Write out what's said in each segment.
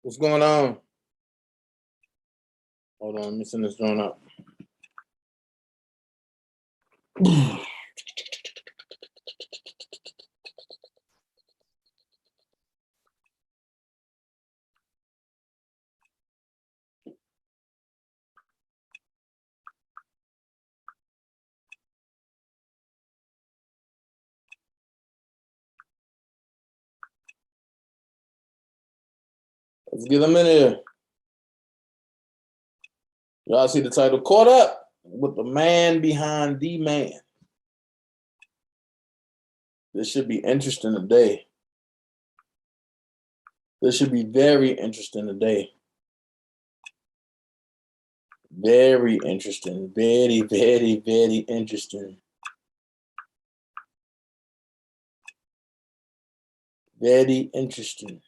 What's going on? Hold on, let me send this drone up. Let's get them in here. Y'all see the title, Caught Up with the Man Behind the Man. This should be interesting today. This should be very interesting today. Very interesting. Very, very, very interesting. Very interesting.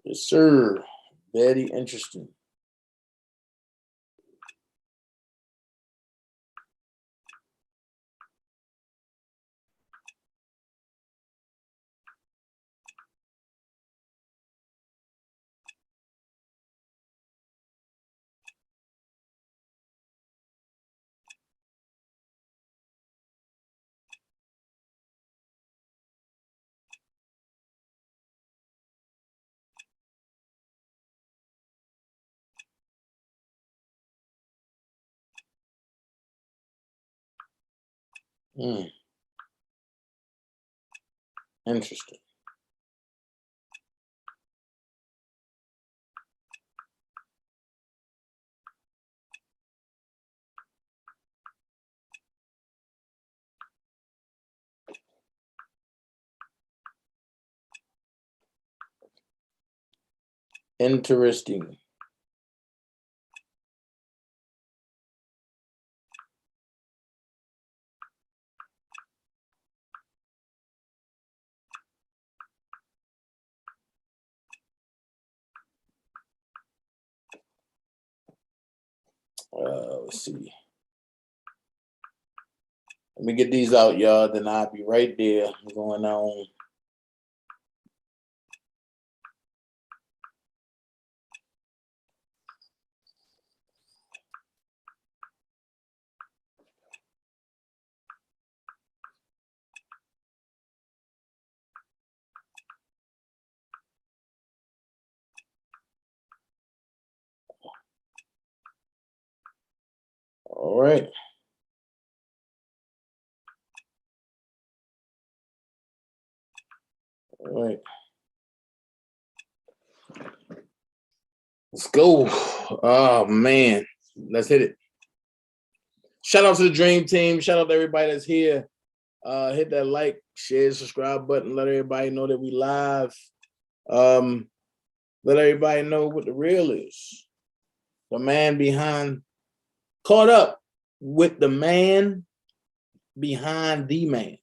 Yes, sir. Very interesting. Interesting. Interesting. Let's see. Let me get these out, y'all. Then I'll be right there going on. All right. All right. Let's go. Oh, man. Let's hit it. Shout out to the Dream Team. Shout out to everybody that's here. Hit that like, share, subscribe button. Let everybody know that we live. Let everybody know what the real is. The man behind, caught up with the man behind the man.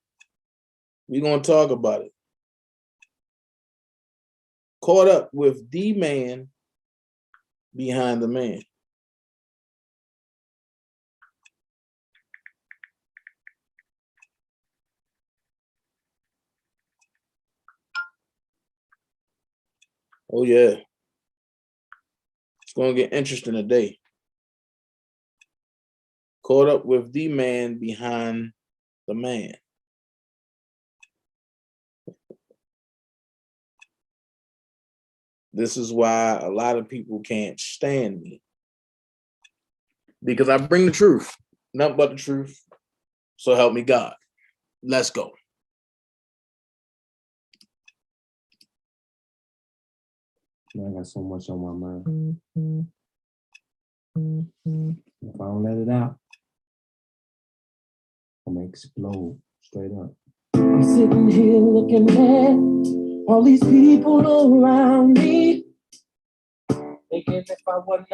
We're going to talk about it. Caught up with the man behind the man. Oh, yeah. It's going to get interesting today. Caught up with the man behind the man. This is why a lot of people can't stand me. Because I bring the truth, nothing but the truth. So help me God. Let's go. I got so much on my mind. If I don't let it out, I'm gonna explode straight up. I'm sitting here looking at all these people around me, thinking if I wasn't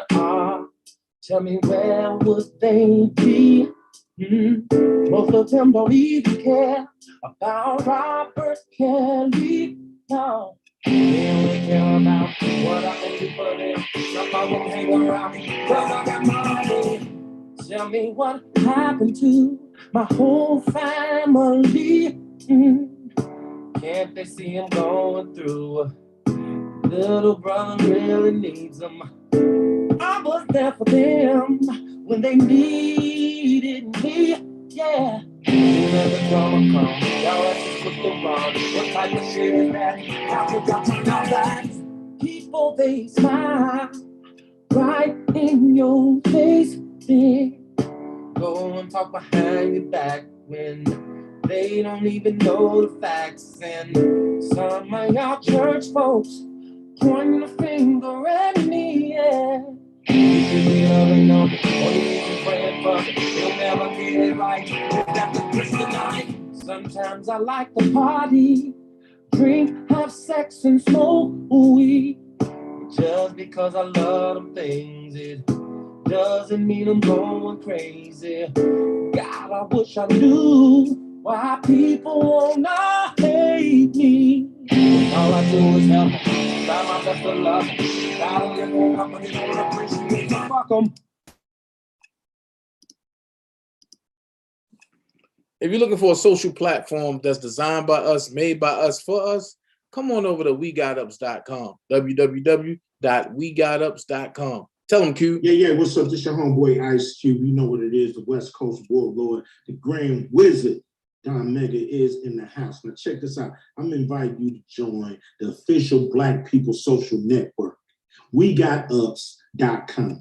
tell me where would they be? Most of them don't even care about Robert Kelly. No, they only care about what I can do for them. Some of them hang around me because I got money. Tell me what happened to my whole family. Can't they see him going through? Little brother really needs them. I was there for them when they needed me. Yeah. Let the drama come. Y'all asses with the wrong. What type of shit is that? How you got my back? People, they smile right in your face. Then go and talk behind your back when they don't even know the facts. And some of y'all church folks pointing the finger at me, yeah. You should be loving them, or you should be praying for them. You'll never get it right if that's the kryptonite. Sometimes I like to party, drink, have sex, and smoke weed. Just because I love them things, it doesn't mean I'm going crazy. God, I wish I knew why people wanna hate me. All I do is help them. Try my best to love them. Gotta live on up, but they don't appreciate me. Fuck them. If you're looking for a social platform that's designed by us, made by us, for us, come on over to wegotUps.com. www.wegotUps.com. Tell them, Q. Yeah. What's up? This your homeboy Ice Cube. You know what it is. The West Coast warlord, the Grand Wizard. Don Mega is in the house. Now check this out. I'm inviting you to join the official Black People Social Network. WeGotUps.com.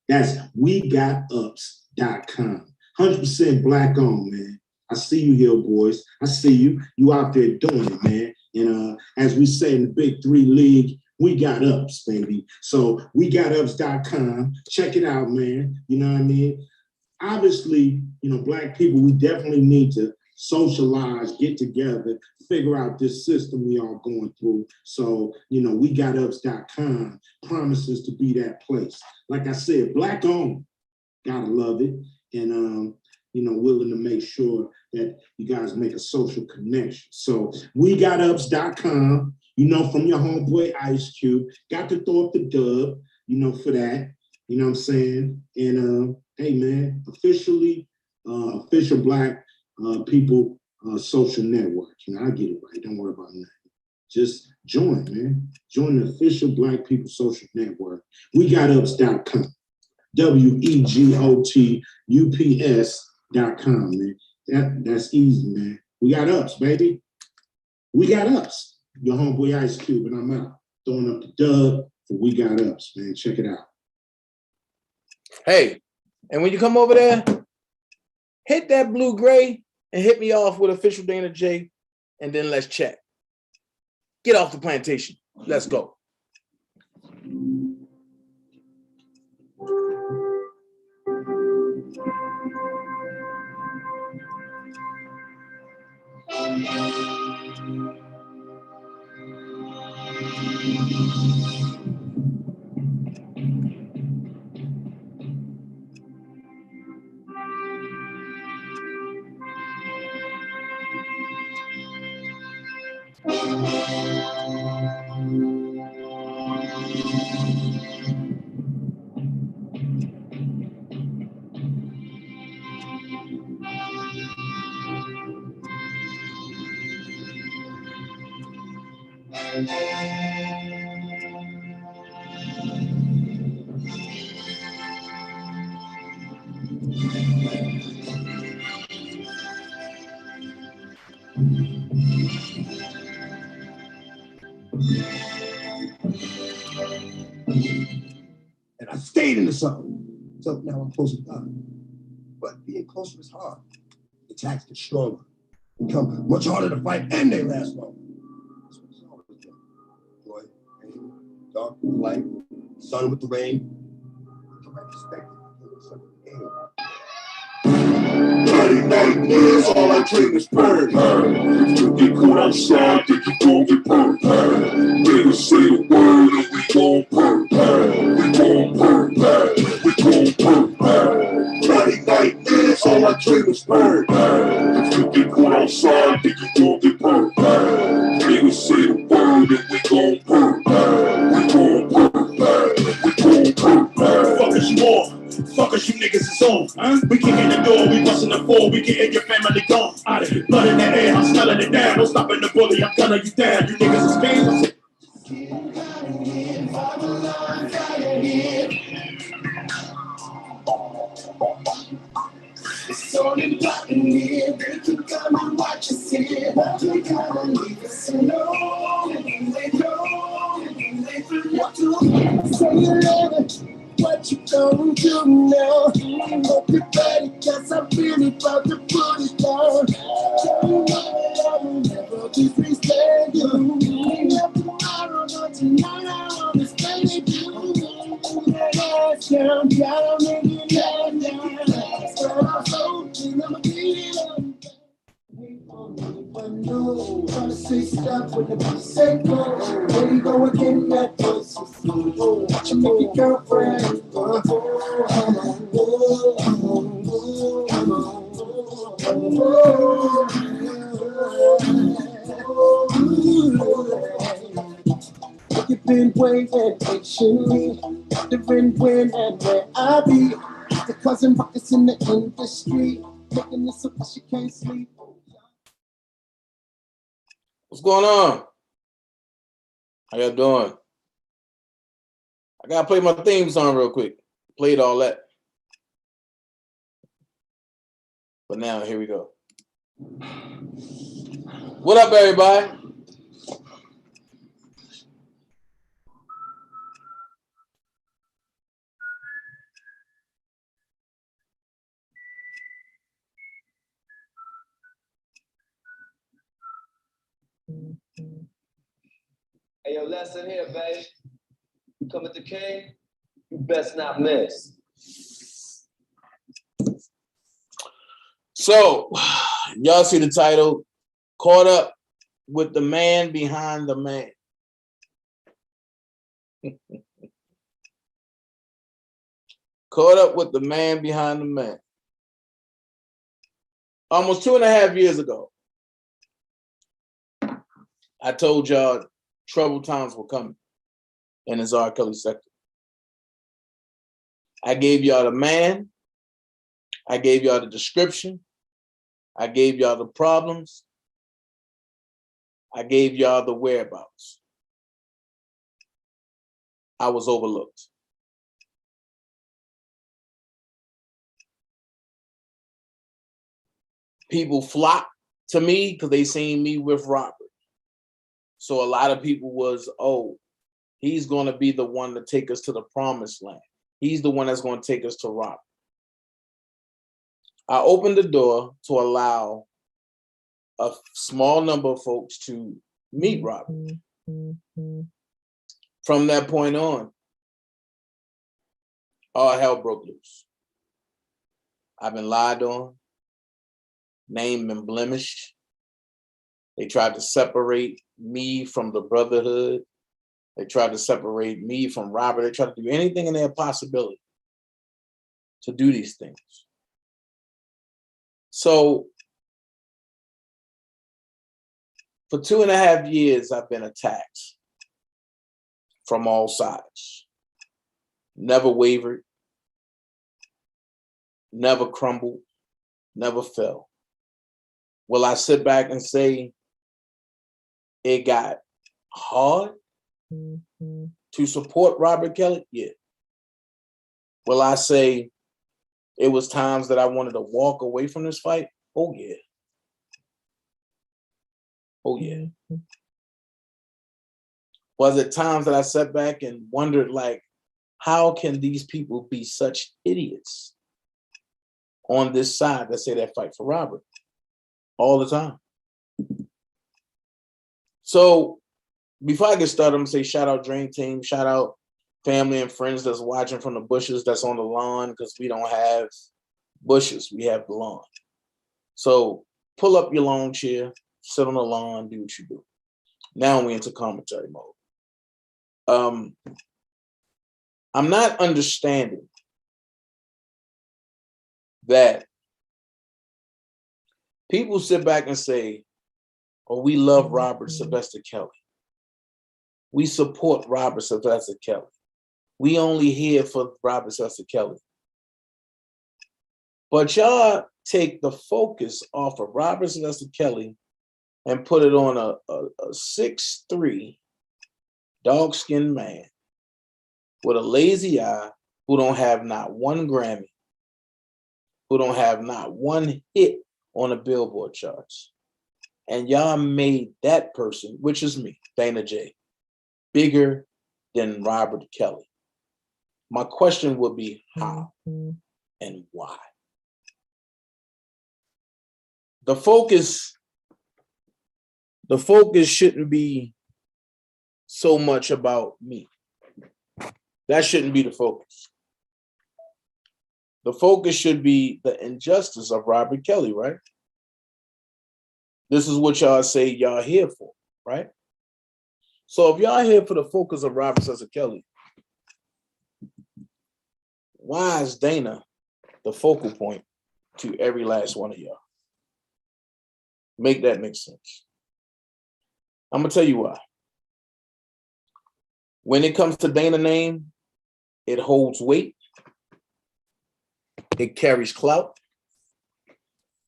That's WeGotUps.com. 100% Black owned, man. I see you here, boys. I see you. You out there doing it, man. And as we say in the Big Three League, we got ups, baby. So WeGotUps.com. Check it out, man. You know what I mean? Obviously, you know, Black people, we definitely need to socialize, get together, figure out this system we are going through. So, you know, WeGotUps.com promises to be that place. Like I said, Black owned, gotta love it. And, you know, willing to make sure that you guys make a social connection. So WeGotUps.com, you know, from your homeboy Ice Cube, got to throw up the dub, you know, for that, you know what I'm saying? And hey man, official Black People Social Network. You know, I get it right, don't worry about that. Just join, man. Join the official Black People Social Network. WeGotUps.com. WeGotUps.com, man. That's easy, man. We got ups, baby. We got ups. Your homeboy Ice Cube, and I'm out. Throwing up the dub for We Got Ups, man. Check it out. Hey, and when you come over there, hit that blue gray and hit me off with official Dana J, and then let's chat. Get off the plantation. Let's go. And I stayed in the zone. So now I'm close to God. But being closer is hard. The attacks get stronger, become much harder to fight, and they last longer. That's what it's always been. Joy, pain, dark with the light, sun with the rain. The right perspective. Nightmares, all I dream is burn. You get caught outside, then you gon' get burned. Niggas say the word and we gon' burn. We gon' burn. We gon' burn. Bloody nightmares, all I dream is burn. If you get caught outside, then you gon' get burned. Niggas say the word and we gon' burn. We gon' burn. We gon' burn. Fuck is you on? Fuck us, you niggas is on. We kicking the door, we busting the floor, we getting your family gone. Out of here, blood in the air, I'm smelling it down. No stopping the bully, I'm gunning you down. You niggas is kings. It's only black in here, they can come and watch us here. But we gotta leave us alone, and they know, and they forget to say you love it. What you gonna do now? Hope you're ready, cause I'm really about to put it down. Tell you what, I will never disrespect you. Not tomorrow, not tonight, I wanna stay with you. That ass down, gotta make it last down. So I'm hoping I'ma be on. But no, wanna say stop when the beat say go. There you go again, that voice is slow. Watch you make your girlfriend. You've been waiting patiently, wondering when and where I'll be. The cousin rockets in the industry, making this so she can't sleep. What's going on? How y'all doing? I gotta play my theme song real quick. Played all that. But now, here we go. What up, everybody? Hey, yo, lesson here, babe. You come at the king, you best not miss. So, y'all see the title, Caught Up with the Man Behind the Man. Caught up with the man behind the man. Almost 2.5 years ago, I told y'all troubled times were coming in the R. Kelly sector. I gave y'all the man. I gave y'all the description. I gave y'all the problems. I gave y'all the whereabouts. I was overlooked. People flocked to me because they seen me with Robert. So a lot of people was, oh, he's going to be the one to take us to the promised land. He's the one that's going to take us to Robert. I opened the door to allow a small number of folks to meet Robert. From that point on, all hell broke loose. I've been lied on, named and blemished. They tried to separate me from the brotherhood. They tried to separate me from Robert. They tried to do anything in their possibility to do these things. So for 2.5 years, I've been attacked from all sides. Never wavered, never crumbled, never fell. Will I sit back and say it got hard to support Robert Kelly? Yeah. Will I say it was times that I wanted to walk away from this fight? Oh, yeah. Oh, yeah. Was it times that I sat back and wondered, like, how can these people be such idiots on this side that say they fight for robbery all the time? So before I get started, I'm gonna say shout out Dream Team, shout out family and friends that's watching from the bushes that's on the lawn, because we don't have bushes, we have the lawn. So pull up your lawn chair, sit on the lawn, do what you do. Now we into commentary mode. I'm not understanding that people sit back and say, oh, we love Robert Sylvester Kelly. We support Robert Sylvester Kelly. We only here for Robert Sylvester Kelly. But y'all take the focus off of Robert Sylvester Kelly and put it on a 6'3", dark-skinned man with a lazy eye who don't have not one Grammy, who don't have not one hit on the Billboard charts. And y'all made that person, which is me, DanaJay, bigger than Robert Kelly. My question would be how and why? The focus shouldn't be so much about me. That shouldn't be the focus. The focus should be the injustice of Robert Kelly, right? This is what y'all say y'all here for, right? So if y'all here for the focus of Robert Sylvester Kelly, why is Dana the focal point to every last one of y'all? Make that make sense. I'm gonna tell you why. When it comes to Dana name, it holds weight, it carries clout,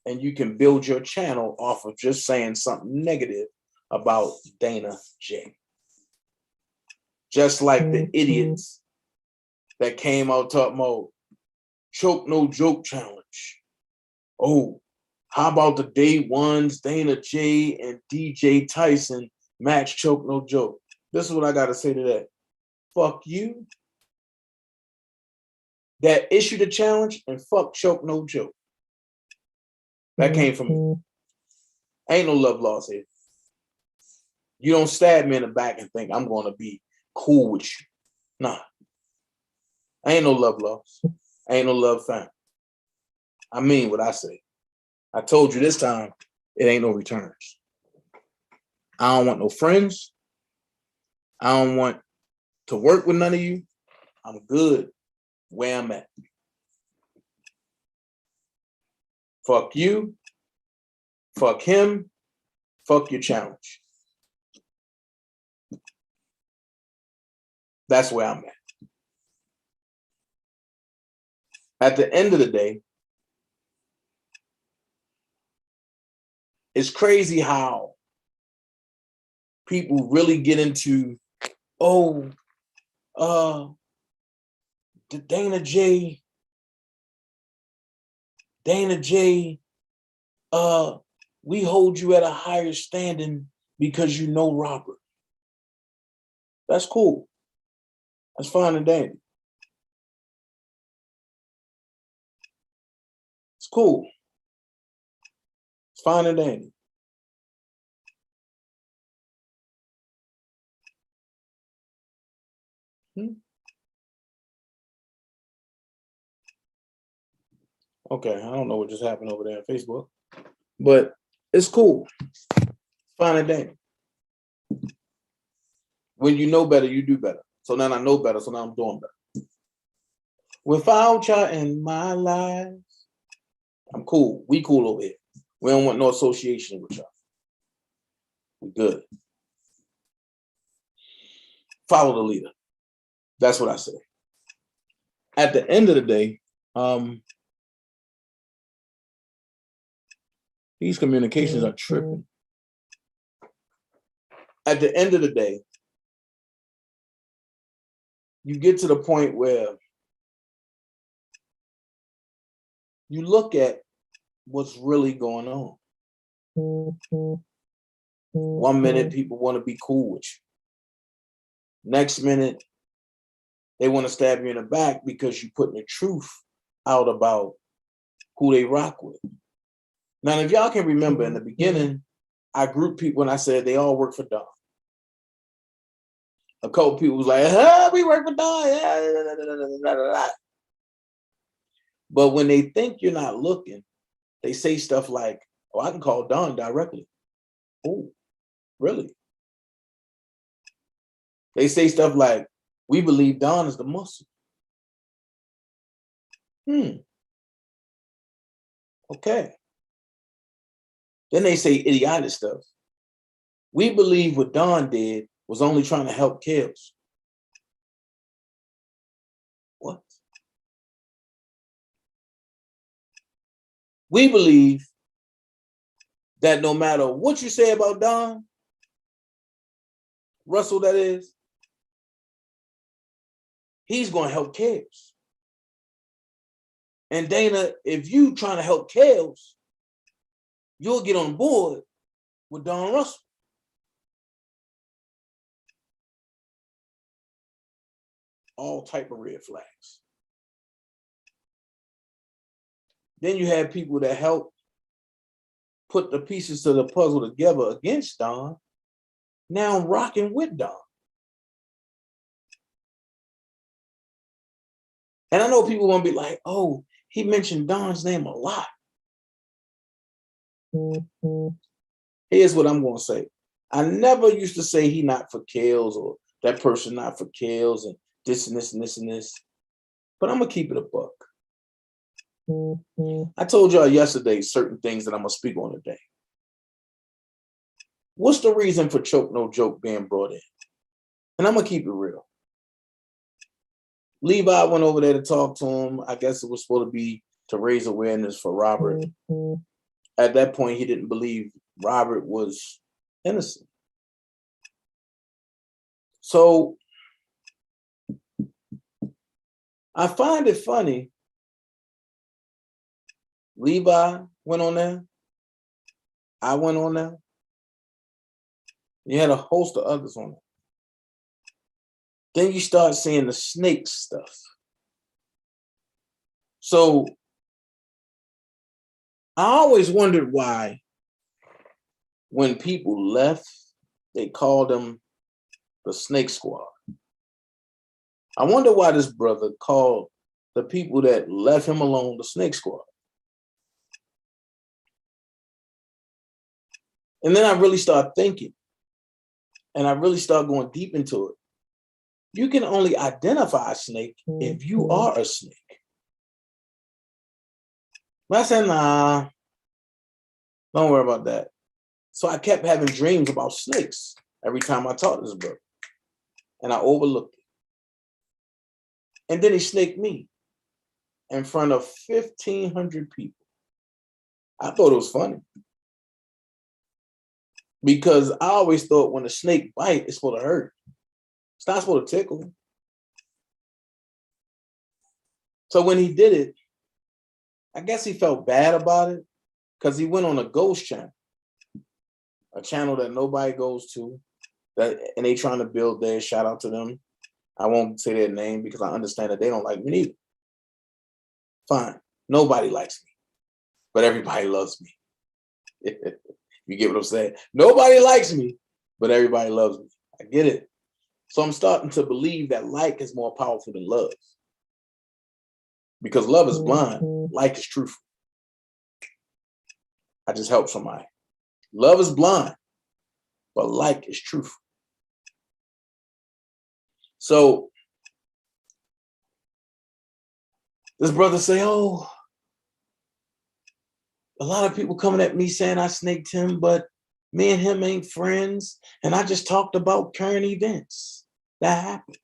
and you can build your channel off of just saying something negative about DanaJay. Just like the idiots that came out talking about choke no joke challenge. Oh, how about the day ones, DanaJay and DJ Tyson match choke no joke? This is what I gotta say to that. Fuck you that issued a challenge, and fuck choke no joke. That came from me. Ain't no love lost here. You don't stab me in the back and think I'm gonna be cool with you. Nah. Ain't no love lost. Ain't no love found. I mean what I say. I told you this time, it ain't no returns. I don't want no friends. I don't want to work with none of you. I'm good where I'm at. Fuck you. Fuck him. Fuck your challenge. That's where I'm at. At the end of the day, it's crazy how people really get into, oh, the DanaJay, we hold you at a higher standing because you know Robert. That's cool. That's fine and dandy. It's cool. It's fine and dandy. Okay, I don't know what just happened over there on Facebook, but it's cool. It's fine and dandy. When you know better, you do better. So now I know better, so now I'm doing better. Without y'all in my life, I'm cool. We cool over here. We don't want no association with y'all. We good. Follow the leader. That's what I say. At the end of the day, these communications are tripping. At the end of the day, you get to the point where you look at what's really going on. 1 minute, people want to be cool with you. Next minute, They want to stab you in the back because you're putting the truth out about who they rock with. Now, if y'all can remember in the beginning, I grouped people when I said they all work for Don. A couple people was like, we work for Don. But when they think you're not looking, they say stuff like, oh, I can call Don directly. Oh, really? They say stuff like, we believe Don is the muscle. Okay. Then they say idiotic stuff. We believe what Don did was only trying to help Kills. What? We believe that no matter what you say about Don, Russell that is, he's going to help Kills. And Dana, if you trying to help Kills, you'll get on board with Don Russell. All type of red flags. Then you have people that help put the pieces to the puzzle together against Don. Now I'm rocking with Don. And I know people want to be like, oh, he mentioned Don's name a lot. Here's what I'm going to say. I never used to say he not for Kills or that person not for Kills and this and this and this and this. But I'm going to keep it a buck. I told y'all yesterday certain things that I'm going to speak on today. What's the reason for Choke No Joke being brought in? And I'm going to keep it real. Levi went over there to talk to him. I guess it was supposed to be to raise awareness for Robert. At that point, he didn't believe Robert was innocent. So I find it funny. Levi went on there. I went on there. You had a host of others on there. Then you start seeing the snake stuff. So I always wondered why when people left, they called them the Snake Squad. I wonder why this brother called the people that left him alone the Snake Squad. And then I really start thinking, and I really start going deep into it. You can only identify a snake if you are a snake. But I said, nah, don't worry about that. So I kept having dreams about snakes every time I taught this brother. And I overlooked it. And then he snaked me in front of 1,500 people. I thought it was funny. Because I always thought when a snake bites, it's supposed to hurt. It's not supposed to tickle. So when he did it, I guess he felt bad about it because he went on a ghost channel, a channel that nobody goes to, and they trying to build their, shout out to them. I won't say their name because I understand that they don't like me neither. Fine. Nobody likes me, but everybody loves me. You get what I'm saying? Nobody likes me, but everybody loves me. I get it. So I'm starting to believe that like is more powerful than love. Because love is blind, like is truthful. I just helped somebody. Love is blind, but like is truthful. So this brother say, oh, a lot of people coming at me saying I snaked him, but me and him ain't friends. And I just talked about current events that happened.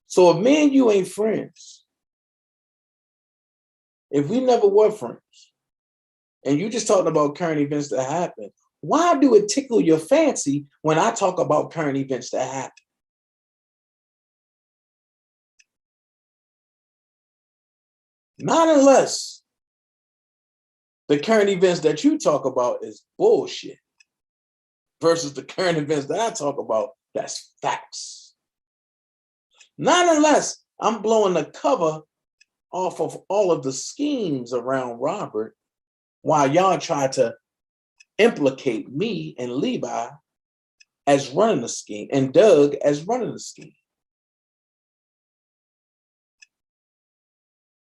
So if me and you ain't friends, if we never were friends, and you just talking about current events that happen, why do it tickle your fancy when I talk about current events that happen? Not unless the current events that you talk about is bullshit. versus the current events that I talk about, that's facts. Not unless I'm blowing the cover off of all of the schemes around Robert while y'all try to implicate me and Levi as running the scheme and Doug as running the scheme.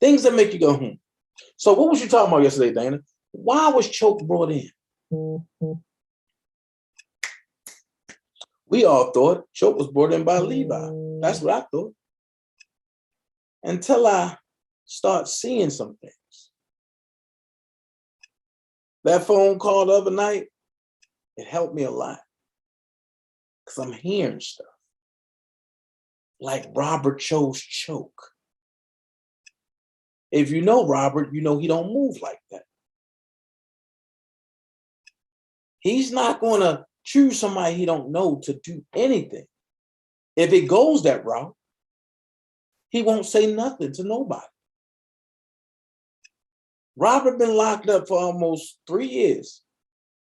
Things that make you go, So what was you talking about yesterday, Dana? Why was Choke brought in? We all thought Choke was brought in by Levi. That's what I thought. Until I start seeing some things. That phone call the other night, it helped me a lot. Because I'm hearing stuff. Like Robert chose Choke. If you know Robert, you know he don't move like that. He's not going to choose somebody he don't know to do anything. If it goes that route, he won't say nothing to nobody. Robert been locked up for almost 3 years,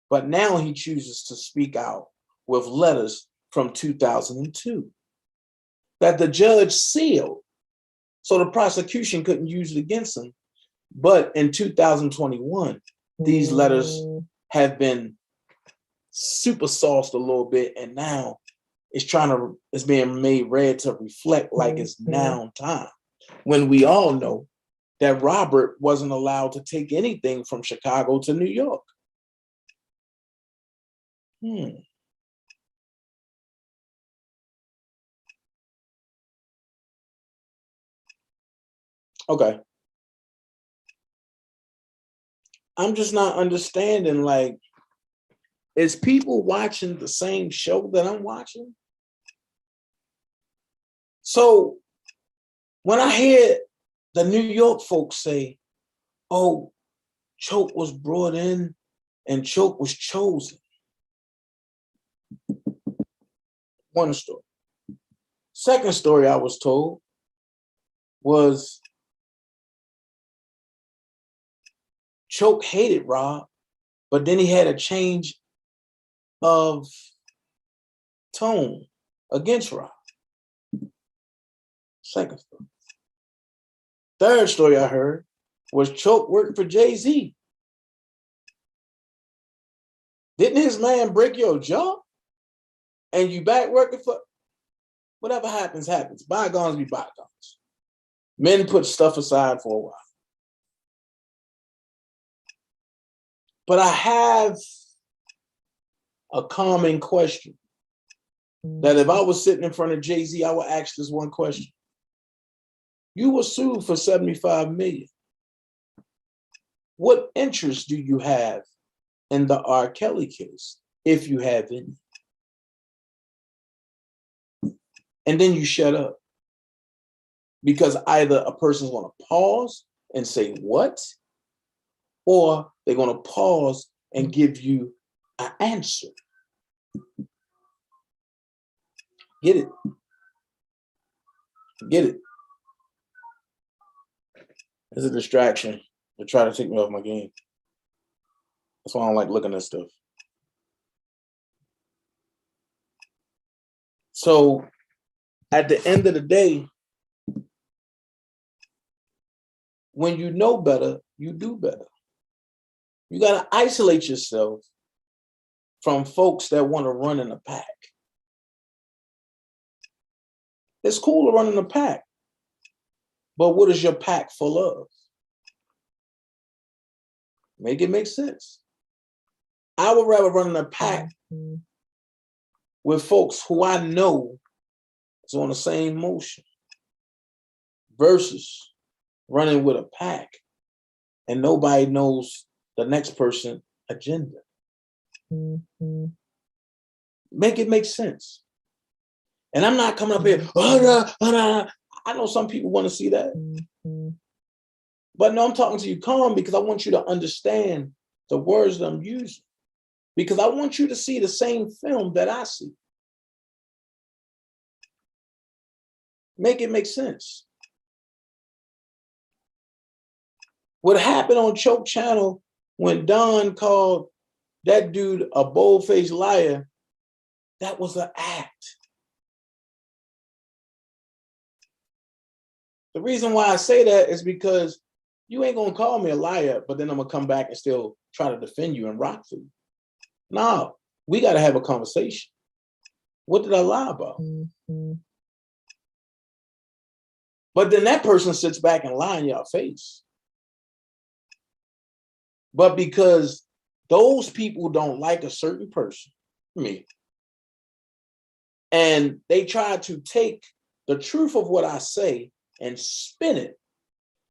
but now he chooses to speak out with letters from 2002 that the judge sealed, so the prosecution couldn't use it against him. But in 2021, these letters have been super sauced a little bit, and now it's being made red to reflect like it's now time. When we all know that Robert wasn't allowed to take anything from Chicago to New York. Okay. I'm just not understanding, like, is people watching the same show that I'm watching? So when I hear the New York folks say, oh, Choke was brought in and Choke was chosen. One story. Second story I was told was Choke hated Rob, but then he had a change of tone against Rob. Second story. Third story I heard was Choke worked for Jay-Z. Didn't his man break your jaw? And you back working for? Whatever happens, happens. Bygones be bygones. Men put stuff aside for a while. But I have a common question that if I was sitting in front of Jay-Z, I would ask this one question. You were sued for $75 million. What interest do you have in the R. Kelly case, if you have any? And then you shut up. Because either a person's going to pause and say, what? Or they're going to pause and give you an answer. Get it? Get it? It's a distraction to try to take me off my game. That's why I don't like looking at stuff. So at the end of the day, when you know better, you do better. You got to isolate yourself from folks that want to run in a pack. It's cool to run in a pack, but what is your pack full of? Make it make sense. I would rather run in a pack with folks who I know is on the same motion versus running with a pack and nobody knows the next person's agenda. Make it make sense. And I'm not coming up here, I know some people want to see that. But no, I'm talking to you calm because I want you to understand the words that I'm using. Because I want you to see the same film that I see. Make it make sense. What happened on Choke Channel when Don called that dude a bold-faced liar That was an act. The reason why I say that is because you ain't gonna call me a liar, but then I'm gonna come back and still try to defend you and rock for you. No, we gotta have a conversation. What did I lie about? But then that person sits back and lie in your face. But because those people don't like a certain person, me, and they try to take the truth of what I say and spin it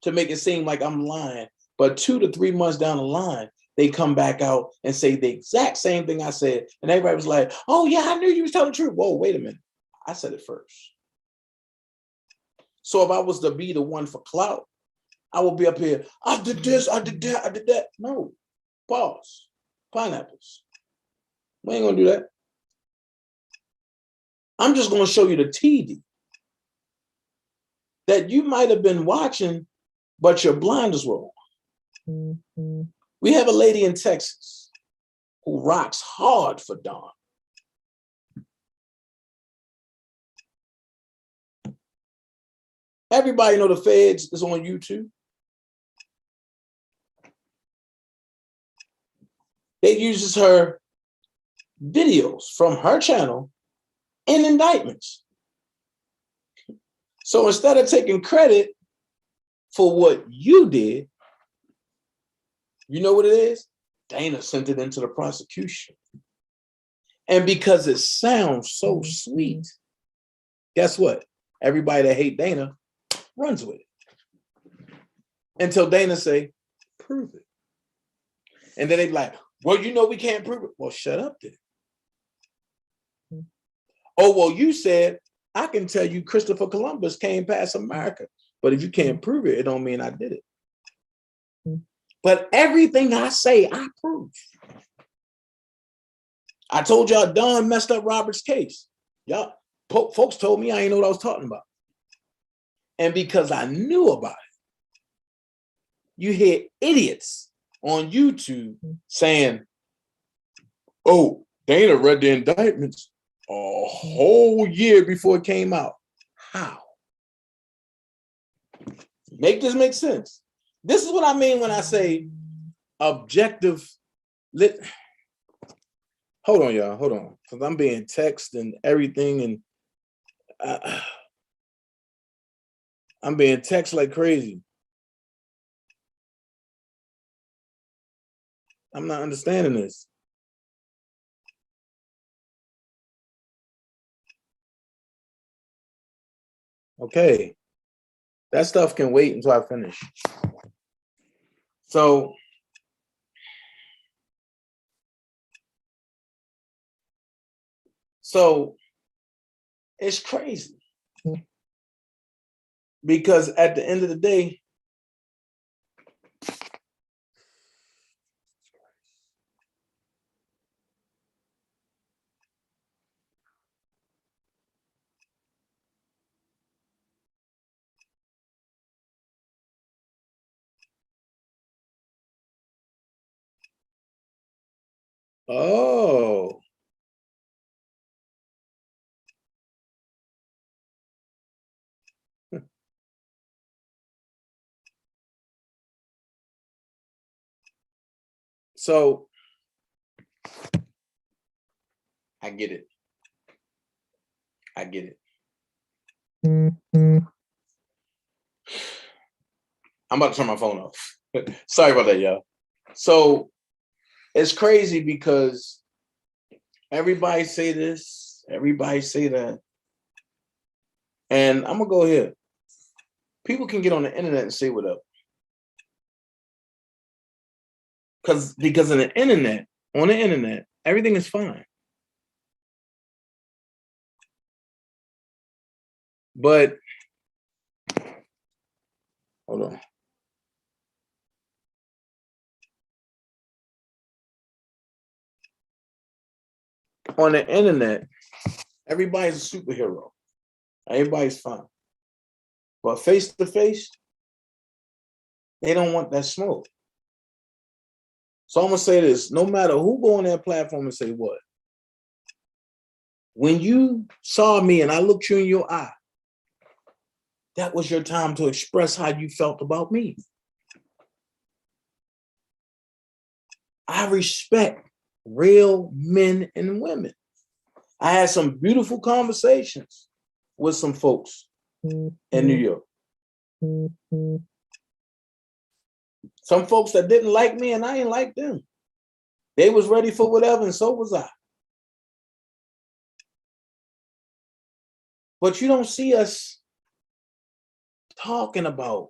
to make it seem like I'm lying. But 2 to 3 months down the line, they come back out and say the exact same thing I said. And everybody was like, oh yeah, I knew you was telling the truth. Whoa, wait a minute. I said it first. So if I was to be the one for clout, I would be up here, I did this, I did that, I did that. No, pause, pineapples. We ain't gonna do that. I'm just gonna show you the TV that you might have been watching, but your blinders were on. We have a lady in Texas who rocks hard for Don. Everybody know the feds is on YouTube. They uses her videos from her channel in indictments. So instead of taking credit for what you did, you know what it is? Dana sent it into the prosecution. And because it sounds so sweet, guess what? Everybody that hate Dana runs with it. Until Dana say, prove it. And then they be like, well, you know we can't prove it. Well, shut up then. Oh, well, you said, I can tell you Christopher Columbus came past America. But if you can't prove it, it don't mean I did it. But everything I say, I prove. I told y'all Don messed up Robert's case. Y'all, folks told me I ain't know what I was talking about. And because I knew about it, you hear idiots on YouTube saying, oh, Dana read the indictments a whole year before it came out. How? Make this make sense. This is what I mean when I say objective. Hold on, y'all. Hold on. Because I'm being texted and everything. And I'm being texted like crazy. I'm not understanding this. Okay. That stuff can wait until I finish. So it's crazy. Because at the end of the day, oh. So I get it. I get it. I'm about to turn my phone off. Sorry about that, y'all. So it's crazy because everybody say this, everybody say that. And I'm gonna go here. People can get on the internet and say whatever. Because on the internet, everything is fine. But hold on. On the internet, everybody's a superhero. Everybody's fine. But face to face, they don't want that smoke. So I'm gonna say this: no matter who go on that platform and say what, When you saw me and I looked you in your eye, that was your time to express how you felt about me. I respect real men and women. I had some beautiful conversations with some folks in New York. Some folks that didn't like me and I didn't like them. They was ready for whatever and so was I. But you don't see us talking about,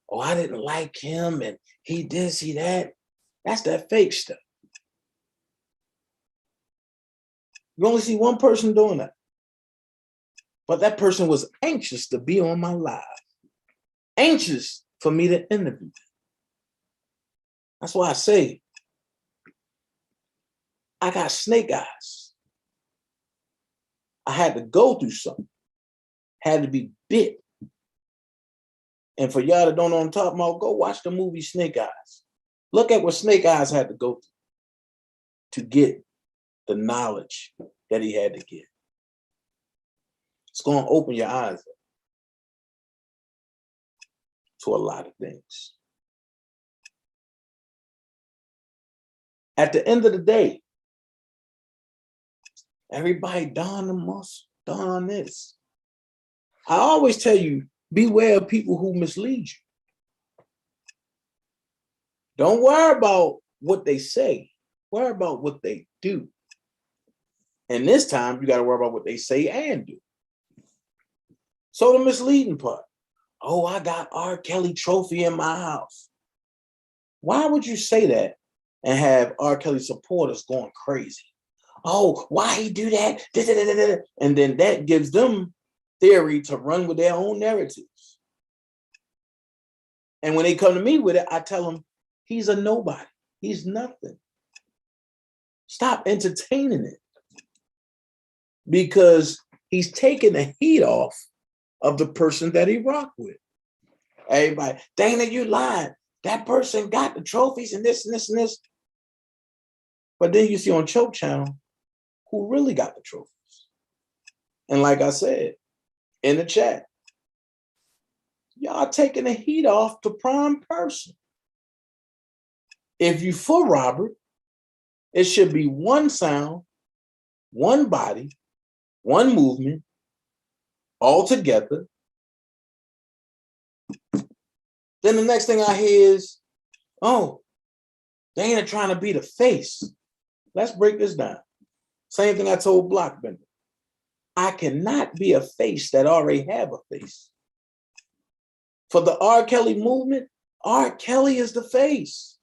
oh, I didn't like him and he did see that. That's that fake stuff. You only see one person doing that. But that person was anxious to be on my live. Anxious for me to interview. That's why I say, I got snake eyes. I had to go through something. Had to be bit. And for y'all that don't know what I'm talking about, go watch the movie Snake Eyes. Look at what Snake Eyes had to go through to get the knowledge that he had to get. It's going to open your eyes up to a lot of things. At the end of the day, everybody don the muscle, don this. I always tell you, beware of people who mislead you. Don't worry about what they say. Worry about what they do. And this time, you got to worry about what they say and do. So the misleading part. Oh, I got R. Kelly trophy in my house. Why would you say that and have R. Kelly supporters going crazy? Oh, why he do that? And then that gives them theory to run with their own narratives. And when they come to me with it, I tell them, he's a nobody. He's nothing. Stop entertaining it. Because he's taking the heat off of the person that he rocked with. Everybody, Dana, you lied. That person got the trophies and this and this and this. But then you see on Choke Channel who really got the trophies. And like I said in the chat, y'all taking the heat off the prime person. If you for Robert, it should be one sound, one body, one movement, all together. Then the next thing I hear is, oh, they ain't trying to be the face. Let's break this down. Same thing I told Blockbender. I cannot be a face that already have a face. For the R. Kelly movement, R. Kelly is the face.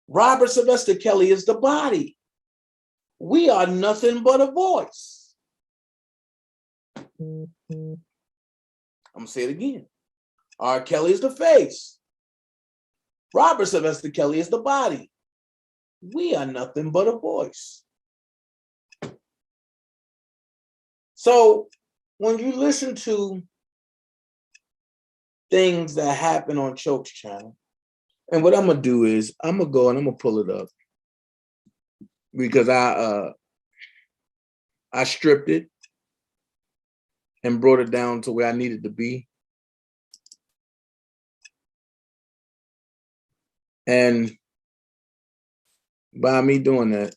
Robert Sylvester Kelly is the body. We are nothing but a voice. I'm gonna say it again. R. Kelly is the face. Robert Sylvester Kelly is the body. We are nothing but a voice. So when you listen to things that happen on Choke's channel, and what I'm gonna do is I'm gonna go and I'm gonna pull it up because I stripped it and brought it down to where I needed to be. And by me doing that,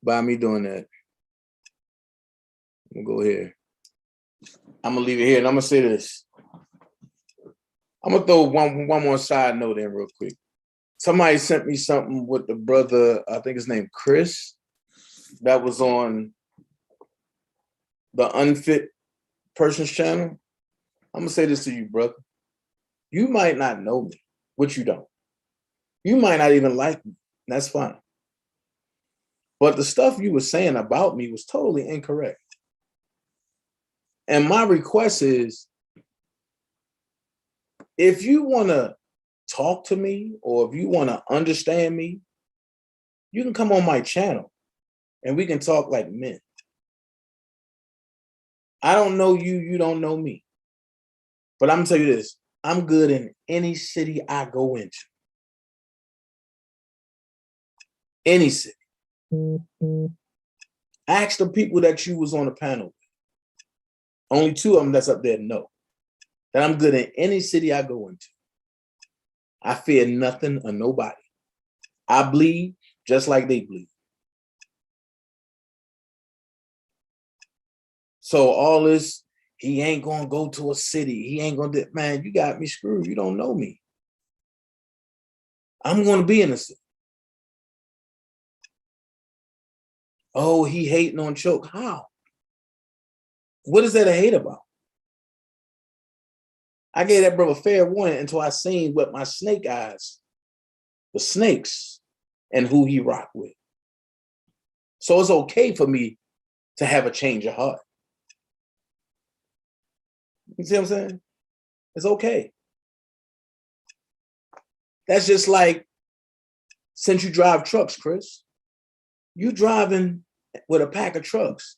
I'm gonna go here. I'm gonna leave it here and I'm gonna say this. I'm gonna throw one more side note in real quick. Somebody sent me something with the brother, I think his name Chris, that was on the Unfit Person's channel. I'm gonna say this to you, brother. You might not know me, which you don't. You might not even like me. That's fine. But the stuff you were saying about me was totally incorrect. And my request is, if you want to talk to me or if you want to understand me, you can come on my channel and we can talk like men. I don't know you, you don't know me. But I'm gonna tell you this, I'm good in any city I go into. Any city. Ask the people that you was on the panel with. Only 2 of them that's up there know that I'm good in any city I go into. I fear nothing or nobody. I bleed just like they bleed. So all this, he ain't gonna go to a city. He ain't gonna do, man, you got me screwed. You don't know me. I'm gonna be in a city. Oh, he hating on Choke. How? What is there to hate about? I gave that brother fair warning until I seen with my snake eyes, the snakes, and who he rocked with. So it's okay for me to have a change of heart. You see what I'm saying? It's okay. That's just like, since you drive trucks, Chris, you driving with a pack of trucks.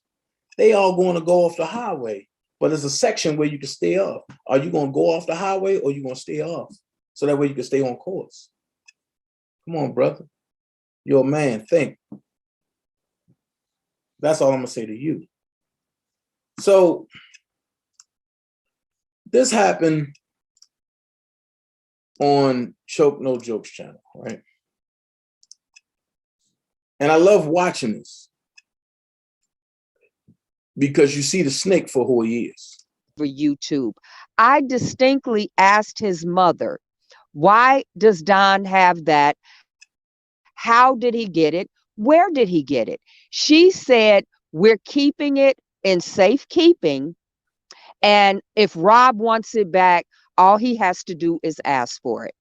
They all going to go off the highway, but there's a section where you can stay off. Are you going to go off the highway or are you going to stay off? So that way you can stay on course. Come on, brother. You're a man, think. That's all I'm gonna say to you. So this happened on Choke No Jokes channel, right? And I love watching this because you see the snake for who he is. For YouTube, I distinctly asked his mother, why does Don have that? How did he get it? Where did he get it? She said, we're keeping it in safekeeping. And if Rob wants it back, all he has to do is ask for it.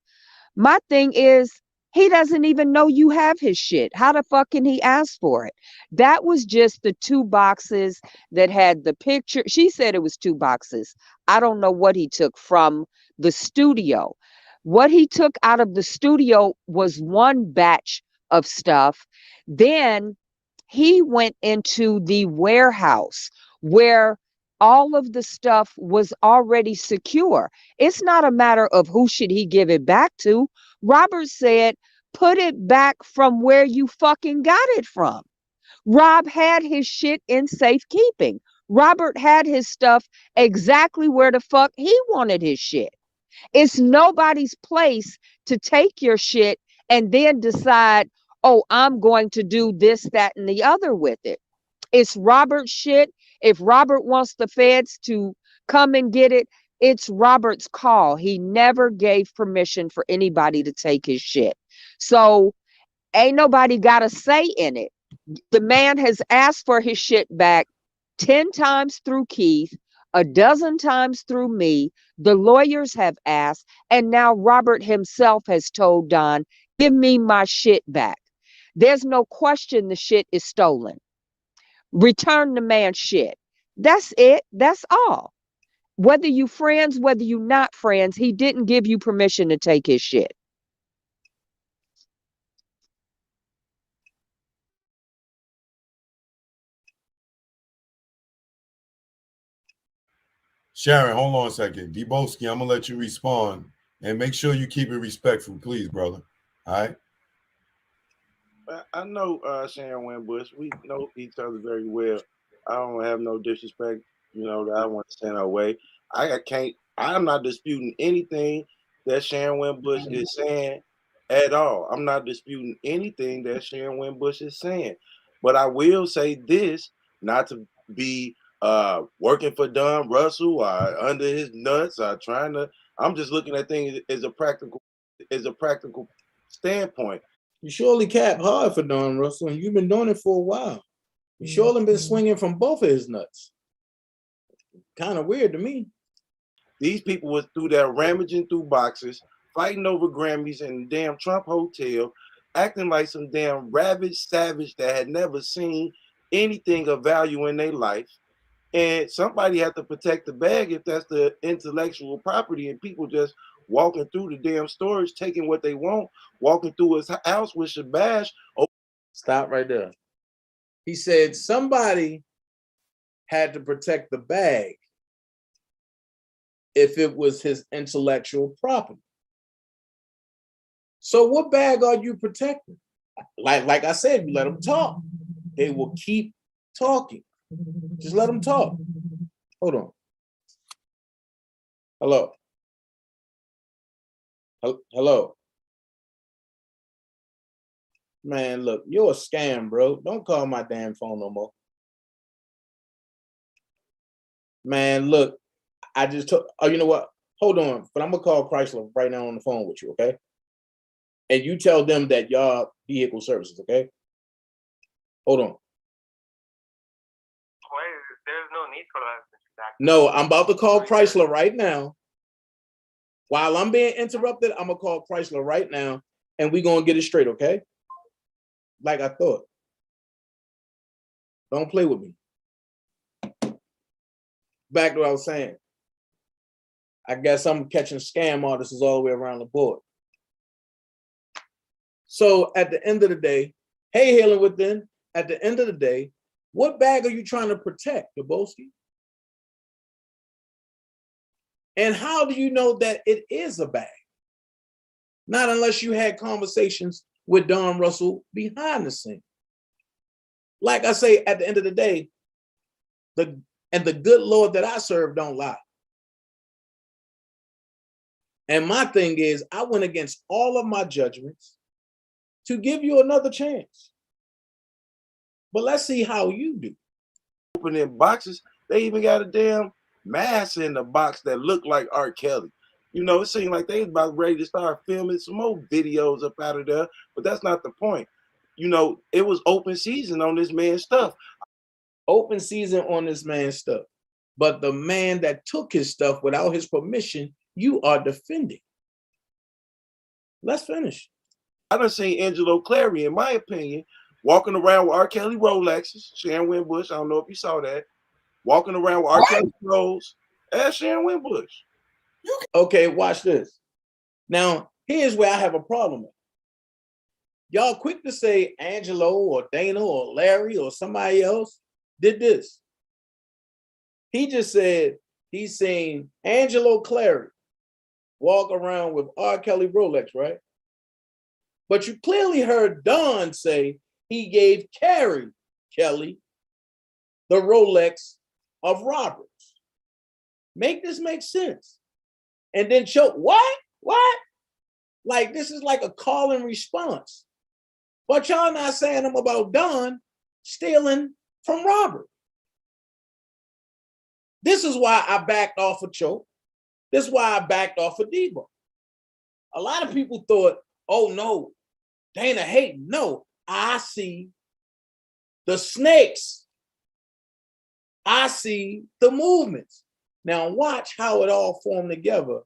My thing is, he doesn't even know you have his shit. How the fuck can he ask for it? That was just the 2 boxes that had the picture. She said it was 2 boxes. I don't know what he took from the studio. What he took out of the studio was 1 batch of stuff. Then he went into the warehouse where all of the stuff was already secure. It's not a matter of who should he give it back to. Robert said, put it back from where you fucking got it from. Rob had his shit in safekeeping. Robert had his stuff exactly where the fuck he wanted his shit. It's nobody's place to take your shit and then decide, oh, I'm going to do this, that, and the other with it. It's Robert's shit. If Robert wants the feds to come and get it, it's Robert's call. He never gave permission for anybody to take his shit. So ain't nobody got a say in it. The man has asked for his shit back 10 times through Keith, a dozen times through me. The lawyers have asked, and now Robert himself has told Don, give me my shit back. There's no question the shit is stolen. Return the man's shit. That's it. That's all. Whether you friends, whether you not friends, he didn't give you permission to take his shit. Sharon, hold on a second. Deboski, I'm gonna let you respond and make sure you keep it respectful, please, brother. All right. I know Sharon Winbush. We know each other very well. I don't have no disrespect, that I want to stand our way. I'm not disputing anything that Sharon Winbush is saying at all. I'm not disputing anything that Sharon Winbush is saying. But I will say this, not to be working for Don Russell or under his nuts or I'm just looking at things as a practical standpoint. You surely cap hard for Don Russell, and you've been doing it for a while. You surely been swinging from both of his nuts. Kind of weird to me. These people was through there rummaging through boxes, fighting over Grammys in the damn Trump hotel, acting like some damn ravaged savage that had never seen anything of value in their life. And somebody had to protect the bag if that's the intellectual property, and people just walking through the damn storage, taking what they want, walking through his house with Shabash. Stop right there. He said somebody had to protect the bag if it was his intellectual property. So what bag are you protecting? Like I said, you let them talk. They will keep talking. Just let them talk. Hold on. Hello. Hello. Man, look, you're a scam, bro. Don't call my damn phone no more. Man, look, I just took, oh, you know what? Hold on, but I'm gonna call Chrysler right now on the phone with you, okay? And you tell them that y'all vehicle services, okay? Hold on. There's no need for that. No, I'm about to call Chrysler right now. While I'm being interrupted, I'm gonna call Chrysler right now, and we're gonna get it straight, okay? Like I thought. Don't play with me. Back to what I was saying. I guess I'm catching scam artists all the way around the board. So at the end of the day, hey, Hailing Within, at the end of the day, what bag are you trying to protect, Daboski? And how do you know that it is a bag? Not unless you had conversations with Don Russell behind the scene. Like I say, at the end of the day, the good Lord that I serve don't lie. And my thing is, I went against all of my judgments to give you another chance. But let's see how you do. Opening boxes, they even got a damn mask in the box that looked like R. Kelly. You know, it seemed like they was about ready to start filming some more videos up out of there, but that's not the point. You know, it was open season on this man's stuff. Open season on this man's stuff. But the man that took his stuff without his permission, you are defending. Let's finish. I done seen Angelo Clary, in my opinion, walking around with R. Kelly Rolexes, Sharon Winbush, I don't know if you saw that, walking around with R. Kelly Rolls, and Sharon Winbush. Okay, watch this. Now, here's where I have a problem with. Y'all quick to say Angelo or Dana or Larry or somebody else did this. He just said he's seen Angelo Clary walk around with R. Kelly Rolex, right? But you clearly heard Don say he gave Carrie Kelly the Rolex of Roberts. Make this make sense. And then choke, what? Like this is like a call and response. But y'all not saying them about Don stealing from Robert. This is why I backed off of Choke. This is why I backed off of Debo. A lot of people thought, oh no, Dana hating. No, I see the snakes. I see the movements. Now watch how it all formed together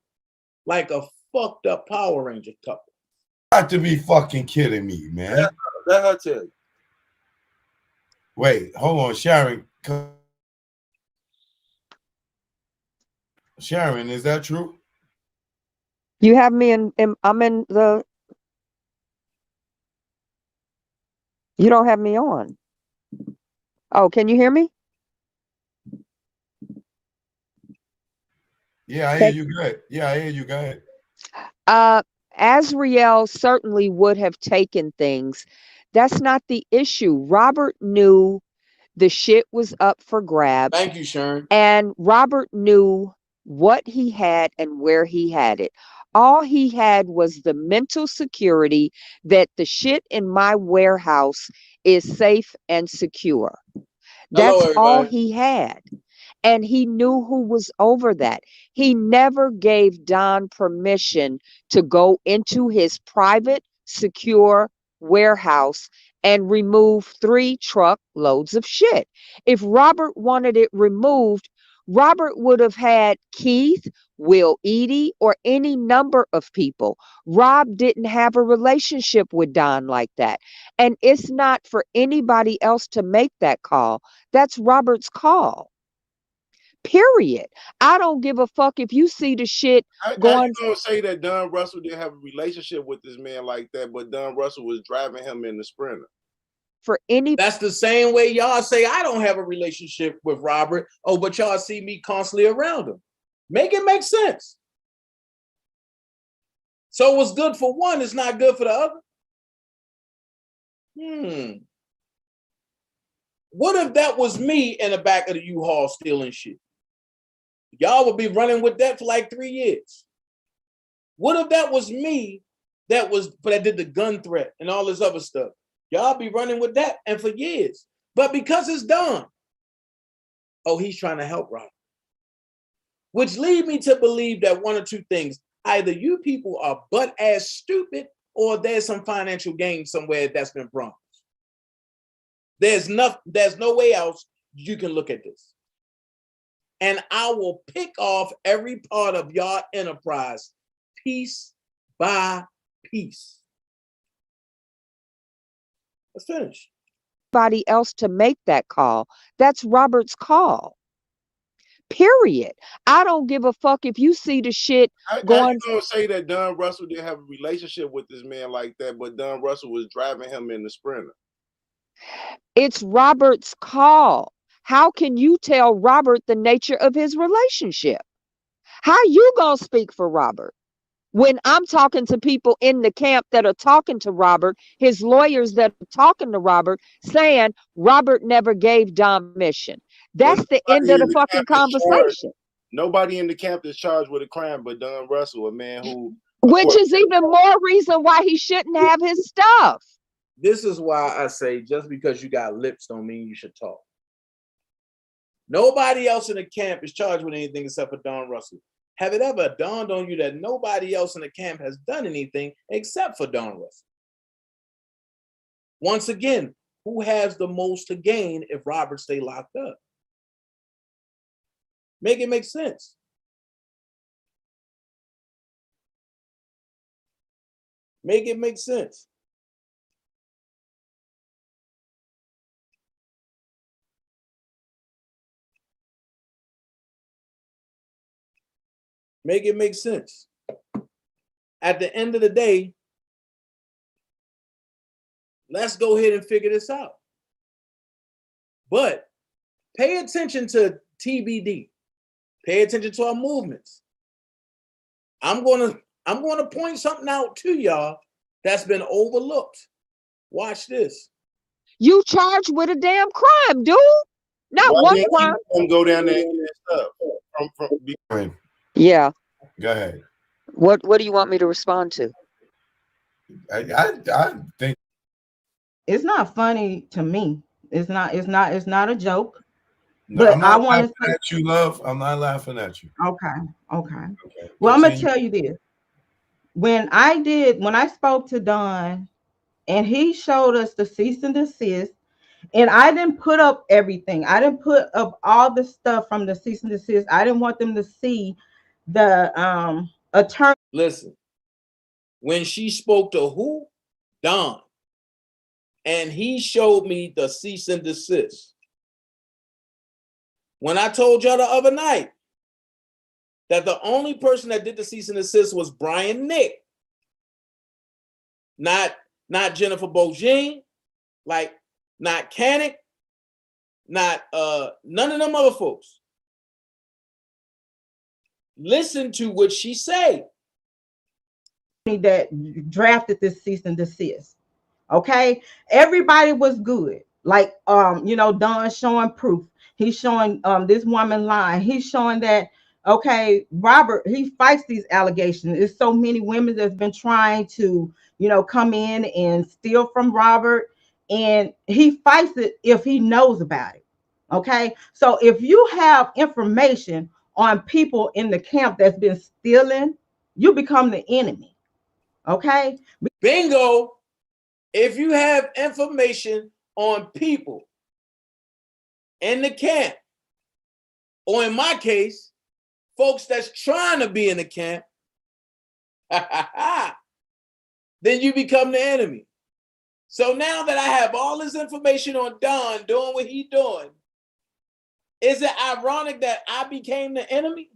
like a fucked up Power Ranger couple. Got to be fucking kidding me, man. Let her tell you. Wait, hold on, Sharon. Sharon, is that true? You have me I'm in the, you don't have me on. Oh, can you hear me? Yeah, I hear you good. Yeah, I hear you good. Azriel certainly would have taken things. That's not the issue. Robert knew the shit was up for grabs. Thank you, Sharon. And Robert knew what he had and where he had it. All he had was the mental security that the shit in my warehouse is safe and secure. That's all he had. And he knew who was over that. He never gave Don permission to go into his private, secure warehouse and remove 3 truckloads of shit. If Robert wanted it removed, Robert would have had Keith, Will Eady, or any number of people. Rob didn't have a relationship with Don like that. And it's not for anybody else to make that call. That's Robert's call. Period. I don't give a fuck if you see the shit going. How you gonna say that Don Russell didn't have a relationship with this man like that, but Don Russell was driving him in the Sprinter? for any. That's the same way y'all say I don't have a relationship with Robert. Oh, but y'all see me constantly around him. Make it make sense. So what's good for one is not good for the other. What if that was me in the back of the U-Haul stealing shit? Y'all would be running with that for like 3 years. What if that was me that did the gun threat and all this other stuff? Y'all be running with that and for years. But because it's done, oh, he's trying to help Robert. Which lead me to believe that one or two things. Either you people are butt ass stupid or there's some financial gain somewhere that's been promised. There's no way else you can look at this. And I will pick off every part of your enterprise piece by piece. Let's finish. Anybody else to make that call. That's Robert's call. Period. I don't give a fuck if you see the shit going. How you gonna say that Don Russell didn't have a relationship with this man like that, but Don Russell was driving him in the Sprinter? It's Robert's call. How can you tell Robert the nature of his relationship? How you gonna speak for Robert? When I'm talking to people in the camp that are talking to Robert, his lawyers that are talking to Robert, saying Robert never gave Don mission. That's the end of the fucking conversation. Nobody in the camp is charged with a crime but Don Russell, a man who... Which is even more reason why he shouldn't have his stuff. This is why I say just because you got lips don't mean you should talk. Nobody else in the camp is charged with anything except for Don Russell. Have it ever dawned on you that nobody else in the camp has done anything except for Don Russell? Once again, who has the most to gain if Robert stay locked up? Make it make sense. Make it make sense. Make it make sense. At the end of the day, let's go ahead and figure this out. But pay attention to TBD. Pay attention to our movements. I'm gonna point something out to y'all that's been overlooked. Watch this. You charged with a damn crime, dude. Not one crime. Go down there and stuff. Yeah. Go ahead. What do you want me to respond to? I think it's not funny to me. It's not a joke. No, but I'm not I want to laughing at you, love. I'm not laughing at you. Okay. Well, I'm gonna tell you this. When I spoke to Don and he showed us the cease and desist, and I didn't put up everything. I didn't put up all the stuff from the cease and desist. I didn't want them to see the attorney. Listen, when she spoke to who? Don. And he showed me the cease and desist. When I told y'all the other night that the only person that did the cease and desist was Brian Nick, not Jennifer Bogine, like not Canick, not none of them other folks. Listen to what she said. That drafted this cease and desist. Okay, everybody was good. Like Don showing proof. He's showing this woman lying. He's showing that okay, Robert, he fights these allegations. There's so many women that's been trying to come in and steal from Robert, and he fights it if he knows about it. Okay, so if you have information on people in the camp that's been stealing, you become the enemy. Okay, bingo. If you have information on people in the camp, or in my case, folks that's trying to be in the camp, then you become the enemy. So now that I have all this information on Don doing what he's doing, is it ironic that I became the enemy?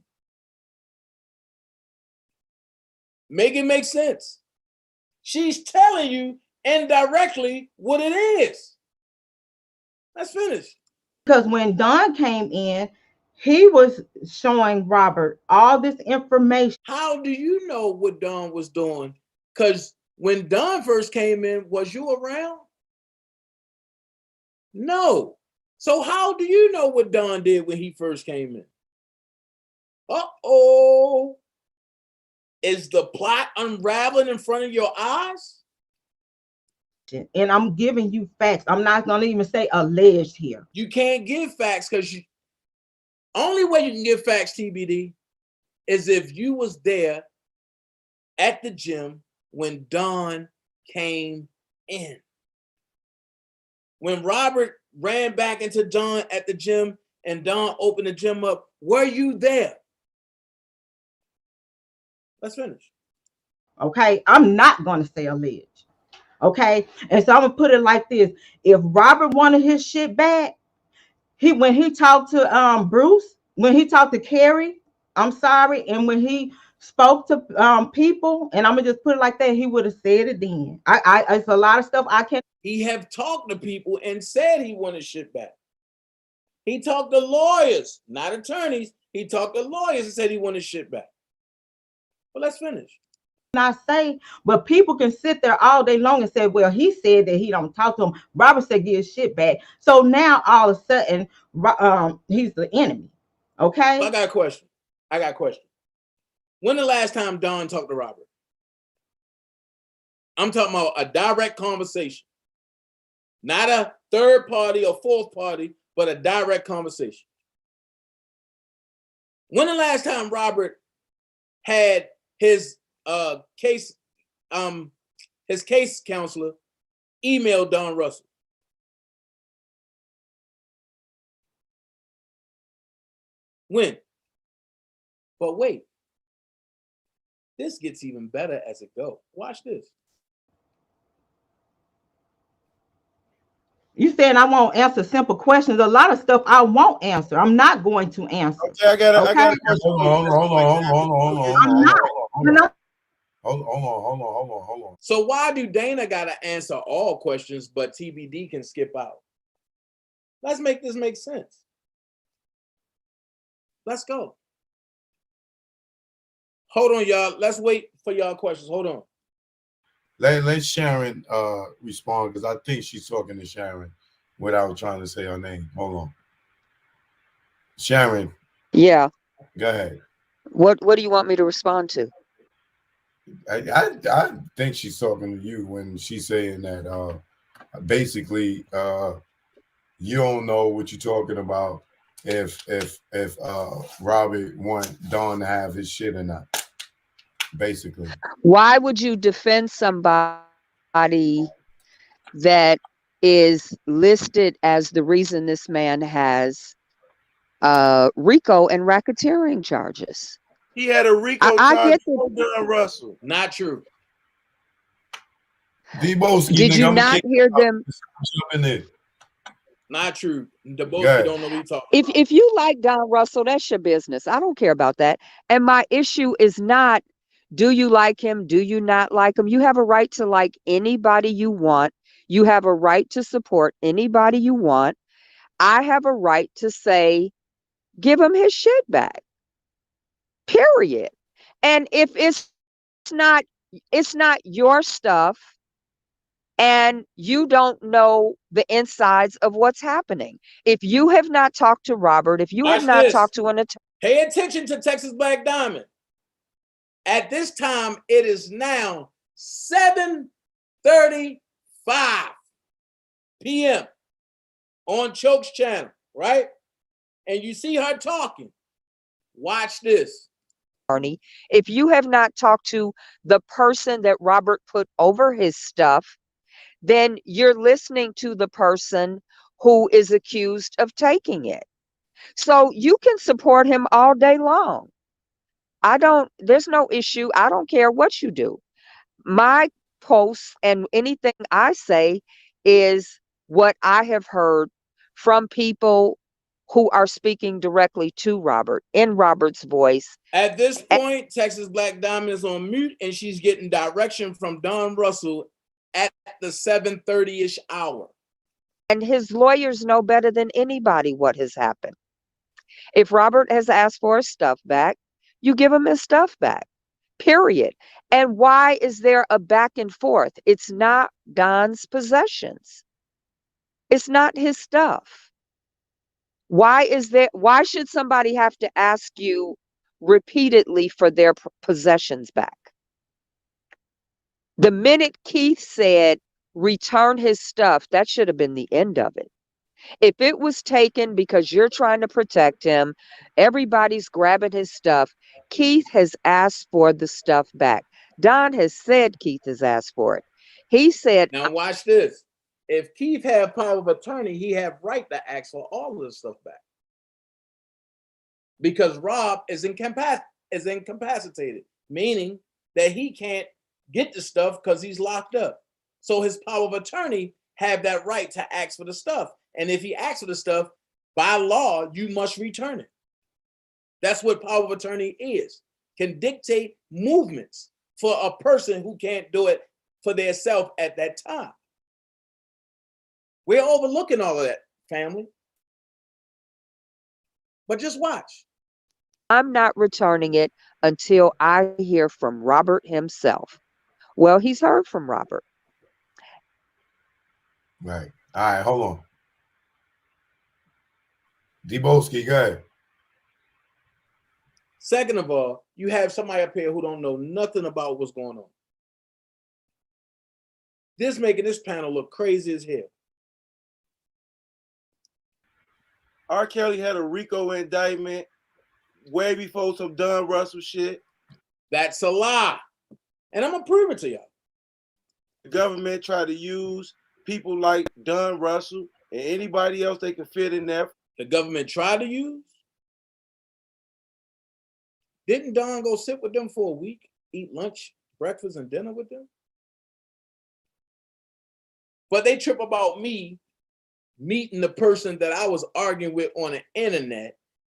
Make it make sense. She's telling you indirectly what it is. Let's finish. Because when Don came in, he was showing Robert all this information. How do you know what Don was doing? Because when Don first came in, was you around? No. So how do you know what Don did when he first came in? Uh-oh. Is the plot unraveling in front of your eyes? And I'm giving you facts. I'm not going to even say alleged here. You can't give facts because you only way you can give facts, TBD, is if you was there at the gym when Don came in. When Robert ran back into Don at the gym and Don opened the gym up, were you there? Let's finish. Okay, I'm not going to say alleged. Okay, and so I'm gonna put it like this: if Robert wanted his shit back, when he talked to Bruce, when he talked to Carrie, I'm sorry, and when he spoke to people, and I'm gonna just put it like that, he would have said it then. It's a lot of stuff I can't. He have talked to people and said he wanted shit back. He talked to lawyers, not attorneys. He talked to lawyers and said he wanted shit back. But let's finish. Not say, but people can sit there all day long and say, well, he said that he don't talk to him. Robert said get his shit back. So now all of a sudden, he's the enemy. Okay. I got a question. When the last time Don talked to Robert? I'm talking about a direct conversation. Not a third party or fourth party, but a direct conversation. When the last time Robert had his case counselor email Don Russell? When? But wait, this gets even better as it goes. Watch this. You saying I won't answer simple questions. A lot of stuff I won't answer. I'm not going to answer. Okay, I got a question. Hold on. So why do Dana gotta answer all questions, but TBD can skip out? Let's make this make sense. Let's go. Hold on, y'all. Let's wait for y'all questions. Hold on. Let Sharon respond, because I think she's talking to Sharon without trying to say her name. Hold on. Sharon. Yeah. Go ahead. What do you want me to respond to? I think she's talking to you when she's saying that basically you don't know what you're talking about if Robert want Don to have his shit or not. Basically. Why would you defend somebody that is listed as the reason this man has Rico and racketeering charges? He had a Rico charge for Don Russell. Not true. Did you not hear them? Not true. Deboski don't know what he's talking about. If you like Don Russell, that's your business. I don't care about that. And my issue is not, do you like him? Do you not like him? You have a right to like anybody you want. You have a right to support anybody you want. I have a right to say, give him his shit back. Period. And if it's not your stuff and you don't know the insides of what's happening. If you have not talked to Robert, if you have not talked to an attorney. Pay attention to Texas Black Diamond. At this time, it is now 7:35 p.m. on Choke's channel, right? And you see her talking. Watch this. If you have not talked to the person that Robert put over his stuff, then you're listening to the person who is accused of taking it. So you can support him all day long. There's no issue. I don't care what you do. My posts and anything I say is what I have heard from people who are speaking directly to Robert in Robert's voice. At this point, Texas Black Diamond is on mute and she's getting direction from Don Russell at the 7:30-ish hour. And his lawyers know better than anybody what has happened. If Robert has asked for his stuff back, you give him his stuff back, period. And why is there a back and forth? It's not Don's possessions. It's not his stuff. Why should somebody have to ask you repeatedly for their possessions back? The minute Keith said, return his stuff, that should have been the end of it. If it was taken because you're trying to protect him, everybody's grabbing his stuff. Keith has asked for the stuff back. Don has said Keith has asked for it. He said, now watch this. If Keith had power of attorney, he had right to ask for all of the stuff back. Because Rob is incapacitated, meaning that he can't get the stuff because he's locked up. So his power of attorney have that right to ask for the stuff. And if he asks for the stuff, by law, you must return it. That's what power of attorney is. Can dictate movements for a person who can't do it for themselves at that time. We're overlooking all of that, family. But just watch. I'm not returning it until I hear from Robert himself. Well, he's heard from Robert. Right. All right, hold on. Deboski, go ahead. Second of all, you have somebody up here who don't know nothing about what's going on. This making this panel look crazy as hell. R. Kelly had a Rico indictment way before some Don Russell shit. That's a lie. And I'm going to prove it to y'all. The government tried to use people like Don Russell and anybody else they can fit in there. The government tried to use? Didn't Don go sit with them for a week, eat lunch, breakfast, and dinner with them? But they trip about me meeting the person that I was arguing with on the internet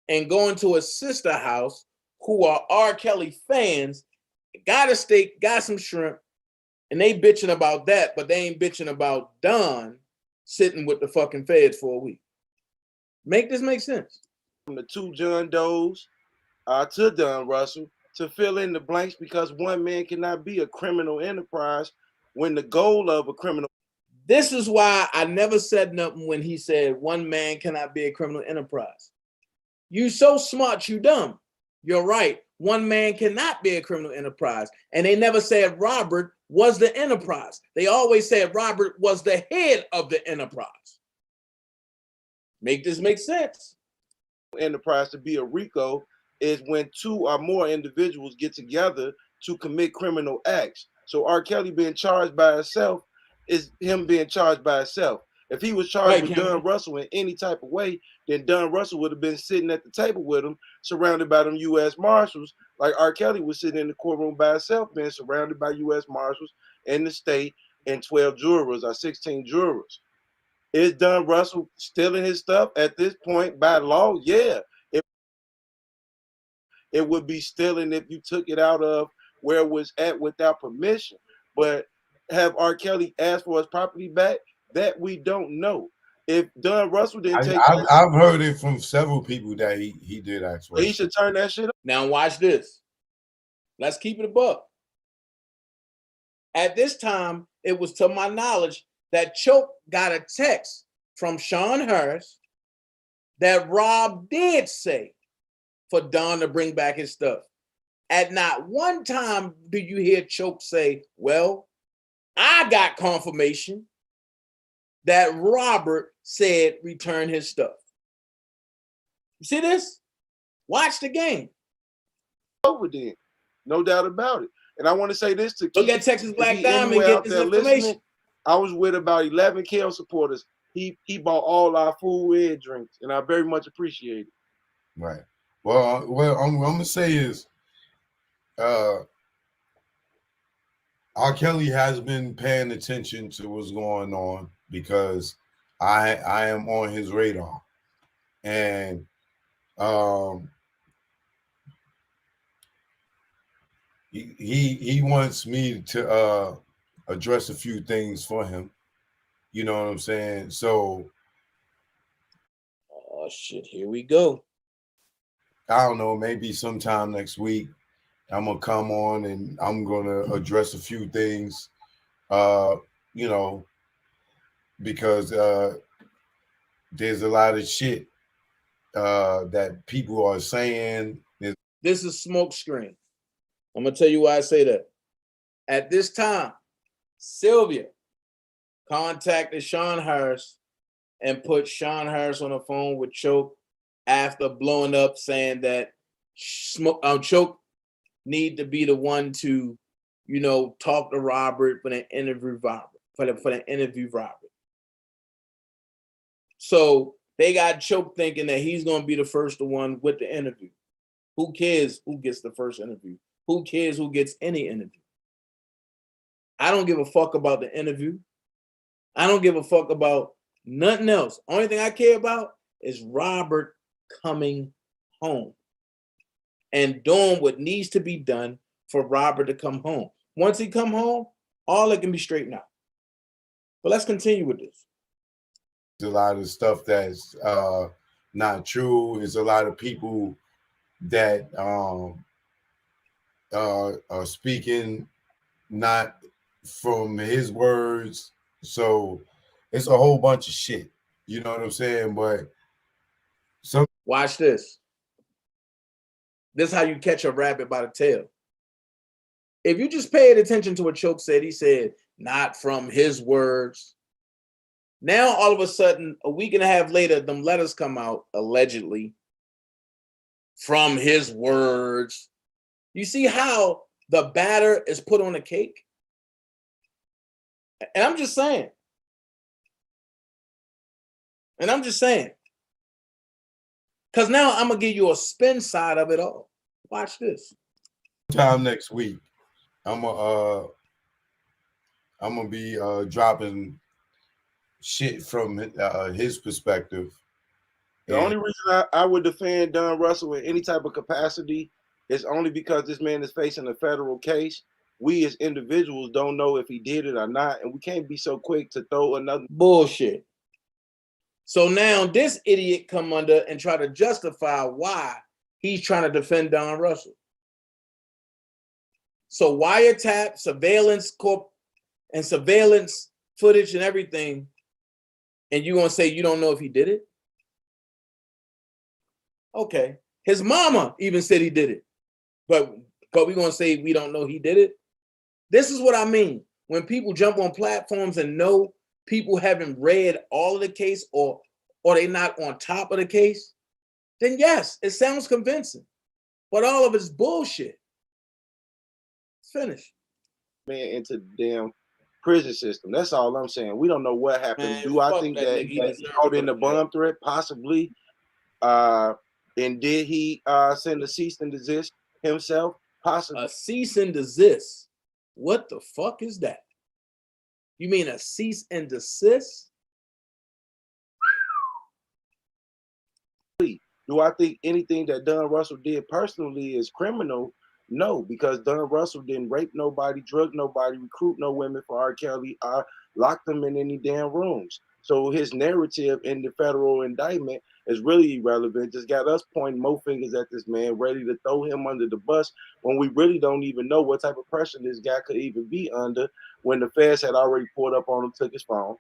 and going to a sister house who are R. Kelly fans, got a steak, got some shrimp, and they bitching about that, but they ain't bitching about Don sitting with the fucking feds for a week. Make this make sense? From the two John Does to Don Russell to fill in the blanks, because one man cannot be a criminal enterprise when the goal of a criminal. This is why I never said nothing when he said one man cannot be a criminal enterprise. You so smart, you dumb. You're right. One man cannot be a criminal enterprise. And they never said Robert was the enterprise. They always said Robert was the head of the enterprise. Make this make sense? Enterprise to be a RICO is when two or more individuals get together to commit criminal acts. So R. Kelly being charged by himself is him being charged by himself. If he was charged with Don Russell in any type of way, then Don Russell would have been sitting at the table with him, surrounded by them U.S. Marshals, like R. Kelly was sitting in the courtroom by himself, being surrounded by U.S. Marshals in the state and 12 jurors or 16 jurors. Is Don Russell stealing his stuff at this point by law? Yeah. It would be stealing if you took it out of where it was at without permission. But have R. Kelly asked for his property back? That we don't know. If Don Russell didn't take I've heard it from several people that he did actually. He should turn that shit up. Now watch this. Let's keep it a buck. At this time, it was to my knowledge that Choke got a text from Sean Harris that Rob did say for Don to bring back his stuff. At not one time do you hear Choke say, well, I got confirmation that Robert said return his stuff. You see this? Watch the game. Over then. No doubt about it. And I want to say this to Look at Texas Black Diamond get this information. I was with about 11 KL supporters. He bought all our food and drinks, and I very much appreciate it. Right. Well, I'm gonna say is, R. Kelly has been paying attention to what's going on because I am on his radar, and he wants me to address a few things for him. You know what I'm saying? So, oh shit, here we go. I don't know, maybe sometime next week I'm gonna come on and I'm gonna address a few things, you know, because there's a lot of shit that people are saying. This is smoke screen. I'm gonna tell you why I say that. At this time, Sylvia contacted Sean Harris and put Sean Harris on the phone with Choke after blowing up, saying that Choke need to be the one to, you know, talk to Robert for the interview Robert for the interview Robert. So they got Choke thinking that he's gonna be the first one with the interview. Who cares who gets the first interview? Who cares who gets any interview? I don't give a fuck about the interview. I don't give a fuck about nothing else. Only thing I care about is Robert coming home and doing what needs to be done for Robert to come home. Once he come home, all it can be straightened out. But let's continue with this. There's a lot of stuff that's not true. There's a lot of people that are speaking not from his words. So it's a whole bunch of shit. You know what I'm saying? But watch this. This is how you catch a rabbit by the tail. If you just paid attention to what Choke said, he said, not from his words. Now, all of a sudden, a week and a half later, them letters come out, allegedly, from his words. You see how the batter is put on a cake? And I'm just saying. Because now I'm going to give you a spin side of it all. Watch this. Time next week, I'm gonna be dropping shit from his perspective. The only reason I would defend Don Russell in any type of capacity is only because this man is facing a federal case. We as individuals don't know if he did it or not, and we can't be so quick to throw another bullshit. So now this idiot come under and try to justify why he's trying to defend Don Russell. So wiretap, surveillance corp, and surveillance footage and everything, and you gonna say you don't know if he did it? Okay. His mama even said he did it, but we gonna say we don't know he did it? This is what I mean. When people jump on platforms and know people haven't read all of the case or they not on top of the case, then yes, it sounds convincing. But all of it's bullshit. Finish. Man into the damn prison system. That's all I'm saying. We don't know what happened. Man, do I think that he caught in the bomb threat? Possibly. And did he send a cease and desist himself? Possibly. A cease and desist. What the fuck is that? You mean a cease and desist? Do I think anything that Don Russell did personally is criminal? No, because Don Russell didn't rape nobody, drug nobody, recruit no women for R. Kelly, lock them in any damn rooms. So his narrative in the federal indictment is really irrelevant. Just got us pointing more fingers at this man, ready to throw him under the bus when we really don't even know what type of pressure this guy could even be under when the feds had already pulled up on him, took his phone,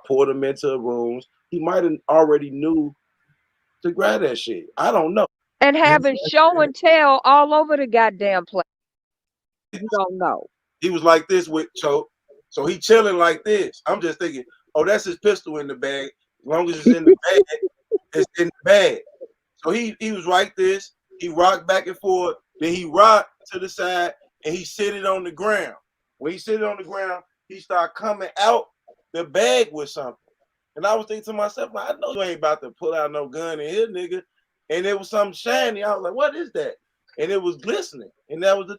pulled him into rooms. He might have already knew to grab that shit. I don't know. And having show and tell all over the goddamn place. You don't know. He was like this with Choke. So he chilling like this. I'm just thinking, oh, that's his pistol in the bag. As long as it's in the bag, it's in the bag. So he was like this. He rocked back and forth. Then he rocked to the side and he sit it on the ground. When he sit it on the ground, he started coming out the bag with something. And I was thinking to myself, I know you ain't about to pull out no gun in here, nigga. And it was something shiny. I was like, what is that? And it was glistening. And that was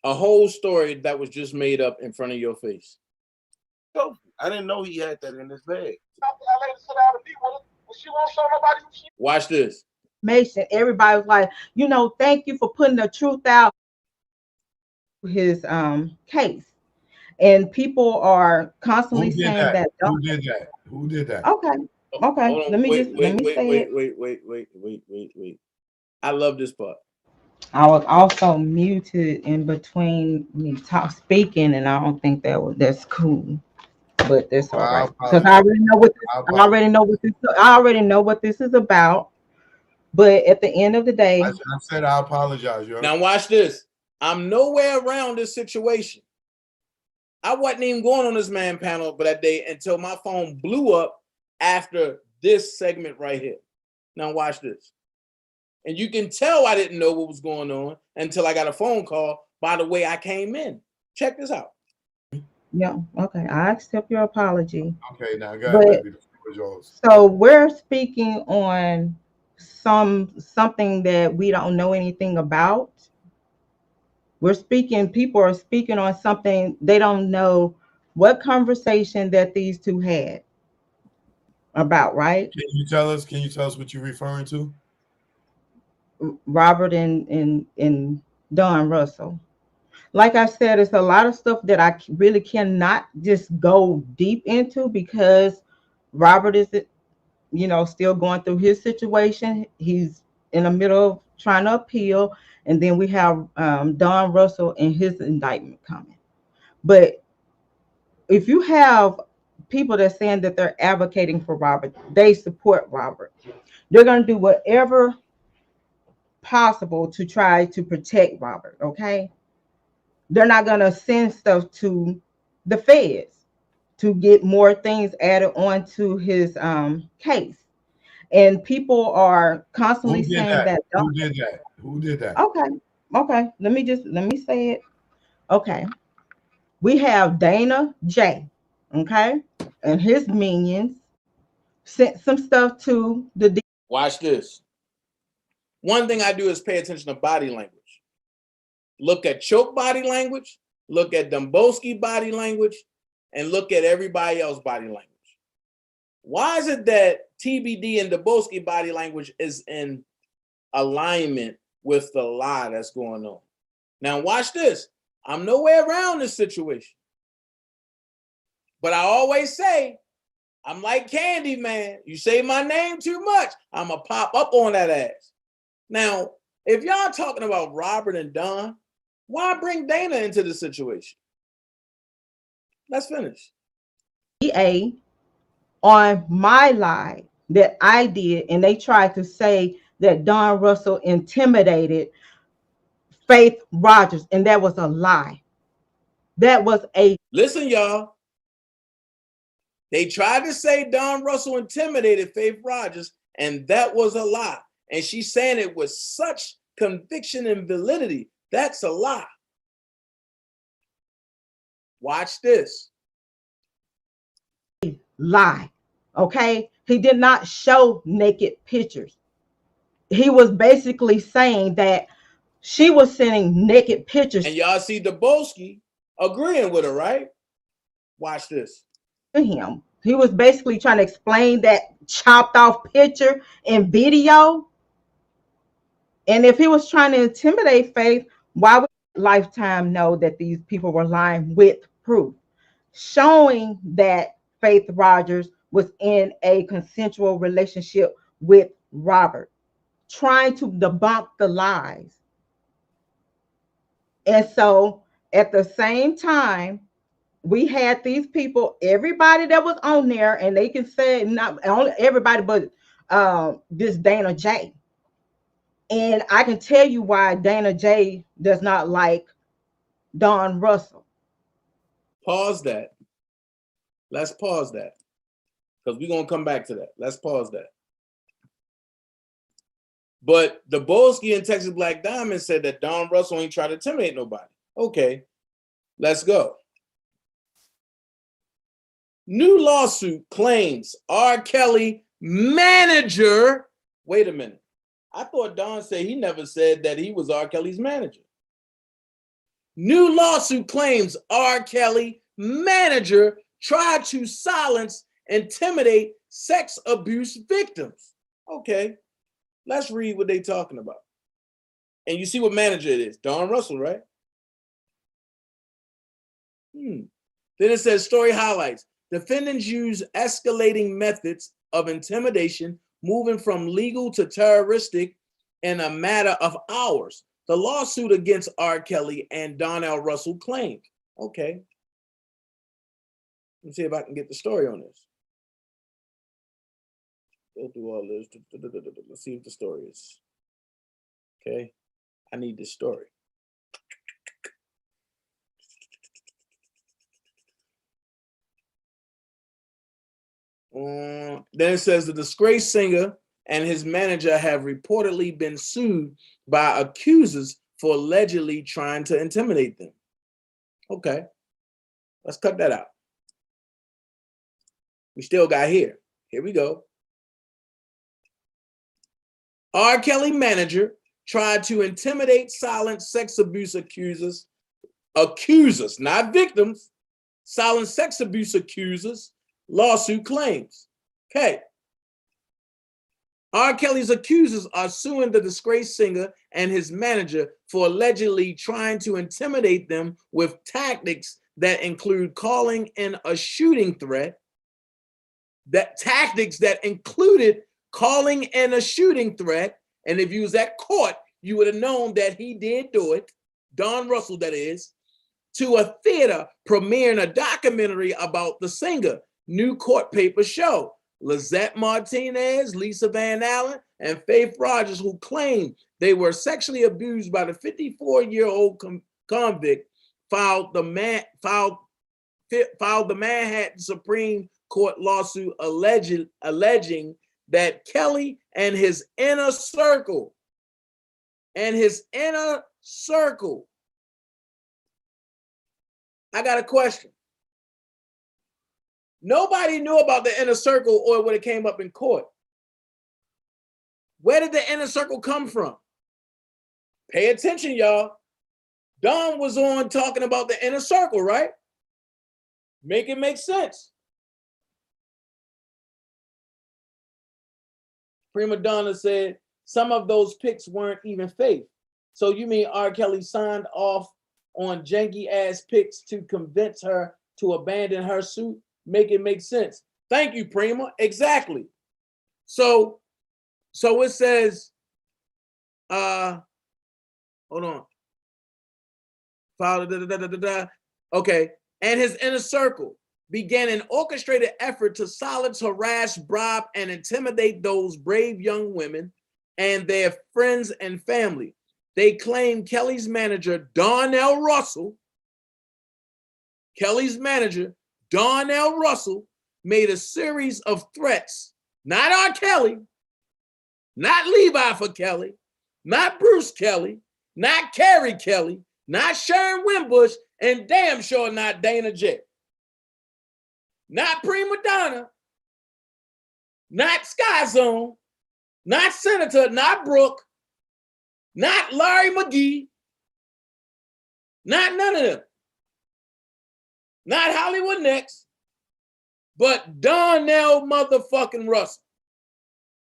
a whole story that was just made up in front of your face. I didn't know he had that in his bag. Watch this. Mason, everybody was like, you know, thank you for putting the truth out his case. and people are constantly Who did saying that? that. Who did that? Who did that? Okay, okay. Hold on. Let me Wait, just let wait, me wait, say wait, it. wait. I love this part. I was also muted in between me speaking, and I don't think that's cool. But that's all I right because apologize. I I apologize. already know what this. I already know what this is about. But at the end of the day, I said I apologize, yo. Now watch this. I'm nowhere around this situation. I wasn't even going on this man panel for that day until my phone blew up after this segment right here. Now watch this. And you can tell I didn't know what was going on until I got a phone call by the way I came in. Check this out. yeah, okay, I accept your apology. Okay, now go ahead, But baby. The floor is yours. so we're speaking on something that we don't know anything about. People are speaking on something they don't know what conversation that these two had about, right? Can you tell us? Can you tell us what you're referring to? Robert and Don Russell. Like I said, it's a lot of stuff that I really cannot just go deep into because Robert is, still going through his situation. He's in the middle of trying to appeal, and then we have Don Russell and his indictment coming. But if you have people that's saying that they're advocating for Robert, they support Robert, they're going to do whatever possible to try to protect Robert. Okay, they're not going to send stuff to the feds to get more things added on to his case. And people are constantly Who did saying that? that. Who did that? Who did that? Okay, let me say it. Okay, we have Dana J, okay, and his minions sent some stuff to the Watch this. One thing I do is pay attention to body language. Look at Choke body language, look at Domboski body language, and look at everybody else body language. Why is it that TBD and Domboski body language is in alignment with the lie that's going on? Now watch this. I'm nowhere around this situation. But I always say, I'm like Candy, man. You say my name too much, I'm going to pop up on that ass. Now, if y'all talking about Robert and Don, why bring Dana into the situation? Let's finish. DA on my lie that I did, and they tried to say that Don Russell intimidated Faith Rogers, and that was a lie. That was a Listen, y'all. They tried to say Don Russell intimidated Faith Rogers, and that was a lie. And she's saying it with such conviction and validity. That's a lie. Watch this. lie. Okay, he did not show naked pictures. He was basically saying that she was sending naked pictures And y'all see Domboski agreeing with her, right? Watch this. to him. He was basically trying to explain that chopped off picture and video. And if he was trying to intimidate Faith, why would Lifetime know that these people were lying with proof? Showing that Faith Rogers was in a consensual relationship with Robert, trying to debunk the lies. And so at the same time, we had these people, everybody that was on there, and they can say not only everybody, but this Dana J. And I can tell you why Dana J does not like Don Russell. Pause that. Let's pause that. Because we're going to come back to that. Let's pause that. But Domboski and Texas Black Diamond said that Don Russell ain't trying to intimidate nobody. Okay, let's go. New lawsuit claims R. Kelly manager. Wait a minute. I thought Don said he never said that he was R. Kelly's manager. New lawsuit claims R. Kelly manager tried to silence, intimidate sex abuse victims. Okay, let's read what they're talking about. And you see what manager it is. Don Russell, right? Then it says story highlights. Defendants use escalating methods of intimidation, moving from legal to terroristic in a matter of hours. The lawsuit against R. Kelly and Donnell Russell claimed. Okay. Let's see if I can get the story on this. Go through all this. Let's see what the story is. Okay. I need this story. Then it says the disgraced singer and his manager have reportedly been sued by accusers for allegedly trying to intimidate them. Okay, let's cut that out. We still got here. Here we go. R. Kelly manager tried to intimidate silent sex abuse accusers, not victims, silent sex abuse accusers, lawsuit claims. Okay. R. Kelly's accusers are suing the disgraced singer and his manager for allegedly trying to intimidate them with tactics that include calling in a shooting threat. Tactics that included calling in a shooting threat. And if you was at court, you would have known that he did do it. Don Russell, that is, to a theater premiering a documentary about the singer. New court papers show Lizette Martinez, Lisa Van Allen, and Faith Rogers, who claimed they were sexually abused by the 54-year-old convict, filed the Manhattan Supreme Court lawsuit alleging that Kelly and his inner circle I got a question. Nobody knew about the inner circle or when it came up in court. Where did the inner circle come from? Pay attention, y'all. Don was on talking about the inner circle, right? Make it make sense. Prima Donna said some of those pics weren't even fake. So you mean R. Kelly signed off on janky ass pics to convince her to abandon her suit? Make it make sense. Thank you, Prima. Exactly. So it says, hold on. Okay. And his inner circle began an orchestrated effort to silence, harass, bribe, and intimidate those brave young women and their friends and family. They claim Kelly's manager, Donnell Russell, made a series of threats, not R. Kelly, not Levi for Kelly, not Bruce Kelly, not Carrie Kelly, not Sharon Wimbush, and damn sure not daintezjackson. Not Prima Donna, not Sky Zone, not Senator, not Brooke, not Larry McGee, not none of them. Not Hollywood Next, but Donnell motherfucking Russell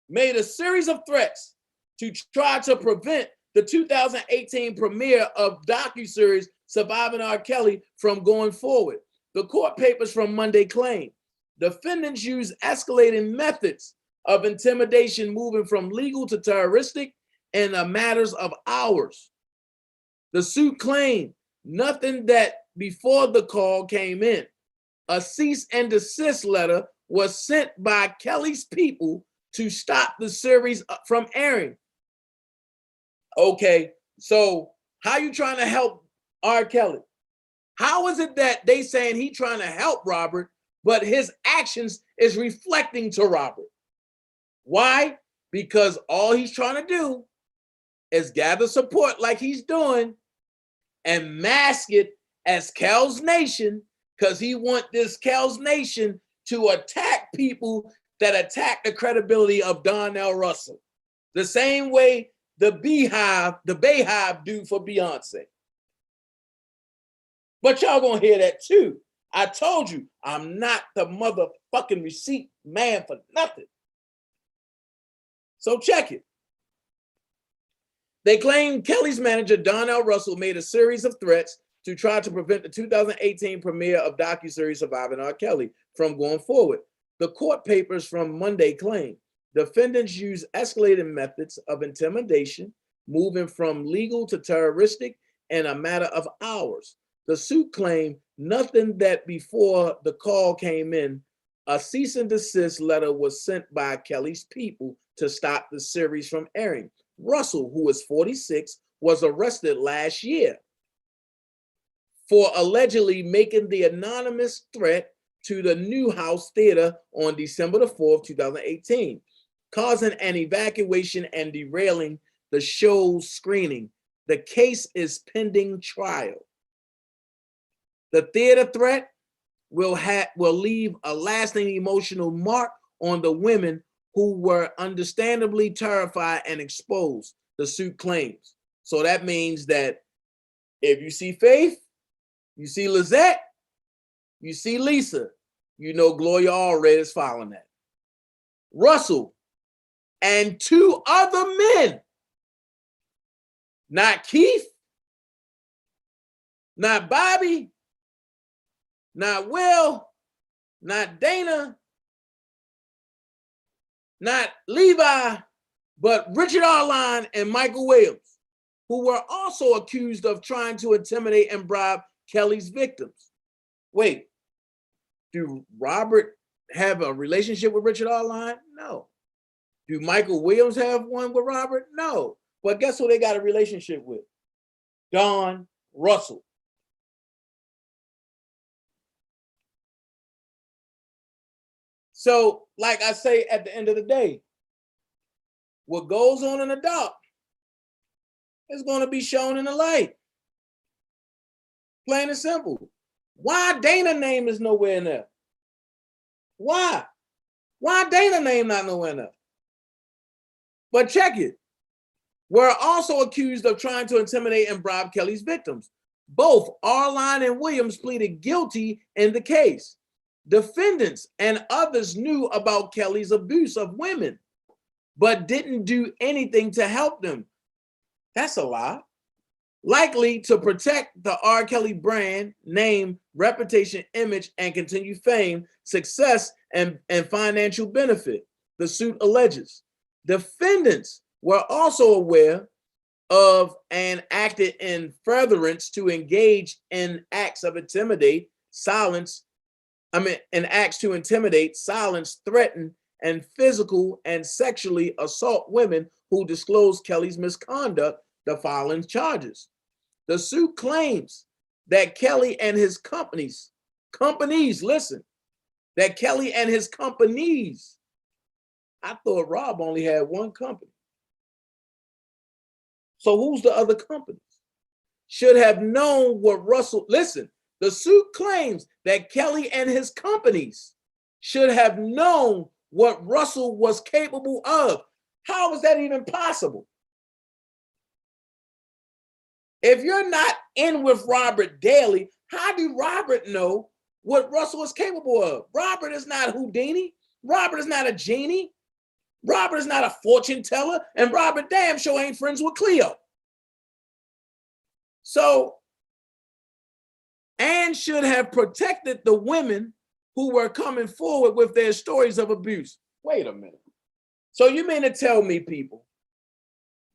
made a series of threats to try to prevent the 2018 premiere of docuseries Surviving R. Kelly from going forward. The court papers from Monday claim defendants use escalating methods of intimidation, moving from legal to terroristic in a matters of hours. The suit claimed nothing that before the call came in. A cease and desist letter was sent by Kelly's people to stop the series from airing. Okay, so how you trying to help R. Kelly? How is it that they saying he trying to help Robert, but his actions is reflecting to Robert? Why? Because all he's trying to do is gather support like he's doing and mask it as Kel's Nation, because he want this Kel's Nation to attack people that attack the credibility of Donnell Russell. The same way the Bayhive do for Beyonce. But y'all gonna hear that too. I told you, I'm not the motherfucking receipt man for nothing. So check it. They claim Kelly's manager, Donnell Russell, made a series of threats to try to prevent the 2018 premiere of docuseries Surviving R. Kelly from going forward. The court papers from Monday claim defendants used escalating methods of intimidation, moving from legal to terroristic in a matter of hours. The suit claimed nothing that before the call came in, a cease and desist letter was sent by Kelly's people to stop the series from airing. Russell, who is 46, was arrested last year for allegedly making the anonymous threat to the Newhouse Theater on December the 4th, 2018, causing an evacuation and derailing the show's screening. The case is pending trial. The theater threat will leave a lasting emotional mark on the women who were understandably terrified and exposed, the suit claims. So that means that if you see Faith, you see Lizette, you see Lisa, you know Gloria Allred is following that. Russell and two other men, not Keith, not Bobby, not Will, not Dana, not Levi, but Richard Arline and Michael Williams, who were also accused of trying to intimidate and bribe Kelly's victims. Wait, do Robert have a relationship with Richard Arline? No. Do Michael Williams have one with Robert? No. But guess who they got a relationship with? Don Russell. So, like I say, at the end of the day, what goes on in the dark is going to be shown in the light. Plain and simple. Why Dana's name is nowhere in there? Why? Why Dana's name not nowhere in there? But check it. We're also accused of trying to intimidate and bribe Kelly's victims. Both Arline and Williams pleaded guilty in the case. Defendants and others knew about Kelly's abuse of women, but didn't do anything to help them. That's a lie. Likely to protect the R. Kelly brand, name, reputation, image, and continued fame, success, and financial benefit, the suit alleges. Defendants were also aware of and acted in furtherance to engage in acts of intimidate, silence, threaten, and physical and sexually assault women who disclosed Kelly's misconduct, the following charges. The suit claims that Kelly and his companies, listen, that Kelly and his companies, I thought Rob only had one company. So who's the other companies? Should have known what Russell, listen, the suit claims that Kelly and his companies should have known what Russell was capable of. How is that even possible? If you're not in with Robert daily, how do Robert know what Russell is capable of? Robert is not Houdini. Robert is not a genie. Robert is not a fortune teller. And Robert damn sure ain't friends with Cleo. So, Anne should have protected the women who were coming forward with their stories of abuse. Wait a minute. So you mean to tell me, people,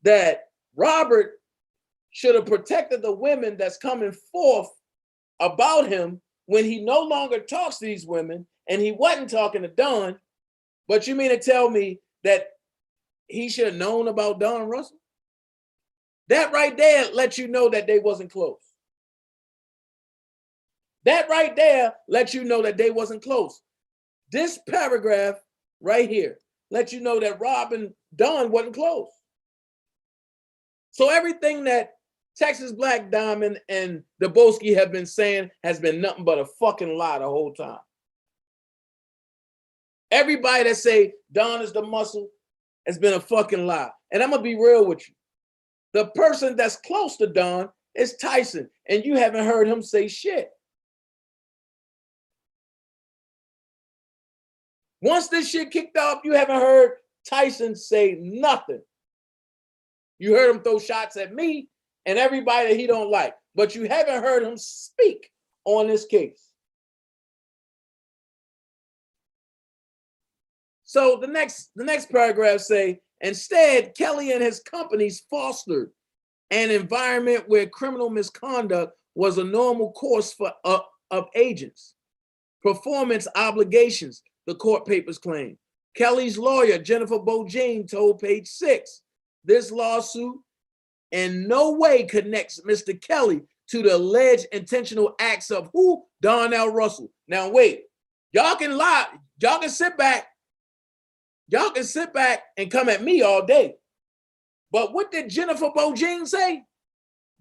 that Robert should have protected the women that's coming forth about him when he no longer talks to these women and he wasn't talking to Don, but you mean to tell me that he should have known about Don Russell? That right there lets you know that they wasn't close. That right there lets you know that they wasn't close. This paragraph right here lets you know that Rob and Don wasn't close. So everything that Texas Black Diamond and Daboski have been saying has been nothing but a fucking lie the whole time. Everybody that say Don is the muscle has been a fucking lie. And I'm gonna be real with you. The person that's close to Don is Tyson, and you haven't heard him say shit. Once this shit kicked off, you haven't heard Tyson say nothing. You heard him throw shots at me, and everybody that he don't like, but you haven't heard him speak on this case. So the next paragraph say, instead, Kelly and his companies fostered an environment where criminal misconduct was a normal course for of agents. Performance obligations, the court papers claim. Kelly's lawyer, Jennifer Bojane, told Page 6, this lawsuit in no way connects Mr. Kelly to the alleged intentional acts of who? Darnell Russell. Now wait, y'all can lie, y'all can sit back and come at me all day. But what did Jennifer Bojane say?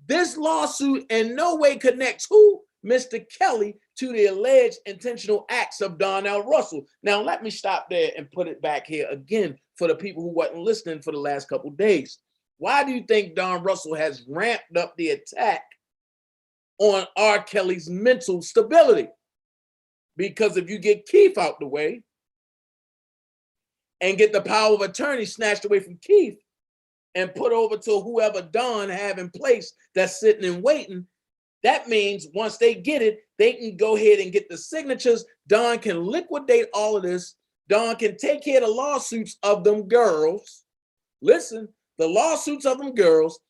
This lawsuit in no way connects who? Mr. Kelly to the alleged intentional acts of Darnell Russell. Now, let me stop there and put it back here again for the people who wasn't listening for the last couple of days. Why do you think Don Russell has ramped up the attack on R. Kelly's mental stability? Because if you get Keith out the way and get the power of attorney snatched away from Keith and put over to whoever Don have in place that's sitting and waiting, that means once they get it, they can go ahead and get the signatures. Don can liquidate all of this. Don can take care of the lawsuits of them girls. Listen, the lawsuits of them girls,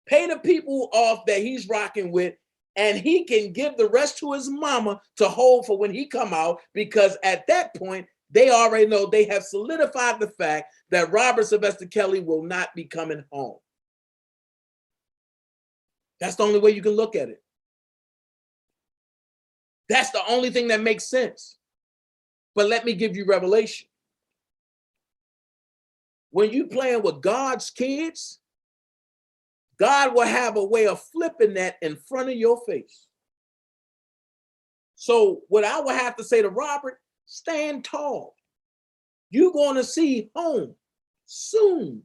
pay the people off that he's rocking with, and he can give the rest to his mama to hold for when he come out, because at that point, they already know, they have solidified the fact that Robert Sylvester Kelly will not be coming home. That's the only way you can look at it. That's the only thing that makes sense. But let me give you revelation. When you playing with God's kids, God will have a way of flipping that in front of your face. So what I would have to say to Robert, stand tall. You're going to see home soon.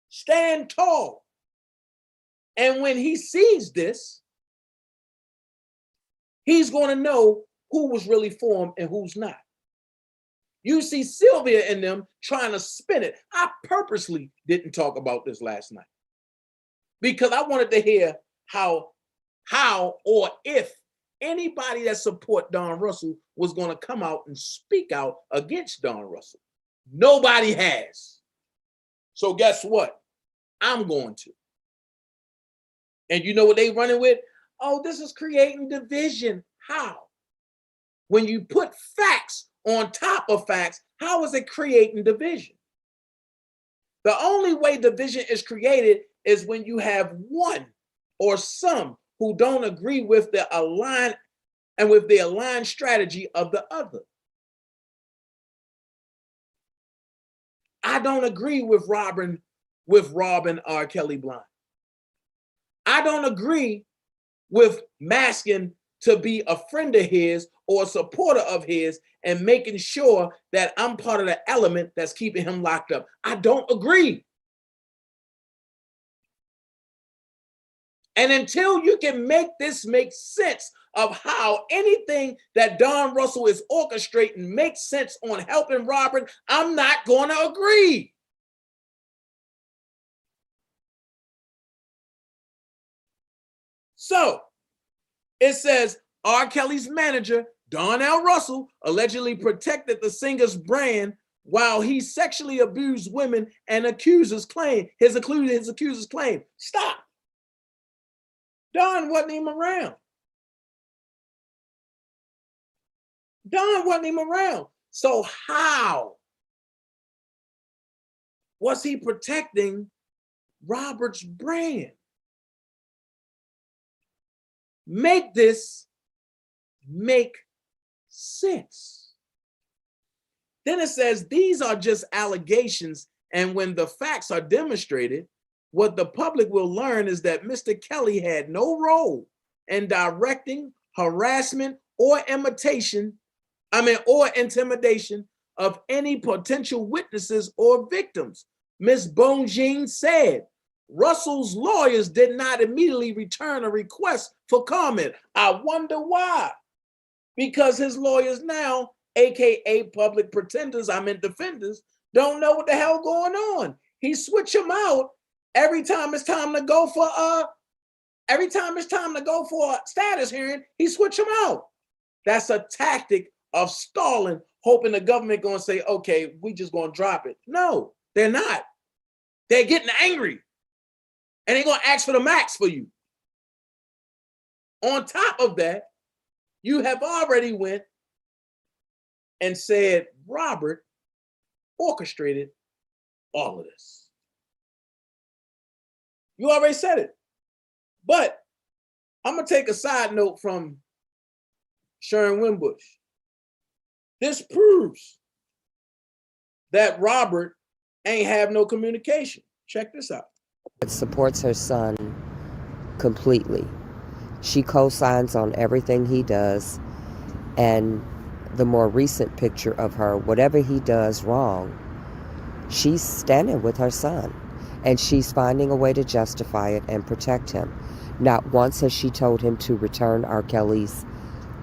Stand tall. And when he sees this, he's going to know who was really for him and who's not. You see Sylvia and them trying to spin it. I purposely didn't talk about this last night because I wanted to hear how or if anybody that support Don Russell was going to come out and speak out against Don Russell. Nobody has. So guess what? I'm going to. And you know what they running with? Oh, this is creating division. How? When you put facts on top of facts, how is it creating division? The only way division is created is when you have one or some who don't agree with the aligned and with the aligned strategy of the other. I don't agree with Rob and R. Kelly Blind. I don't agree with masking to be a friend of his or a supporter of his and making sure that I'm part of the element that's keeping him locked up. I don't agree. And until you can make this make sense of how anything that Don Russell is orchestrating makes sense on helping Robert, I'm not going to agree. So it says R. Kelly's manager, Darnell Russell, allegedly protected the singer's brand while he sexually abused women and his accusers claim. Stop. Don wasn't even around. Don wasn't even around. So how was he protecting Robert's brand? Make this make sense. Then it says these are just allegations, and when the facts are demonstrated, what the public will learn is that Mr. Kelly had no role in directing, harassment, or intimidation of any potential witnesses or victims. Ms. Bongine said Russell's lawyers did not immediately return a request for comment. I wonder why. Because his lawyers now, AKA public pretenders, defenders, don't know what the hell going on. He switched him out every time it's time to go for a status hearing, he switch them out. That's a tactic of stalling, hoping the government gonna say, okay, we just gonna drop it. No, they're not. They're getting angry. And they're gonna ask for the max for you. On top of that, you have already went and said Robert orchestrated all of this. You already said it. But I'm gonna take a side note from Sharon Wimbush. This proves that Robert ain't have no communication. Check this out. It supports her son completely. She co-signs on everything he does. And the more recent picture of her, whatever he does wrong, she's standing with her son. And she's finding a way to justify it and protect him. Not once has she told him to return R. Kelly's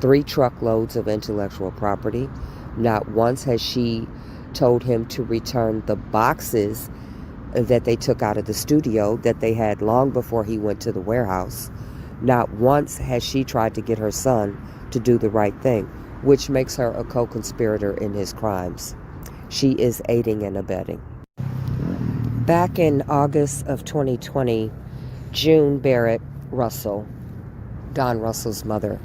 3 truckloads of intellectual property. Not once has she told him to return the boxes that they took out of the studio that they had long before he went to the warehouse. Not once has she tried to get her son to do the right thing, which makes her a co-conspirator in his crimes. She is aiding and abetting. Back in August of 2020, June Barrett Russell, Don Russell's mother,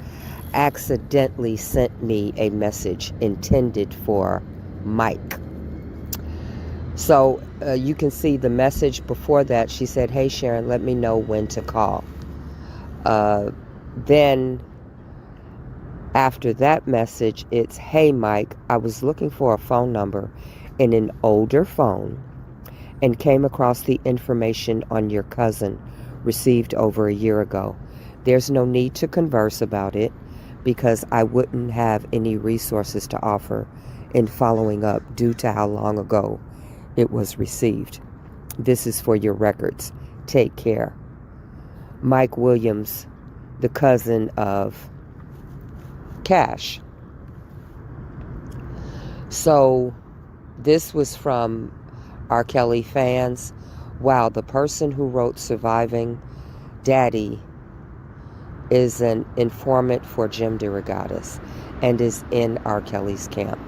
accidentally sent me a message intended for Mike. So you can see the message before that. She said, "Hey Sharon, let me know when to call." Then after that message, it's, "Hey Mike, I was looking for a phone number in an older phone and came across the information on your cousin received over a year ago. There's no need to converse about it because I wouldn't have any resources to offer in following up due to how long ago it was received. This is for your records. Take care. Mike Williams, the cousin of Cash." So this was from R. Kelly fans. Wow, the person who wrote Surviving Daddy is an informant for Jim DeRogatis and is in R. Kelly's camp.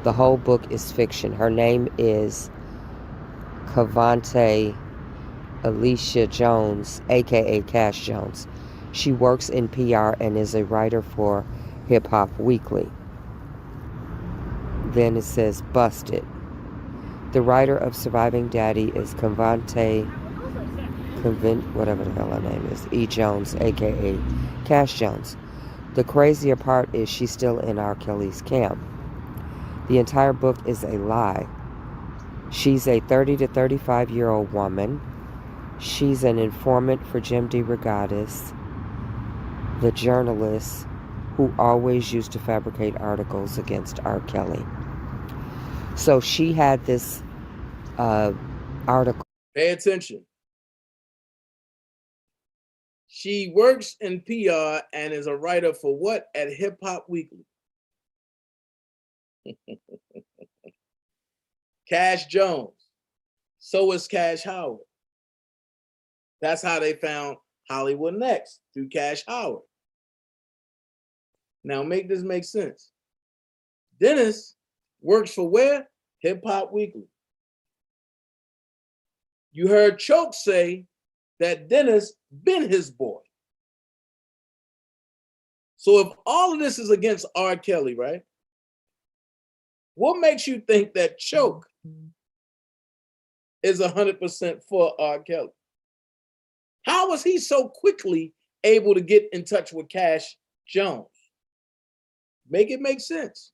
The whole book is fiction. Her name is Cavante Alicia Jones, aka Cash Jones. She works in PR and is a writer for Hip Hop Weekly. Then it says Busted. The writer of Surviving Daddy is whatever the hell her name is, E. Jones, aka Cash Jones. The crazier part is she's still in R. Kelly's camp. The entire book is a lie. She's a 30 to 35-year-old woman. She's an informant for Jim DeRogatis, the journalist who always used to fabricate articles against R. Kelly. So she had this article. Pay attention. She works in PR and is a writer for what at Hip Hop Weekly? Cash Jones. So is Cash Howard. That's how they found Hollywood Next, through Cash Howard. Now make this make sense. Dennis works for where? Hip Hop Weekly. You heard Choke say that Dennis been his boy. So if all of this is against R. Kelly, right? What makes you think that Choke is 100% for R. Kelly? How was he so quickly able to get in touch with Cash Jones? Make it make sense.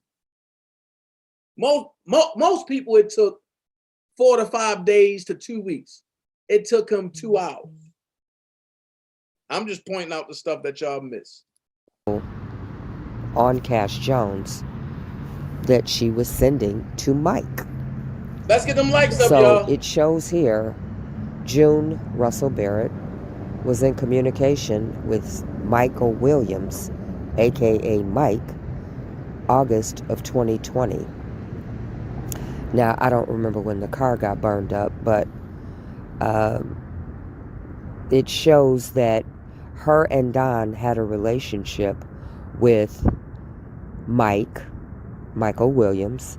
Most people, it took 4 to 5 days to 2 weeks. It took him 2 hours. I'm just pointing out the stuff that y'all miss. On Cash Jones that she was sending to Mike. Let's get them likes up, so y'all. It shows here June Russell Barrett was in communication with Michael Williams, aka Mike, August of 2020. Now, I don't remember when the car got burned up, but it shows that her and Don had a relationship with Michael Williams,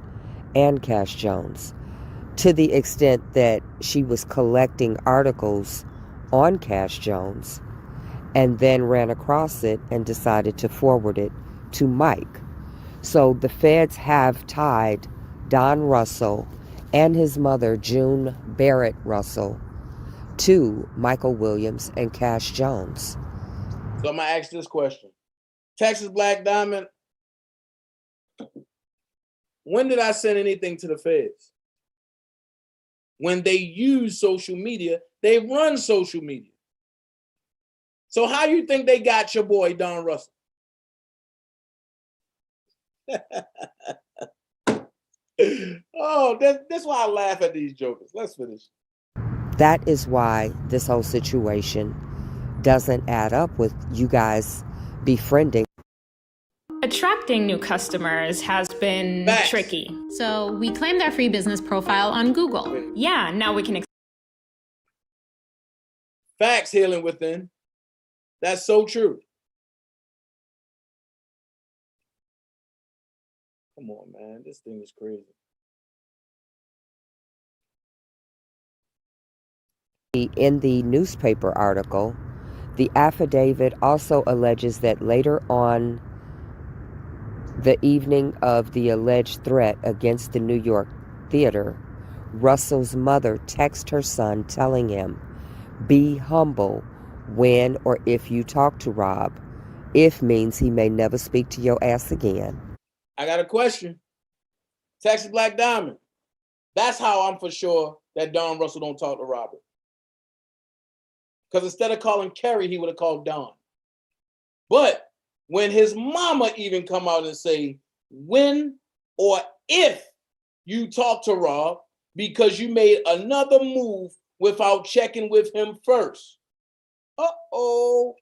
and Cash Jones, to the extent that she was collecting articles on Cash Jones and then ran across it and decided to forward it to Mike. So the feds have tied Don Russell and his mother, June Barrett Russell, to Michael Williams and Cash Jones. So I'm gonna ask this question. Texas Black Diamond, when did I send anything to the feds? When they use social media, they run social media. So how you think they got your boy Don Russell? Oh, that's why I laugh at these jokers. Let's finish. That is why this whole situation doesn't add up with you guys befriending. Attracting new customers has been Facts. tricky. So we claimed our free business profile on Google. Yeah, now we can. Facts healing within. That's so true. Come on, man. This thing is crazy. In the newspaper article, the affidavit also alleges that later on the evening of the alleged threat against the New York theater, Russell's mother texted her son telling him, "Be humble when or if you talk to Rob. If means he may never speak to your ass again." I got a question. Texas Black Diamond. That's how I'm for sure that Don Russell don't talk to Robert. Because instead of calling Kerry, he would have called Don. But when his mama even come out and say, when or if you talk to Rob because you made another move without checking with him first. Uh-oh.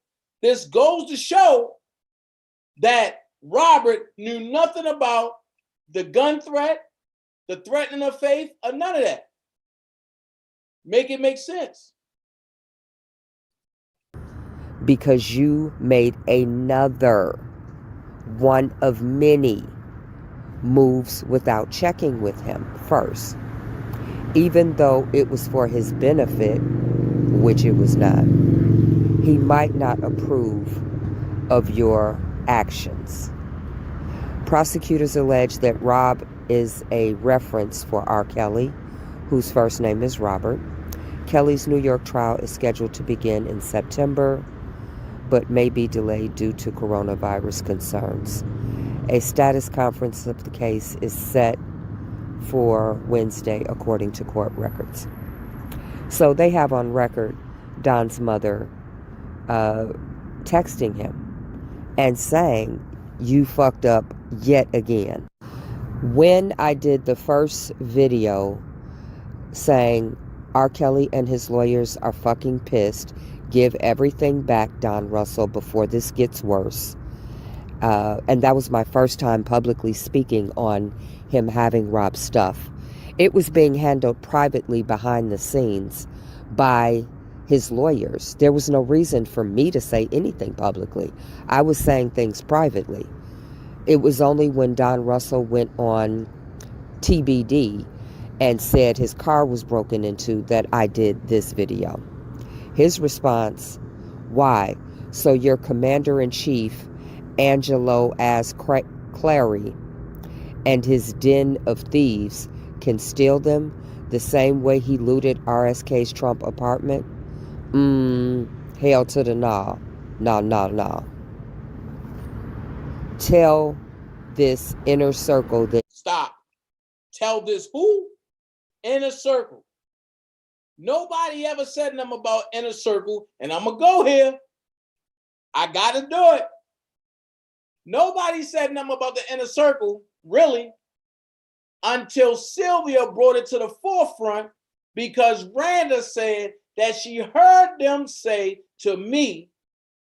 This goes to show that Robert knew nothing about the gun threat, the threatening of faith, or none of that. Make it make sense. Because you made another one of many moves without checking with him first. Even though it was for his benefit, which it was not, he might not approve of your actions. Prosecutors allege that Rob is a reference for R. Kelly, whose first name is Robert. Kelly's New York trial is scheduled to begin in September, but may be delayed due to coronavirus concerns. A status conference of the case is set for Wednesday, according to court records. So they have on record Don's mother texting him and saying, "You fucked up yet again." When I did the first video saying R. Kelly and his lawyers are fucking pissed, give everything back, Don Russell, before this gets worse. And that was my first time publicly speaking on him having Rob's stuff. It was being handled privately behind the scenes by his lawyers. There was no reason for me to say anything publicly. I was saying things privately. It was only when Don Russell went on TBD and said his car was broken into that I did this video. His response, "Why? So your commander-in-chief, Angelo Clary, and his den of thieves can steal them the same way he looted RSK's Trump apartment? Hell to the nah. Nah. Tell this inner circle that..." Stop. Tell this who? Inner circle. Nobody ever said nothing about inner circle, and I'm going to go here. I got to do it. Nobody said nothing about the inner circle, really, until Sylvia brought it to the forefront because Randa said that she heard them say to me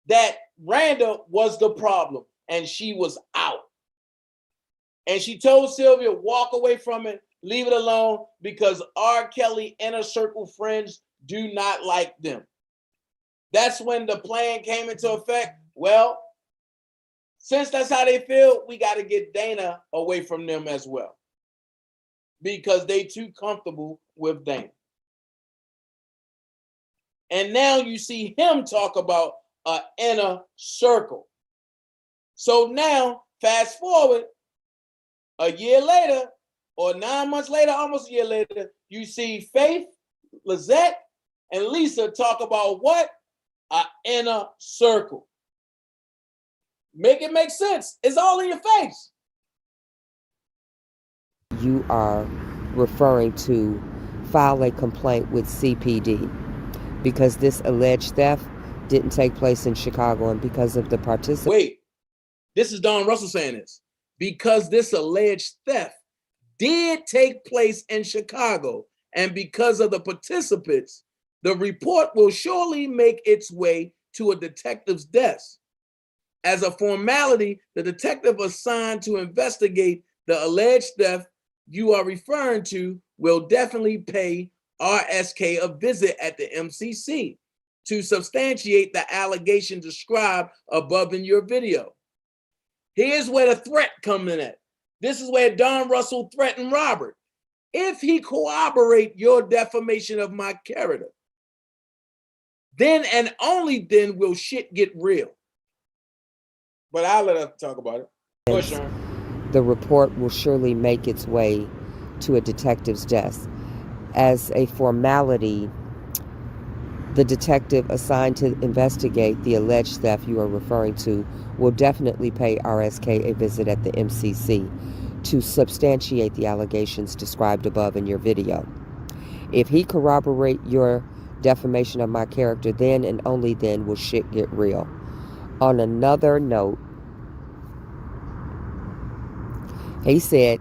that Randa was the problem and she was out. And she told Sylvia, walk away from it, leave it alone, because R. Kelly inner circle friends do not like them. That's when the plan came into effect. Well, since that's how they feel, we got to get Dana away from them as well, because they too comfortable with Dana. And now you see him talk about an inner circle. So now, fast forward a year later, or 9 months later, almost a year later, you see Faith, Lizette, and Lisa talk about what? An inner circle. Make it make sense. It's all in your face. You are referring to file a complaint with CPD because this alleged theft didn't take place in Chicago, and because of the participants. Wait, this is Don Russell saying this. Because this alleged theft did take place in Chicago, and because of the participants, the report will surely make its way to a detective's desk. As a formality, the detective assigned to investigate the alleged theft you are referring to will definitely pay RSK a visit at the MCC to substantiate the allegation described above in your video. Here's where the threat comes in at. This is where Don Russell threatened Robert. If he corroborate your defamation of my character, then and only then will shit get real. But I'll let her talk about it. Go ahead, Sharon. The report will surely make its way to a detective's desk. As a formality, the detective assigned to investigate the alleged theft you are referring to will definitely pay RSK a visit at the MCC to substantiate the allegations described above in your video. If he corroborate your defamation of my character, then and only then will shit get real. On another note, he said,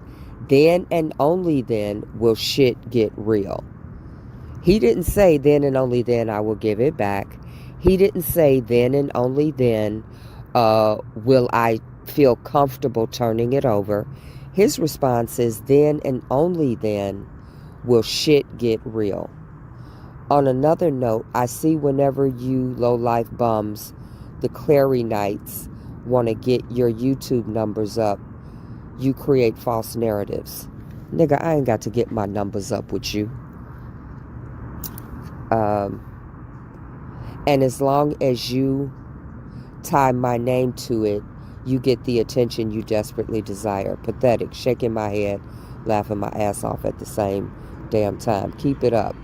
then and only then will shit get real. He didn't say then and only then I will give it back. He didn't say then and only then will I feel comfortable turning it over. His response is then and only then will shit get real. On another note, I see whenever you low-life bums, the Clary Knights, want to get your YouTube numbers up, you create false narratives. Nigga, I ain't got to get my numbers up with you. And as long as you tie my name to it, you get the attention you desperately desire. Pathetic, shaking my head, laughing my ass off at the same damn time. Keep it up.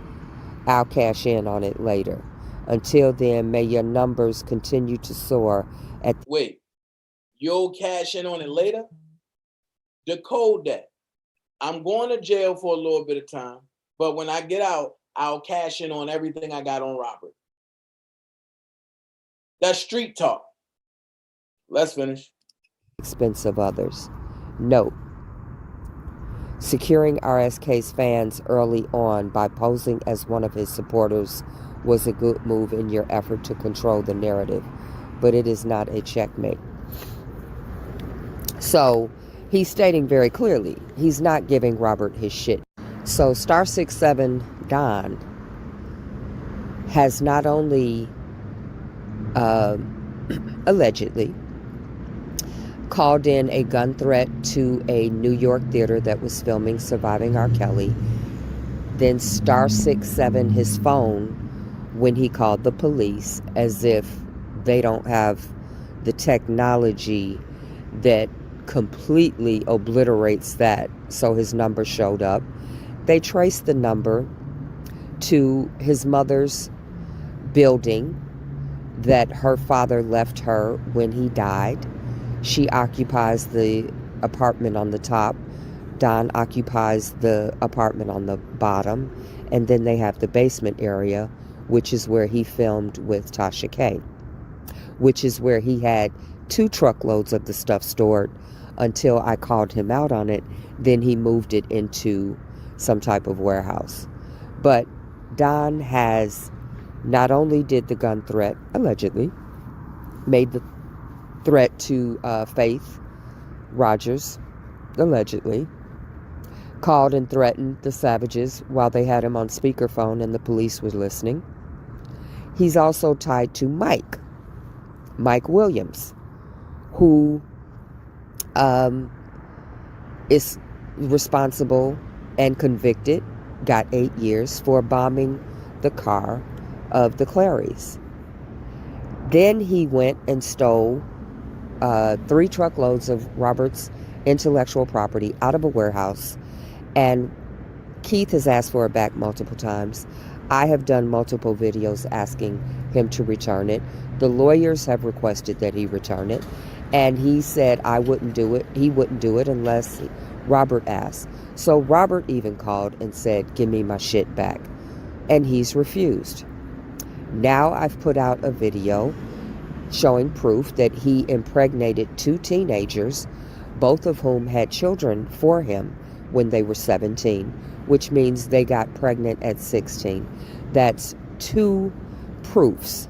I'll cash in on it later. Until then, may your numbers continue to soar at... Wait, you'll cash in on it later? Decode that. I'm going to jail for a little bit of time, but when I get out, I'll cash in on everything I got on Robert. That's street talk. Let's finish. Expense of others. Note, securing RSK's fans early on by posing as one of his supporters was a good move in your effort to control the narrative, but it is not a checkmate. So he's stating very clearly, he's not giving Robert his shit. So Star 67 Don has not only allegedly called in a gun threat to a New York theater that was filming Surviving R. Kelly, then Star 67 his phone when he called the police, as if they don't have the technology that completely obliterates that. So his number showed up. They traced the number to his mother's building that her father left her when he died. She occupies the apartment on the top. Don occupies the apartment on the bottom. And then they have the basement area, which is where he filmed with Tasha K, which is where he had 2 truckloads of the stuff stored until I called him out on it. Then he moved it into some type of warehouse. But Don has not only did the gun threat, allegedly, made the threat to Faith Rogers, allegedly, called and threatened the Savages while they had him on speakerphone and the police was listening. He's also tied to Mike Williams, who is responsible and convicted, got 8 years for bombing the car of the Clarys. Then he went and stole 3 truckloads of Robert's intellectual property out of a warehouse, and Keith has asked for it back multiple times. I have done multiple videos asking him to return it. The lawyers have requested that he return it, and he said I wouldn't do it. He wouldn't do it unless Robert asked. So Robert even called and said, give me my shit back, and he's refused. Now I've put out a video showing proof that he impregnated 2 teenagers, both of whom had children for him when they were 17, which means they got pregnant at 16. That's 2 proofs,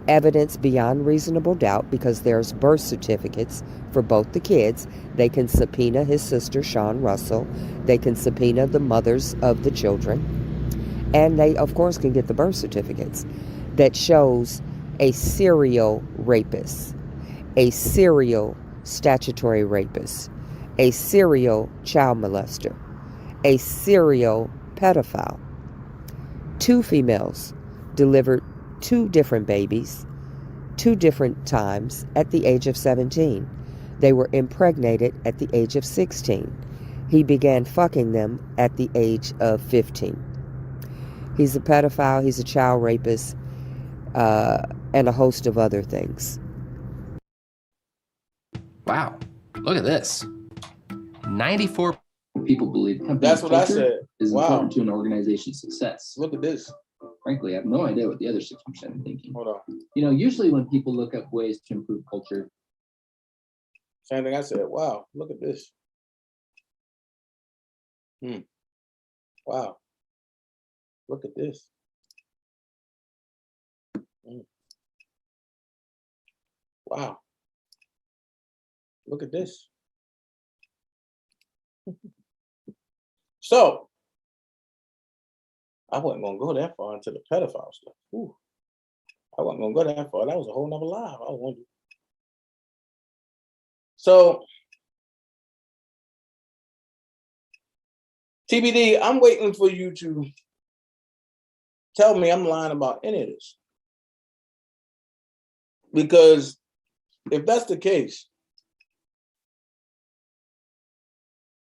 evidence beyond reasonable doubt, because there's birth certificates for both the kids. They can subpoena his sister, Sean Russell. They can subpoena the mothers of the children. And they, of course, can get the birth certificates that shows a serial rapist, a serial statutory rapist, a serial child molester, a serial pedophile. 2 females delivered 2 different babies, 2 different times at the age of 17. They were impregnated at the age of 16. He began fucking them at the age of 15. He's a pedophile, he's a child rapist, and a host of other things. Wow, look at this. 94 people believe company That's what I culture said. is Wow. important to an organization's success. Look at this. Frankly, I have no idea what the other 60% are thinking. Hold on. You know, usually when people look up ways to improve culture, Same thing I said. Wow, look at this. Wow. Look at this. Wow. Look at this. So, I wasn't gonna go that far into the pedophile stuff. Ooh. I wasn't gonna go that far. That was a whole nother live. I was wondering. So, TBD, I'm waiting for you to tell me I'm lying about any of this. Because if that's the case,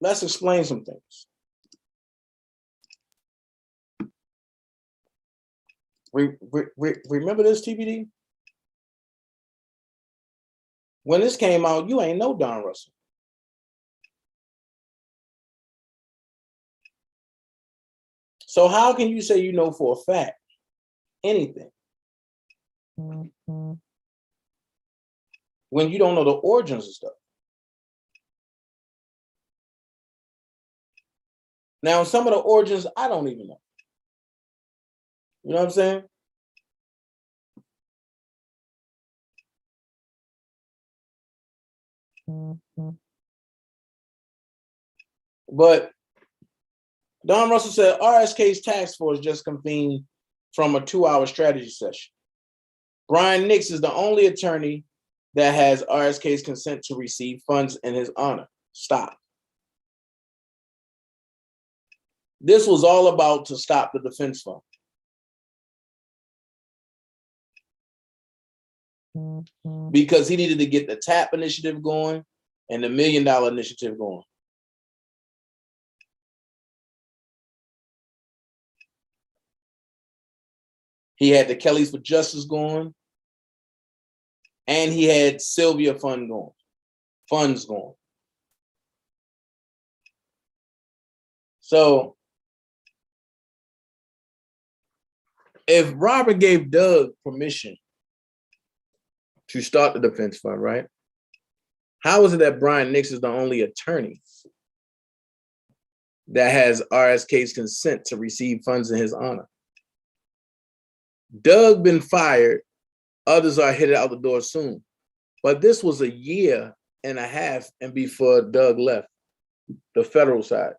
let's explain some things. Remember this, TBD? When this came out, you ain't know Don Russell. So how can you say you know for a fact anything when you don't know the origins of stuff? Now, some of the origins, I don't even know. You know what I'm saying? But Don Russell said RSK's task force just convened from a 2-hour strategy session. Brian Nix is the only attorney that has RSK's consent to receive funds in his honor. Stop. This was all about to stop the defense fund. Because he needed to get the TAP initiative going and the $1 Million initiative going. He had the Kellys for Justice going, and he had Sylvia funds going. So if Robert gave Doug permission to start the defense fund, right? How is it that Brian Nix is the only attorney that has RSK's consent to receive funds in his honor? Doug been fired. Others are headed out the door soon. But this was 1.5 years and before Doug left the federal side,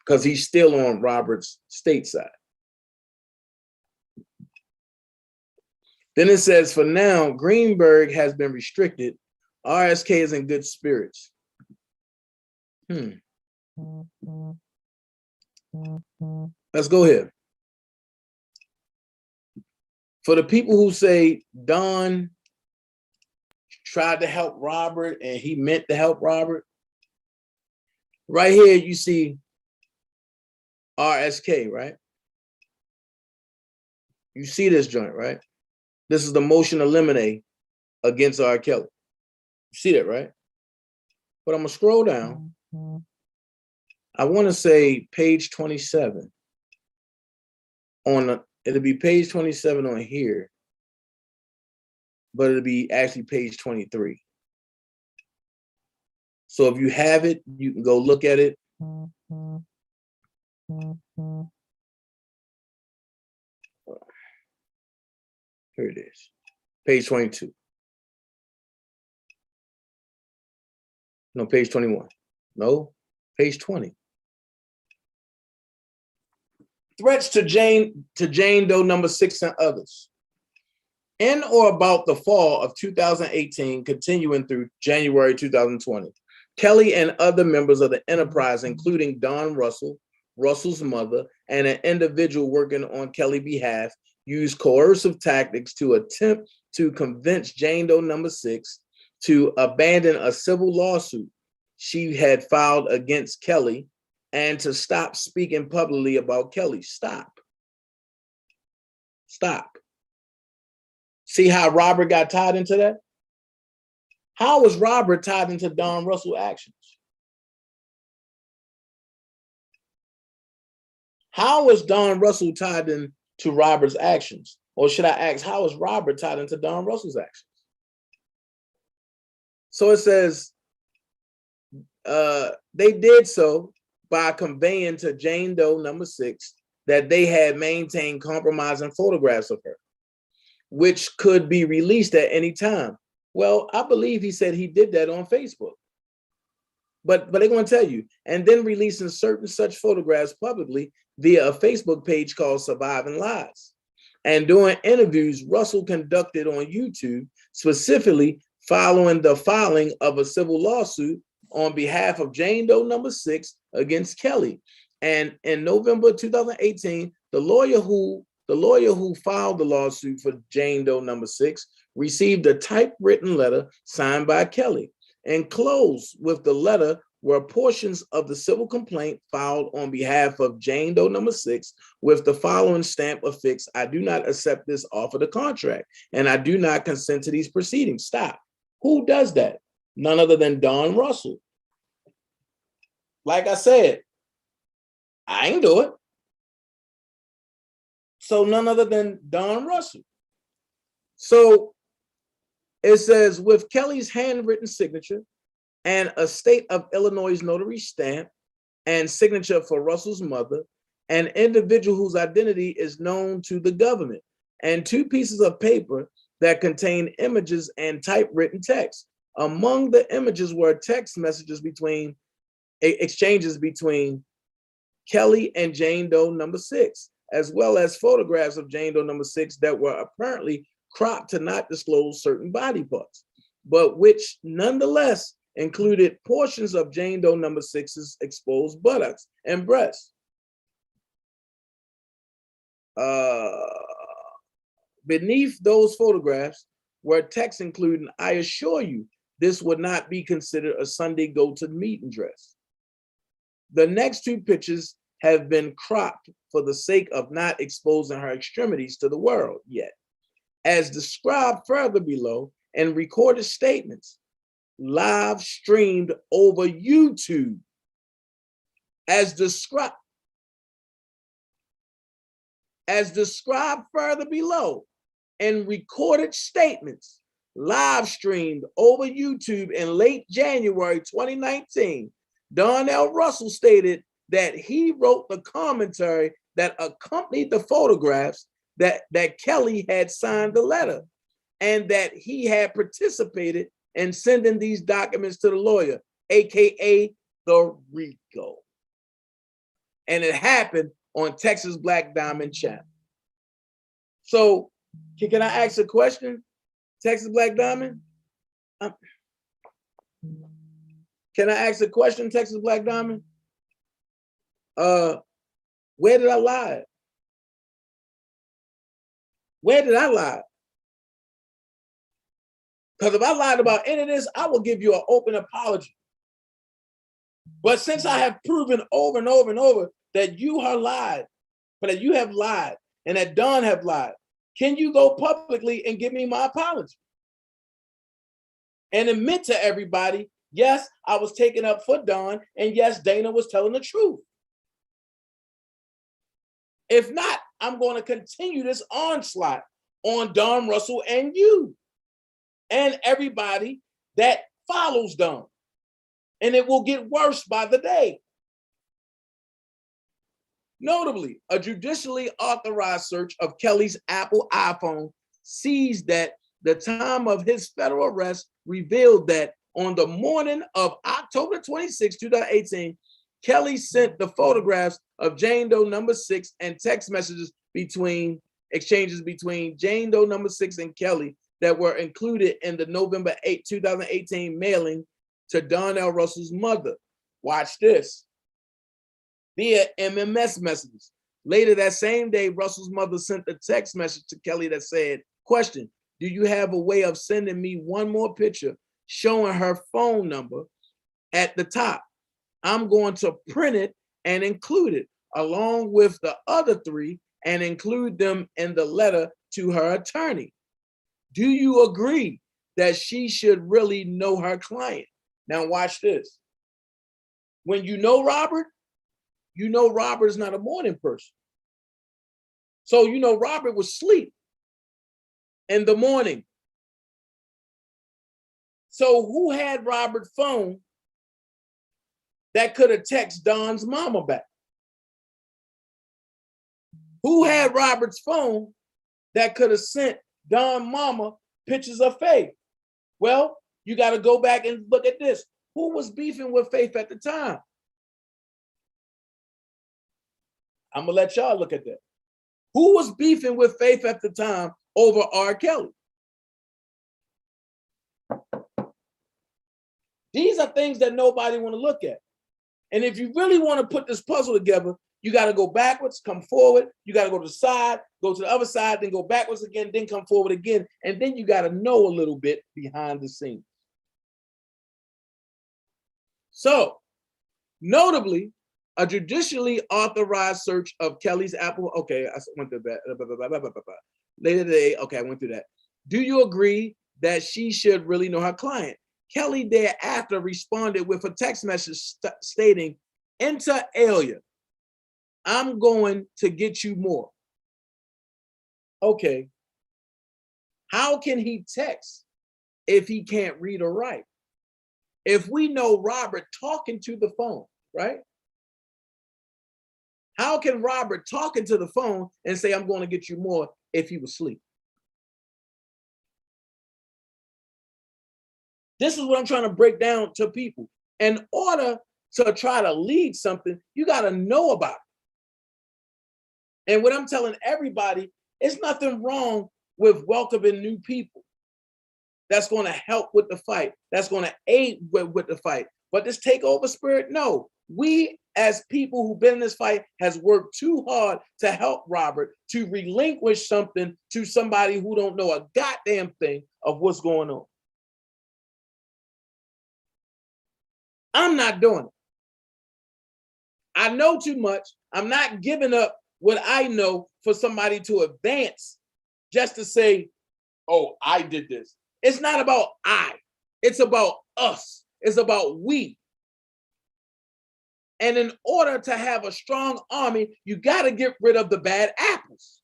because he's still on Robert's state side. Then it says, for now, Greenberg has been restricted. RSK is in good spirits. Let's go here. For the people who say Don tried to help Robert and he meant to help Robert, right here you see RSK, right? You see this joint, right? This is the motion to eliminate against R. Kelly. You see that, right? But I'm gonna scroll down. I want to say page 27 on it'll be page 27 on here, but it'll be actually page 23. So if you have it, you can go look at it. Here it is, page 22. No, page 21. No, page 20. Threats to Jane Doe number 6 and others. In or about the fall of 2018, continuing through January 2020, Kelly and other members of the enterprise, including Don Russell, Russell's mother, and an individual working on Kelly's behalf, used coercive tactics to attempt to convince Jane Doe number 6 to abandon a civil lawsuit she had filed against Kelly and to stop speaking publicly about Kelly. Stop. See how Robert got tied into that? How was Robert tied into Don Russell actions? How was Don Russell tied into Robert's actions? Or should I ask, how is Robert tied into Don Russell's actions? So it says they did so by conveying to Jane Doe number 6 that they had maintained compromising photographs of her, which could be released at any time. Well, I believe he said he did that on Facebook. But they're going to tell you, and then releasing certain such photographs publicly via a Facebook page called Surviving Lies. And during interviews Russell conducted on YouTube, specifically following the filing of a civil lawsuit on behalf of Jane Doe number 6 against Kelly. And in November 2018, the lawyer who filed the lawsuit for Jane Doe number 6 received a typewritten letter signed by Kelly. Enclosed with the letter were portions of the civil complaint filed on behalf of Jane Doe number 6 with the following stamp affixed: I do not accept this offer to contract, and I do not consent to these proceedings. Stop. Who does that? None other than Don Russell. Like I said, I ain't do it. So none other than Don Russell. So it says, with Kelly's handwritten signature and a state of Illinois notary stamp and signature for Russell's mother, an individual whose identity is known to the government, and 2 pieces of paper that contain images and typewritten text. Among the images were text messages exchanges between Kelly and Jane Doe number 6, as well as photographs of Jane Doe number 6 that were apparently cropped to not disclose certain body parts, but which nonetheless included portions of Jane Doe number 6's exposed buttocks and breasts. Beneath those photographs were texts including, I assure you, this would not be considered a Sunday go-to-meeting dress. The next 2 pictures have been cropped for the sake of not exposing her extremities to the world yet. As described further below, and recorded statements live streamed over YouTube. As described further below, and recorded statements live streamed over YouTube in late January 2019, Darnell Russell stated that he wrote the commentary that accompanied the photographs that Kelly had signed the letter, and that he had participated in sending these documents to the lawyer, AKA the Rico. And it happened on Texas Black Diamond Channel. So Can I ask a question, Texas Black Diamond? Can I ask a question, Texas Black Diamond? Where did I lie? Where did I lie? Because if I lied about any of this, I will give you an open apology. But since I have proven over and over and over that you have lied, but that you have lied and that Don have lied, can you go publicly and give me my apology? And admit to everybody, yes, I was taken up for Don, and yes, Dana was telling the truth. If not, I'm going to continue this onslaught on Don Russell and you and everybody that follows Don. And it will get worse by the day. Notably, a judicially authorized search of Kelly's Apple iPhone sees that the time of his federal arrest revealed that on the morning of October 26, 2018, Kelly sent the photographs of Jane Doe number 6 and text messages exchanges between Jane Doe number 6 and Kelly that were included in the November 8, 2018 mailing to Donnell Russell's mother. Watch this. Via MMS messages. Later that same day, Russell's mother sent a text message to Kelly that said, question, do you have a way of sending me one more picture showing her phone number at the top? I'm going to print it and include it along with the other 3 and include them in the letter to her attorney. Do you agree that she should really know her client? Now watch this. When you know Robert is not a morning person. So you know Robert was asleep in the morning. So who had Robert's phone that could have texted Don's mama back? Who had Robert's phone that could have sent Don mama pictures of Faith? Well, you got to go back and look at this. Who was beefing with Faith at the time? I'm gonna let y'all look at that. Who was beefing with Faith at the time over R. Kelly? These are things that nobody want to look at. And if you really want to put this puzzle together, you got to go backwards, come forward. You got to go to the side, go to the other side, then go backwards again, then come forward again. And then you got to know a little bit behind the scenes. So, notably, a judicially authorized search of Kelly's Apple. Okay, I went through that. Later today, okay, I went through that. Do you agree that she should really know her client? Kelly thereafter responded with a text message stating, inter alia, I'm going to get you more. Okay. How can he text if he can't read or write? If we know Robert talking to the phone, right? How can Robert talking to the phone and say, I'm going to get you more if he was asleep? This is what I'm trying to break down to people. In order to try to lead something, you got to know about it. And what I'm telling everybody, it's nothing wrong with welcoming new people. That's going to help with the fight. That's going to aid with the fight. But this takeover spirit, no. We as people who've been in this fight has worked too hard to help Robert to relinquish something to somebody who don't know a goddamn thing of what's going on. I'm not doing it. I know too much. I'm not giving up what I know for somebody to advance just to say, oh, I did this. It's not about I. It's about us. It's about we. And in order to have a strong army, you got to get rid of the bad apples.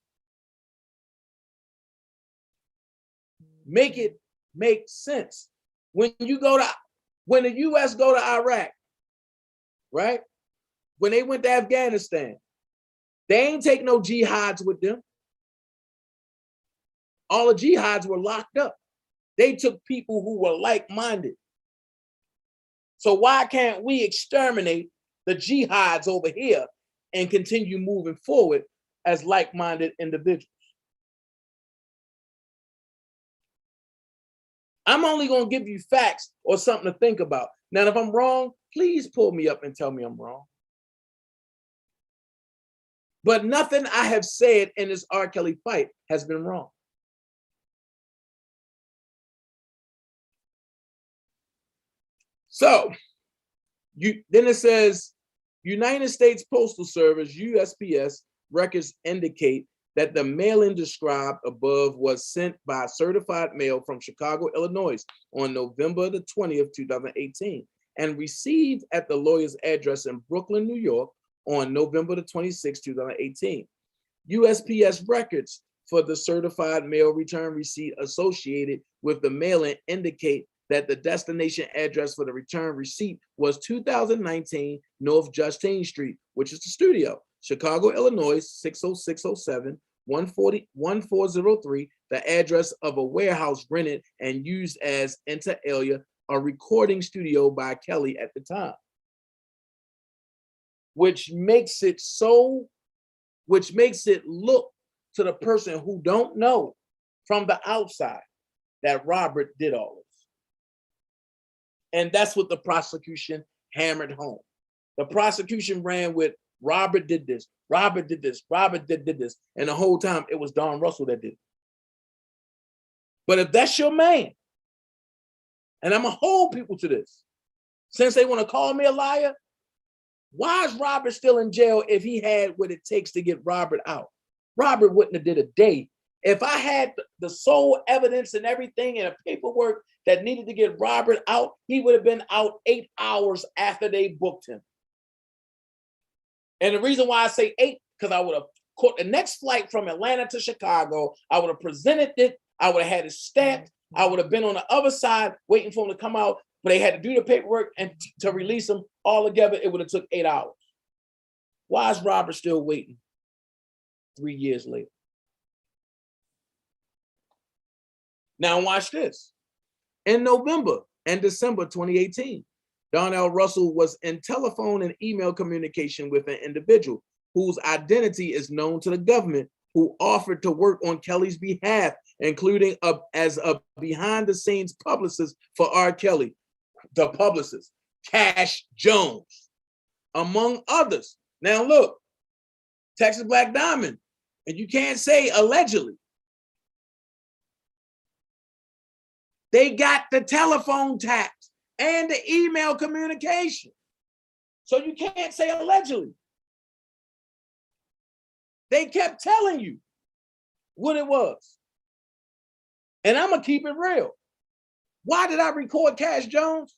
Make it make sense. When the US go to Iraq, right? When they went to Afghanistan, they ain't take no jihads with them. All the jihads were locked up. They took people who were like-minded. So why can't we exterminate the jihads over here and continue moving forward as like-minded individuals? I'm only going to give you facts or something to think about. Now, if I'm wrong, please pull me up and tell me I'm wrong. But nothing I have said in this R. Kelly fight has been wrong. So, then it says, United States Postal Service, USPS, records indicate that the mailing described above was sent by certified mail from Chicago, Illinois on November the 20th, 2018, and received at the lawyer's address in Brooklyn, New York on November the 26th, 2018. USPS records for the certified mail return receipt associated with the mailing indicate that the destination address for the return receipt was 2019 North Justine Street, which is the studio, Chicago, Illinois, 60607, 1403, the address of a warehouse rented and used as inter alia, a recording studio by Kelly at the time. Which makes it look to the person who don't know from the outside that Robert did all this. And that's what the prosecution hammered home. The prosecution ran with Robert did this, Robert did this, Robert did this. And the whole time it was Don Russell that did it. But if that's your man, and I'm gonna hold people to this, since they want to call me a liar, why is Robert still in jail if he had what it takes to get Robert out? Robert wouldn't have did a day. If I had the sole evidence and everything and the paperwork that needed to get Robert out, he would have been out 8 hours after they booked him. And the reason why I say 8, because I would have caught the next flight from Atlanta to Chicago. I would have presented it. I would have had it stamped. I would have been on the other side waiting for him to come out, but they had to do the paperwork and to release him all together. It would have took 8 hours. Why is Robert still waiting 3 years later? Now watch this. In November and December 2018, Darnell Russell was in telephone and email communication with an individual whose identity is known to the government, who offered to work on Kelly's behalf, including as a behind-the-scenes publicist for R. Kelly, the publicist, Cash Jones, among others. Now look, Texas Black Diamond, and you can't say allegedly. They got the telephone taps and the email communication. So you can't say allegedly. They kept telling you what it was. And I'm gonna keep it real. Why did I record Cash Jones?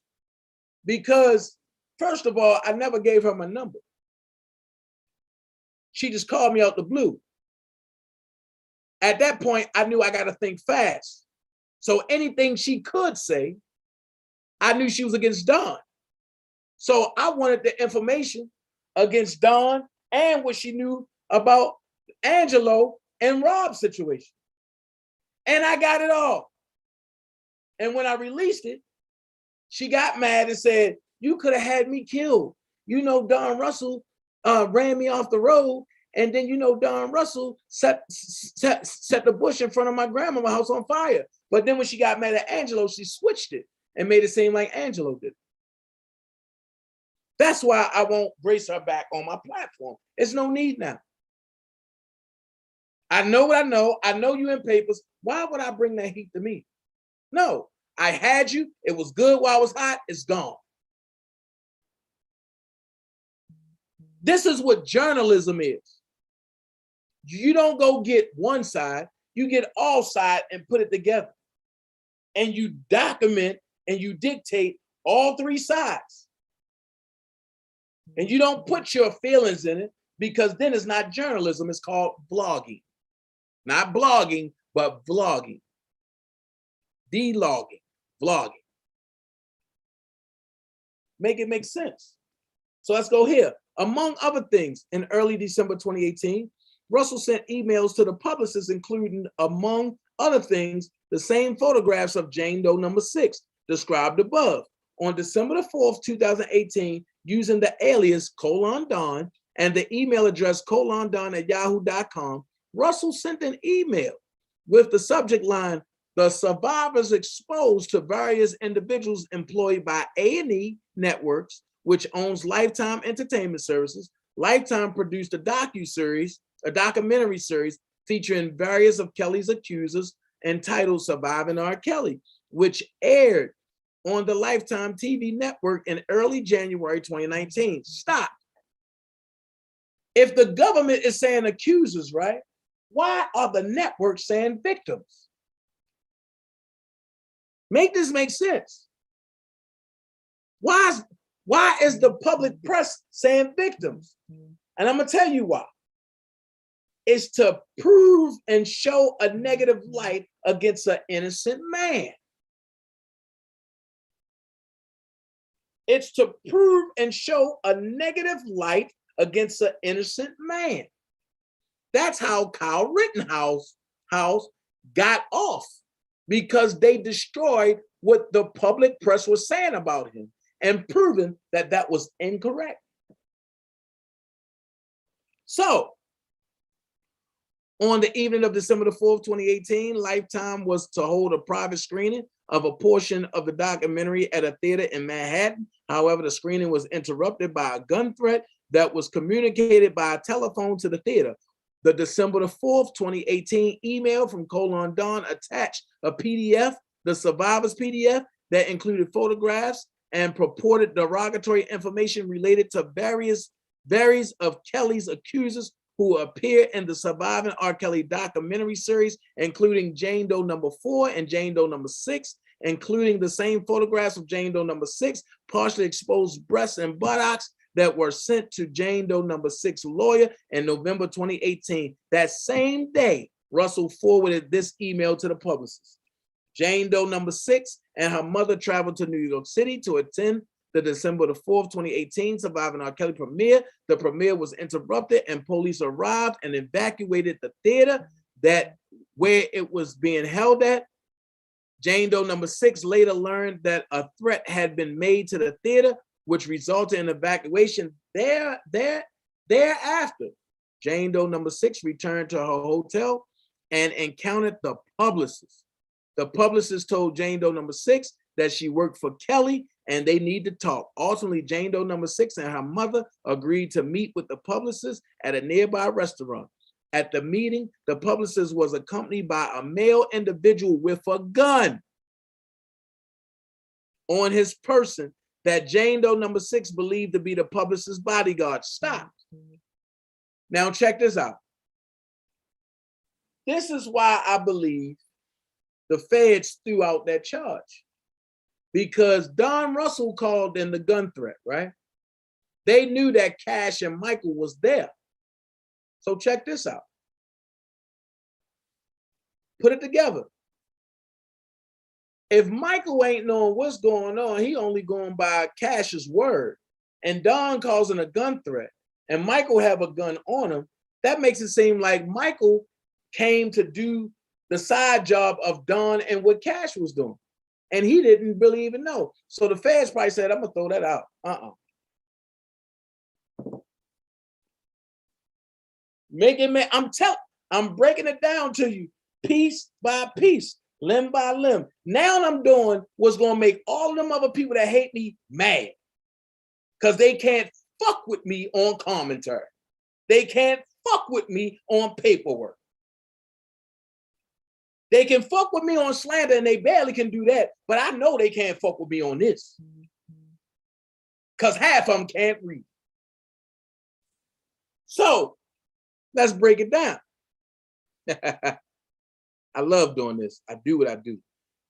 Because first of all, I never gave her my number. She just called me out the blue. At that point, I knew I gotta think fast. So anything she could say, I knew she was against Don. So I wanted the information against Don and what she knew about Angelo and Rob's situation. And I got it all. And when I released it, she got mad and said, you could have had me killed. You know, Don Russell ran me off the road. And then, you know, Don Russell set the bush in front of my grandma's house on fire. But then when she got mad at Angelo, she switched it and made it seem like Angelo did it. That's why I won't brace her back on my platform. There's no need now. I know what I know. I know you in papers. Why would I bring that heat to me? No, I had you. It was good while I was hot. It's gone. This is what journalism is. You don't go get one side. You get all sides and put it together. And you document and you dictate all three sides. And you don't put your feelings in it, because then it's not journalism. It's called blogging. Not blogging, but vlogging. De-logging, vlogging. Make it make sense. So let's go here. Among other things, in early December 2018, Russell sent emails to the publicists, including, among other things, the same photographs of Jane Doe number 6 described above. On December the 4th, 2018, using the alias :Don and the email address :Don@yahoo.com, Russell sent an email with the subject line, the survivors exposed to various individuals employed by A&E Networks, which owns Lifetime Entertainment Services. Lifetime produced a documentary series featuring various of Kelly's accusers entitled Surviving R. Kelly, which aired on the Lifetime TV network in early January 2019. Stop. If the government is saying accusers, right? Why are the networks saying victims? Make this make sense. Why is the public press saying victims? And I'm gonna tell you why. It's to prove and show a negative light against an innocent man. It's to prove and show a negative light against an innocent man. That's how Kyle Rittenhouse got off, because they destroyed what the public press was saying about him and proven that that was incorrect. So, on the evening of December the 4th, 2018, Lifetime was to hold a private screening of a portion of the documentary at a theater in Manhattan. However, the screening was interrupted by a gun threat that was communicated by a telephone to the theater. The December the 4th, 2018 email from Don attached a PDF, the survivors PDF, that included photographs and purported derogatory information related to various of Kelly's accusers who appear in the Surviving R. Kelly documentary series, including Jane Doe number 4 and Jane Doe number 6, including the same photographs of Jane Doe number 6, partially exposed breasts and buttocks that were sent to Jane Doe number 6 lawyer in November 2018. That same day, Russell forwarded this email to the publicist. Jane Doe number 6 and her mother traveled to New York City to attend the December the 4th, 2018 Surviving R. Kelly premiere. The premiere was interrupted and police arrived and evacuated the theater where it was being held at. Jane Doe number 6 later learned that a threat had been made to the theater, which resulted in evacuation. Thereafter, Jane Doe number 6 returned to her hotel and encountered the publicist. The publicist told Jane Doe number 6 that she worked for Kelly and they need to talk. Ultimately, Jane Doe number 6 and her mother agreed to meet with the publicist at a nearby restaurant. At the meeting, the publicist was accompanied by a male individual with a gun on his person that Jane Doe number 6 believed to be the publicist's bodyguard. Stop. Now check this out. This is why I believe the feds threw out that charge, because Don Russell called in the gun threat, right? They knew that Cash and Michael was there. So check this out. Put it together. If Michael ain't knowing what's going on, he only going by Cash's word, and Don calls in a gun threat, and Michael have a gun on him, that makes it seem like Michael came to do the side job of Don and what Cash was doing. And he didn't really even know. So the feds probably said, I'm gonna throw that out. I'm breaking it down to you piece by piece, limb by limb. Now I'm doing what's gonna make all of them other people that hate me mad, because they can't fuck with me on commentary. They can't fuck with me on paperwork. They can fuck with me on slander and they barely can do that, but I know they can't fuck with me on this, because half of them can't read. So let's break it down. I love doing this. I do what I do.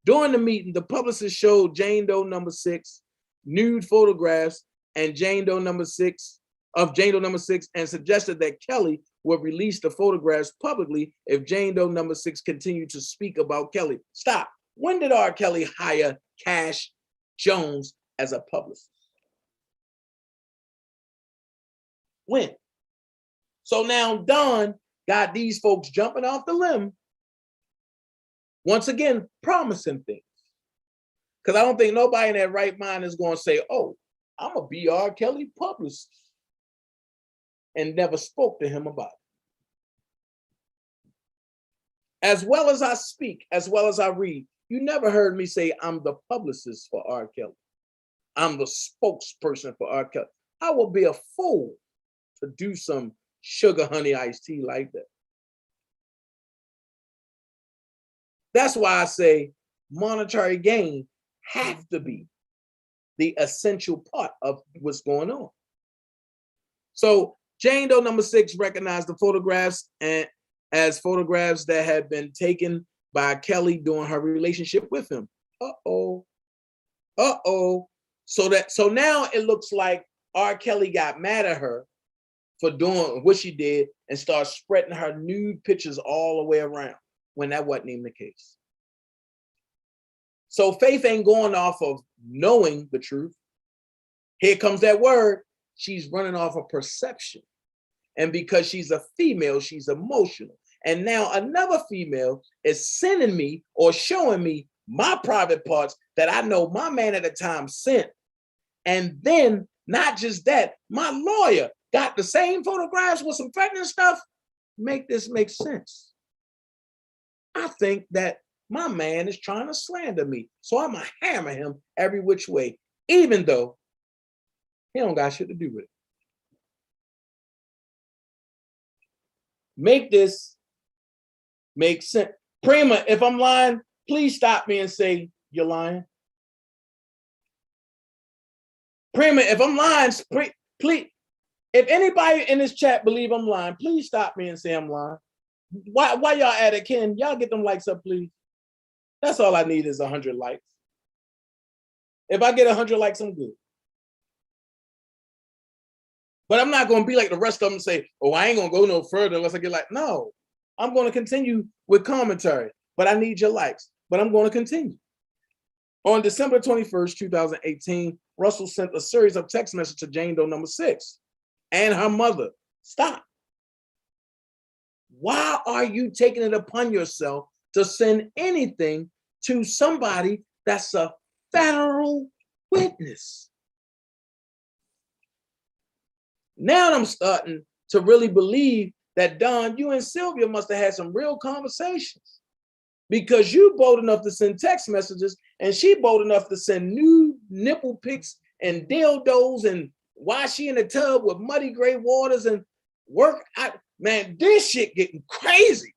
During the meeting, the publicist showed Jane Doe number 6 nude photographs and Jane Doe number 6 and suggested that Kelly would release the photographs publicly if Jane Doe number 6 continued to speak about Kelly. Stop. When did R. Kelly hire Cash Jones as a publicist? When? So now Don got these folks jumping off the limb, once again, promising things. Because I don't think nobody in their right mind is going to say, oh, I'm a be R. Kelly publicist, and never spoke to him about it. As well as I speak, as well as I read, you never heard me say I'm the publicist for R. Kelly. I'm the spokesperson for R. Kelly. I will be a fool to do some sugar honey iced tea like that. That's why I say monetary gain have to be the essential part of what's going on. So Jane Doe number 6 recognized the photographs and as photographs that had been taken by Kelly during her relationship with him. Uh-oh. Uh-oh. So now it looks like R. Kelly got mad at her for doing what she did and started spreading her nude pictures all the way around when that wasn't even the case. So Faith ain't going off of knowing the truth. Here comes that word. She's running off of perception. And because she's a female, she's emotional. And now another female is sending me or showing me my private parts that I know my man at the time sent. And then not just that, my lawyer got the same photographs with some threatening stuff. Make this make sense. I think that my man is trying to slander me. So I'm going to hammer him every which way, even though he don't got shit to do with it. Make this make sense. Prima, if I'm lying, please stop me and say you're lying. Prima, if I'm lying, please, if anybody in this chat believe I'm lying, please stop me and say I'm lying. Why y'all at it, Ken? Y'all get them likes up, please. That's all I need is 100 likes. If I get 100 likes, I'm good. But I'm not going to be like the rest of them and say, oh, I ain't going to go no further unless I get like, no, I'm going to continue with commentary, but I need your likes, but I'm going to continue. On December 21st, 2018, Russell sent a series of text messages to Jane Doe number 6 and her mother. Stop. Why are you taking it upon yourself to send anything to somebody that's a federal witness? Now I'm starting to really believe that, Don, you and Sylvia must have had some real conversations, because you bold enough to send text messages and she bold enough to send nude nipple pics and dildos and why she in the tub with muddy gray waters and work. Man, this shit getting crazy.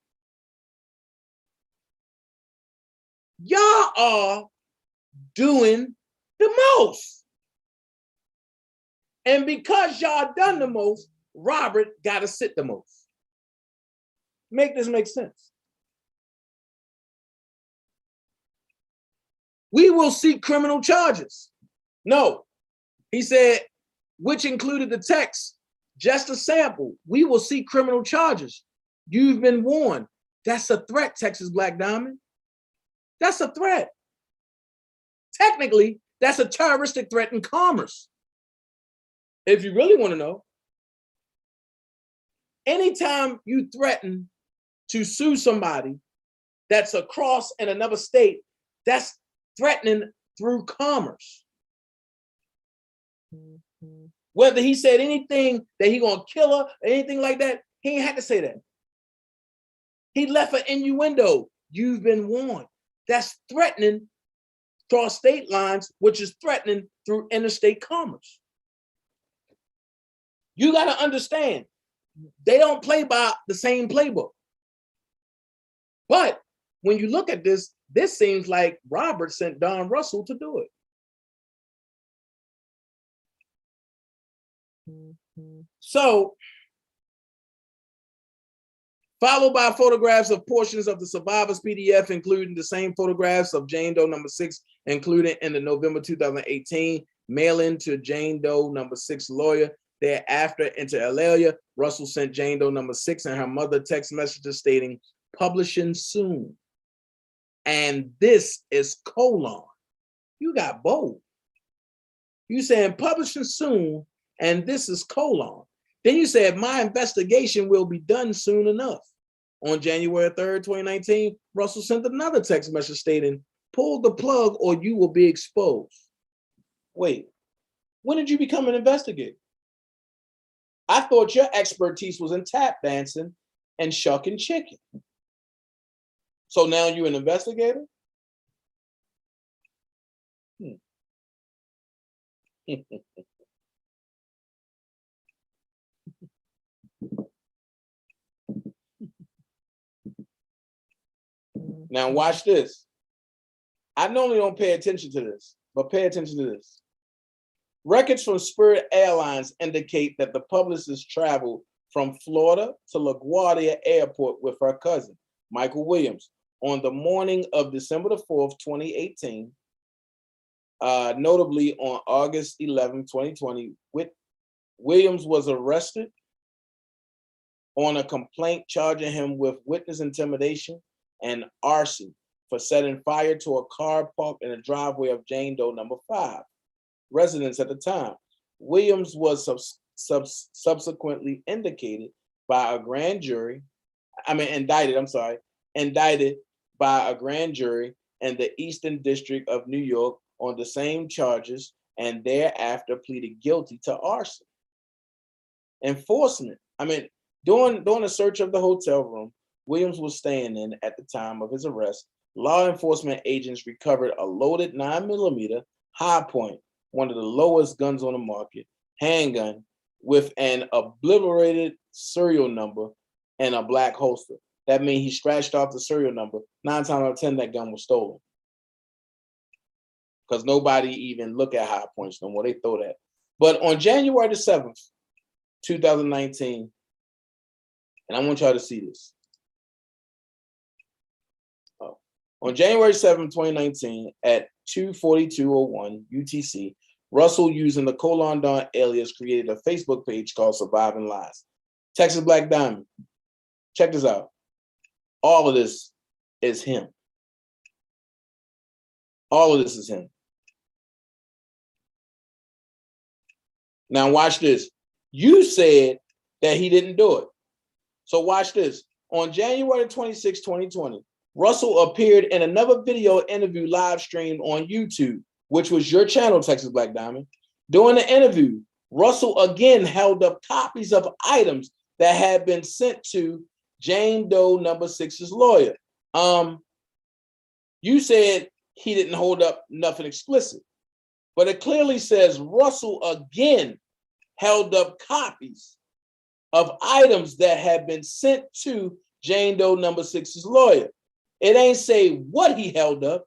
Y'all are doing the most. And because y'all done the most, Robert got to sit the most. Make this make sense. We will seek criminal charges. No, he said, which included the text, just a sample. We will seek criminal charges. You've been warned. That's a threat, Texas Black Diamond. That's a threat. Technically, that's a terroristic threat in commerce. If you really want to know, anytime you threaten to sue somebody that's across in another state, that's threatening through commerce. Whether he said anything that he gonna kill her or anything like that, he ain't had to say that. He left an innuendo. You've been warned. That's threatening cross state lines, which is threatening through interstate commerce. You got to understand, they don't play by the same playbook. But when you look at this, this seems like Robert sent Don Russell to do it. So, followed by photographs of portions of the survivors PDF, including the same photographs of Jane Doe number 6, included in the November 2018 mail-in to Jane Doe number 6 lawyer. Thereafter, inter alia, Russell sent Jane Doe number 6 and her mother text messages stating, publishing soon. And this is colon. You got bold. You saying publishing soon, and this is colon. Then you said, my investigation will be done soon enough. On January 3rd, 2019, Russell sent another text message stating, pull the plug or you will be exposed. Wait, when did you become an investigator? I thought your expertise was in tap dancing and shucking chicken. So now you're an investigator? Now watch this. I normally don't pay attention to this, but pay attention to this. Records from Spirit Airlines indicate that the publicist traveled from Florida to LaGuardia Airport with her cousin, Michael Williams, on the morning of December the 4th, 2018. Notably, on August 11, 2020, Williams was arrested on a complaint charging him with witness intimidation and arson for setting fire to a car parked in the driveway of Jane Doe number 5 residence at the time. Williams was subsequently indicted by a grand jury. Indicted by a grand jury in the Eastern District of New York on the same charges, and thereafter pleaded guilty to arson. Enforcement. During a search of the hotel room Williams was staying in at the time of his arrest, law enforcement agents recovered a loaded 9mm High Point, one of the lowest guns on the market, handgun with an obliterated serial number and a black holster. That means he scratched off the serial number. 9 times out of 10, that gun was stolen. Because nobody even look at High Points no more. They throw that. But on January the 7th, 2019, and I want y'all to see this. On January 7, 2019, at 2:42:01 UTC, Russell, using the Colon Don alias, created a Facebook page called Surviving Lies. Texas Black Diamond. Check this out. All of this is him. All of this is him. Now watch this. You said that he didn't do it. So watch this. On January 26, 2020, Russell appeared in another video interview live streamed on YouTube, which was your channel, Texas Black Diamond. During the interview, Russell again held up copies of items that had been sent to Jane Doe number 6's lawyer. You said he didn't hold up nothing explicit, but it clearly says Russell again held up copies of items that had been sent to Jane Doe number 6's lawyer. It ain't say what he held up,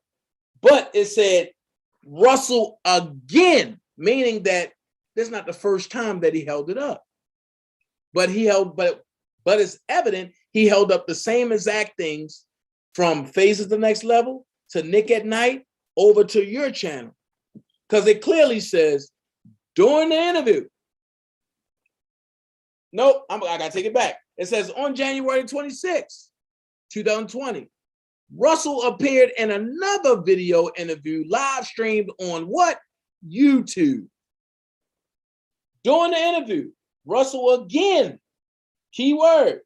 but it said Russell again, meaning that this is not the first time that he held it up. But it's evident he held up the same exact things from Phases the Next Level to Nick at Night over to your channel. Because it clearly says during the interview. Nope, I gotta take it back. It says on January 26, 2020, Russell appeared in another video interview live streamed on what? YouTube. During the interview, Russell again, keyword,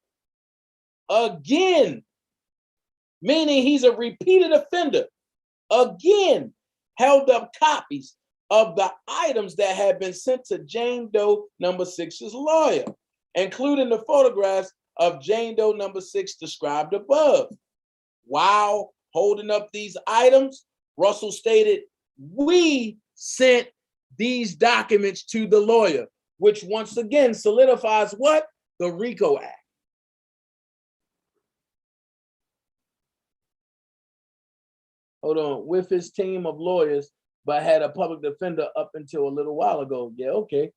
again, meaning he's a repeated offender, again held up copies of the items that had been sent to Jane Doe number 6's lawyer, including the photographs of Jane Doe number 6 described above. While holding up these items, Russell stated, "We sent these documents to the lawyer," which once again solidifies what? The Rico Act. Hold on, with his team of lawyers, but had a public defender up until a little while ago. Yeah, okay.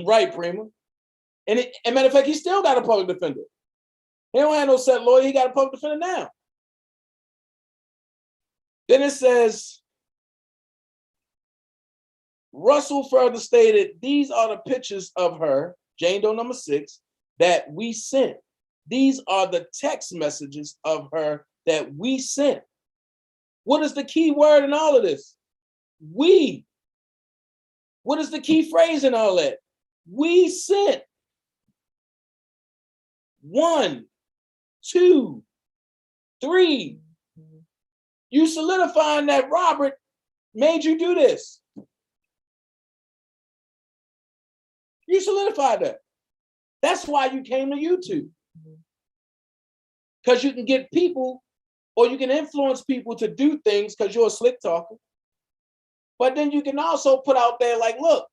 Right, Prima. And matter of fact, he still got a public defender. He don't have no set lawyer, he got a public defender now. Then it says, Russell further stated, "These are the pictures of her, Jane Doe number 6, that we sent. These are the text messages of her that we sent." What is the key word in all of this? We. What is the key phrase in all that? We sent. 1, 2, 3. You solidifying that Robert made you do this. You solidified that. That's why you came to YouTube. Because you can get people or you can influence people to do things because you're a slick talker. But then you can also put out there like, look,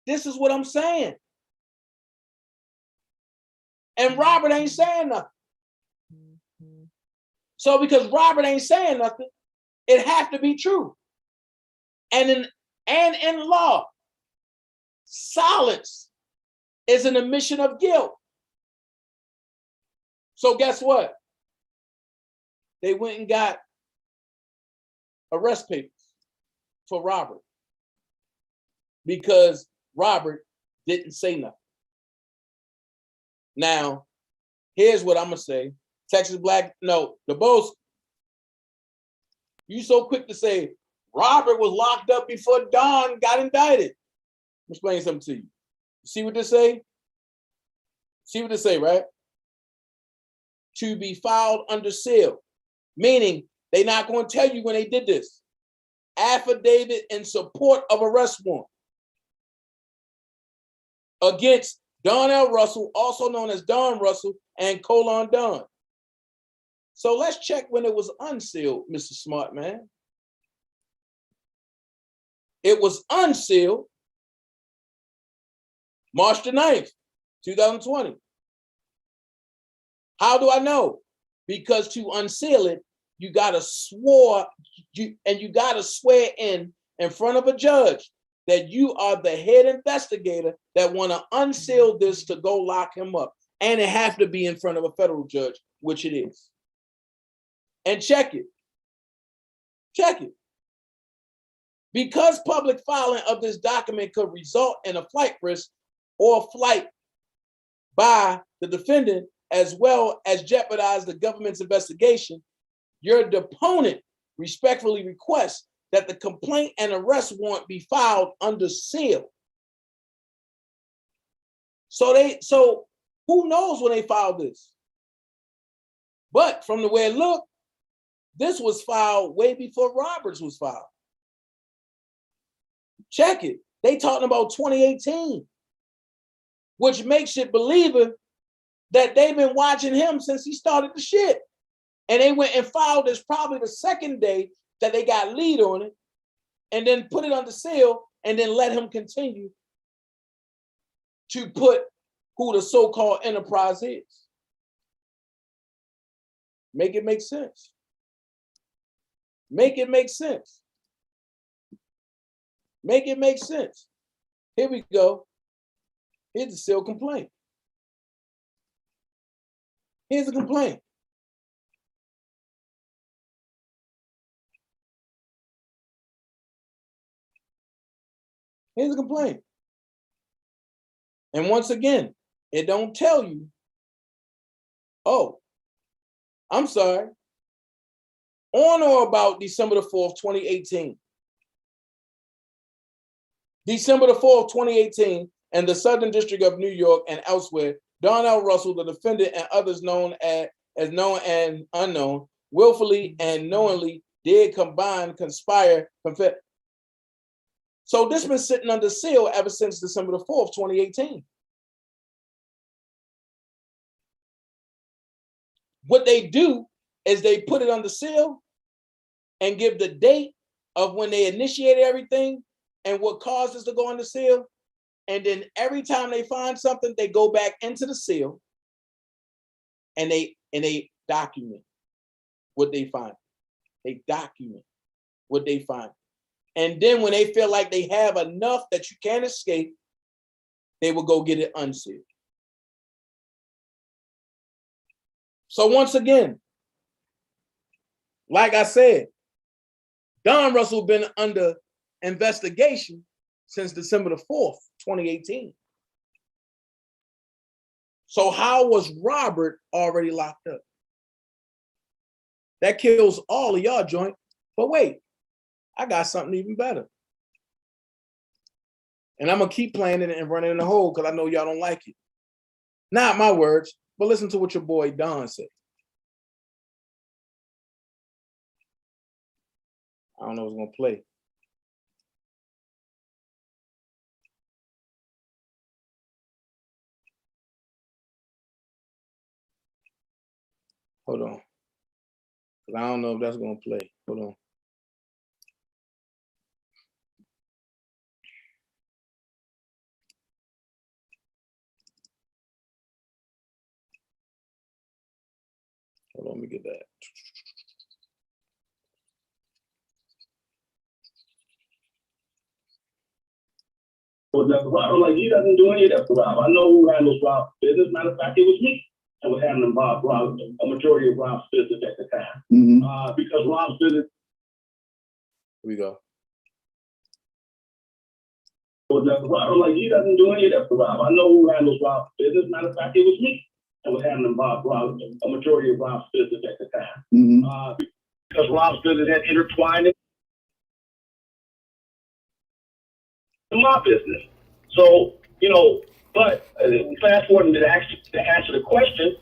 this is what I'm saying. And Robert ain't saying nothing. So because Robert ain't saying nothing, it have to be true. And in law, silence is an admission of guilt. So guess what? They went and got arrest papers for Robert because Robert didn't say nothing. Now, here's what I'm gonna say. Texas Black, no, the boss. You so quick to say Robert was locked up before Don got indicted. I'm explaining something to you. See what this say? See what this say, right? To be filed under seal, meaning they're not going to tell you when they did this. Affidavit in support of arrest warrant against Don L. Russell, also known as Don Russell and Colon Don. So let's check when it was unsealed, Mr. Smart Man. It was unsealed March the 9th, 2020. How do I know? Because to unseal it, you gotta swear in front of a judge that you are the head investigator that want to unseal this to go lock him up. And it have to be in front of a federal judge, which it is. And check it. Check it. Because public filing of this document could result in a flight risk or flight by the defendant, as well as jeopardize the government's investigation, your deponent respectfully requests that the complaint and arrest warrant be filed under seal. So who knows when they filed this? But from the way it looked, this was filed way before Roberts was filed. Check it. They talking about 2018, which makes it believable that they've been watching him since he started the shit. And they went and filed this probably the second day that they got lead on it, and then put it under seal, and then let him continue to put who the so-called enterprise is. Make it make sense. Make it make sense. Make it make sense. Here we go. Here's the seal complaint. Here's the complaint. Here's the complaint. And once again, it don't tell you, oh, I'm sorry, on or about December the 4th, 2018. December the 4th, 2018, in the Southern District of New York and elsewhere, Don L. Russell, the defendant, and others known as known and unknown, willfully and knowingly did combine, conspire, confess. So this been sitting under seal ever since December the 4th, 2018. What they do is they put it under seal and give the date of when they initiated everything and what caused us to go under seal. And then every time they find something, they go back into the seal and they document what they find. They document what they find. And then when they feel like they have enough that you can't escape, they will go get it unsealed. So once again, like I said, Don Russell been under investigation since December the 4th, 2018. So how was Robert already locked up? That kills all of y'all joint. But wait, I got something even better. And I'm gonna keep playing it and running in the hole because I know y'all don't like it. Not my words, but listen to what your boy Don said. I don't know what's gonna play. Hold on. But I don't know if that's gonna play. Hold on. Hold on, let me get that. Well, that's Rob. Like, he doesn't do any of that for Rob. I know who handles Rob's business. Matter of fact, it was me that was handling Rob, a majority of Rob's business at the time. Because Rob's business. Here we go. Well, that's Rob. Like, he doesn't do any of that for Rob. I know who handles Rob's business. Matter of fact, it was me that was handling Rob, a majority of Rob's business at the time. Because Rob's business had intertwined it in my business. So, you know, but fast forwarding to answer the question,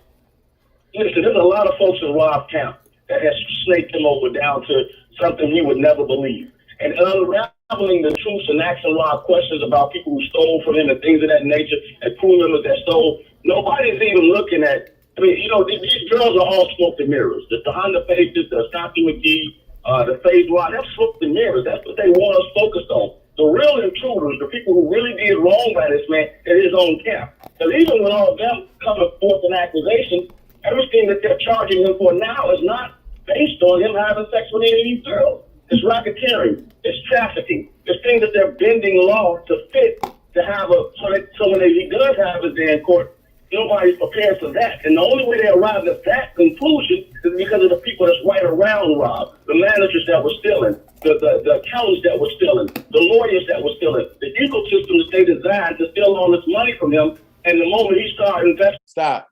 listen, there's a lot of folks in Rob camp that has snaked him over down to something we would never believe. And unraveling the truths and asking Rob questions about people who stole from him and things of that nature, and crew members that stole, nobody's even looking at. I mean, you know, these girls are all smoke and mirrors. The Honda Pages, the Scotty McGee, the Phase Rod, that's smoke and mirrors. That's what they want us focused on. The real intruders, the people who really did wrong by this man, in his own camp. Because even with all of them coming forth in accusation, everything that they're charging him for now is not based on him having sex with any of these girls. It's racketeering, it's trafficking, it's things that they're bending law to fit to have so when he does have his day in court, nobody's prepared for that. And the only way they arrived at that conclusion is because of the people that's right around Rob, the managers that were stealing, the accountants that were stealing, the lawyers that were stealing, the ecosystem that they designed to steal all this money from him. And the moment he started investing. Stop.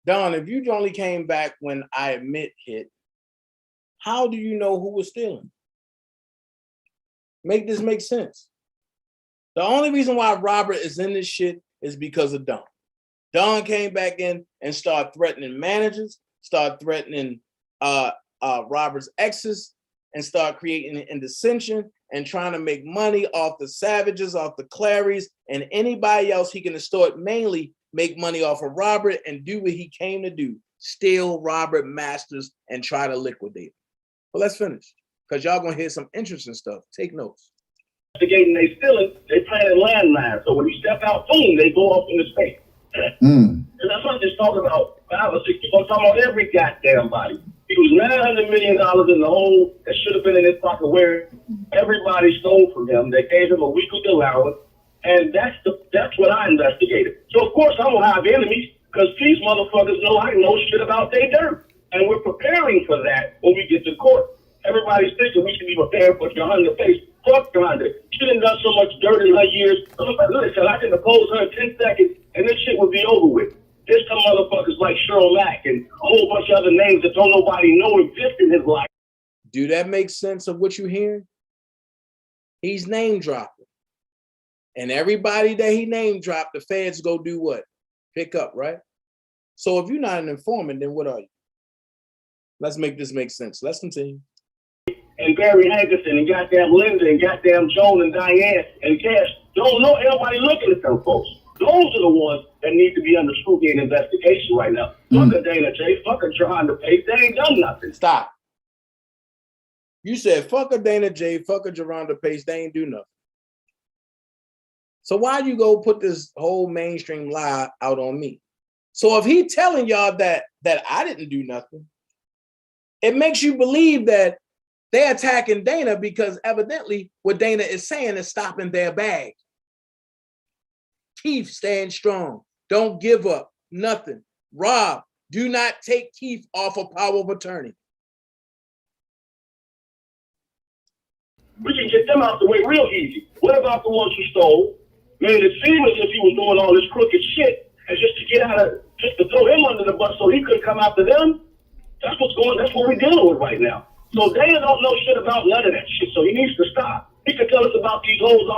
Don, if you only came back when I admit hit, how do you know who was stealing? Make this make sense. The only reason why Robert is in this shit is because of Don. Don came back in and started threatening managers, started threatening Robert's exes, and start creating an dissension and trying to make money off the Savages, off the Clarys, and anybody else he can extort, mainly make money off of Robert and do what he came to do, steal Robert Masters and try to liquidate him. But let's finish, because y'all gonna hear some interesting stuff. Take notes. Investigating, they stealing, they planted landmines. So when you step out, boom, they go up into space. And that's not just talking about 5 or 6 people. I'm talking about every goddamn body. He was $900 million in the hole that should have been in his pocket where everybody stole from him. They gave him a weekly allowance. And that's what I investigated. So, of course, I'm going to have enemies because these motherfuckers know I know shit about their dirt. And we're preparing for that when we get to court. Everybody's thinking we should be prepared for Johanna face. Fuck Johanna. She done done so much dirt in her years. Listen, I can oppose her in 10 seconds and this shit would be over with. There's some motherfuckers like Cheryl Mack and a whole bunch of other names that don't nobody know exist in his life. Do that make sense of what you're hearing? He's name dropping. And everybody that he name dropped, the feds go do what? Pick up, right? So if you're not an informant, then what are you? Let's make this make sense. Let's continue. And Barry Hankerson and goddamn Linda and goddamn Joan and Diane and Cash don't know anybody looking at them folks. Those are the ones that need to be under scrutiny and investigation right now. Fuck a DanaJay, fuck a John DePace, they ain't done nothing. Stop. You said fuck a DanaJay, fuck a Jerron DePace, they ain't do nothing. So why you go put this whole mainstream lie out on me? So if he telling y'all that I didn't do nothing, it makes you believe that they're attacking Dana because evidently what Dana is saying is stopping their bag. Keith, stand strong. Don't give up. Nothing. Rob, do not take Keith off of power of attorney. We can get them out the way real easy. What about the ones who stole? Man, it seemed as if he was doing all this crooked shit and just to get out of, just to throw him under the bus so he couldn't come after them. That's what we're dealing with right now. So Dana don't know shit about none of that shit, so he needs to stop. He can tell us about these hoes.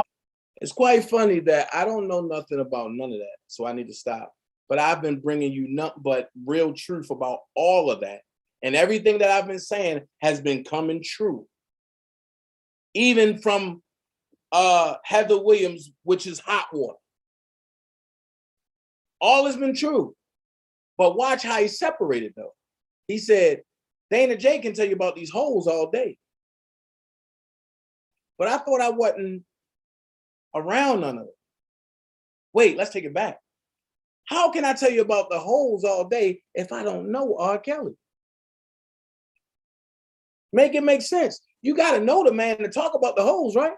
It's quite funny that I don't know nothing about none of that, so I need to stop. But I've been bringing you nothing but real truth about all of that. And everything that I've been saying has been coming true. Even from Heather Williams, which is hot water. All has been true. But watch how he separated, though. He said, DanaJay can tell you about these holes all day. But I thought I wasn't around none of it. Wait, let's take it back. How can I tell you about the holes all day if I don't know R. Kelly? Make it make sense. You got to know the man to talk about the holes, right?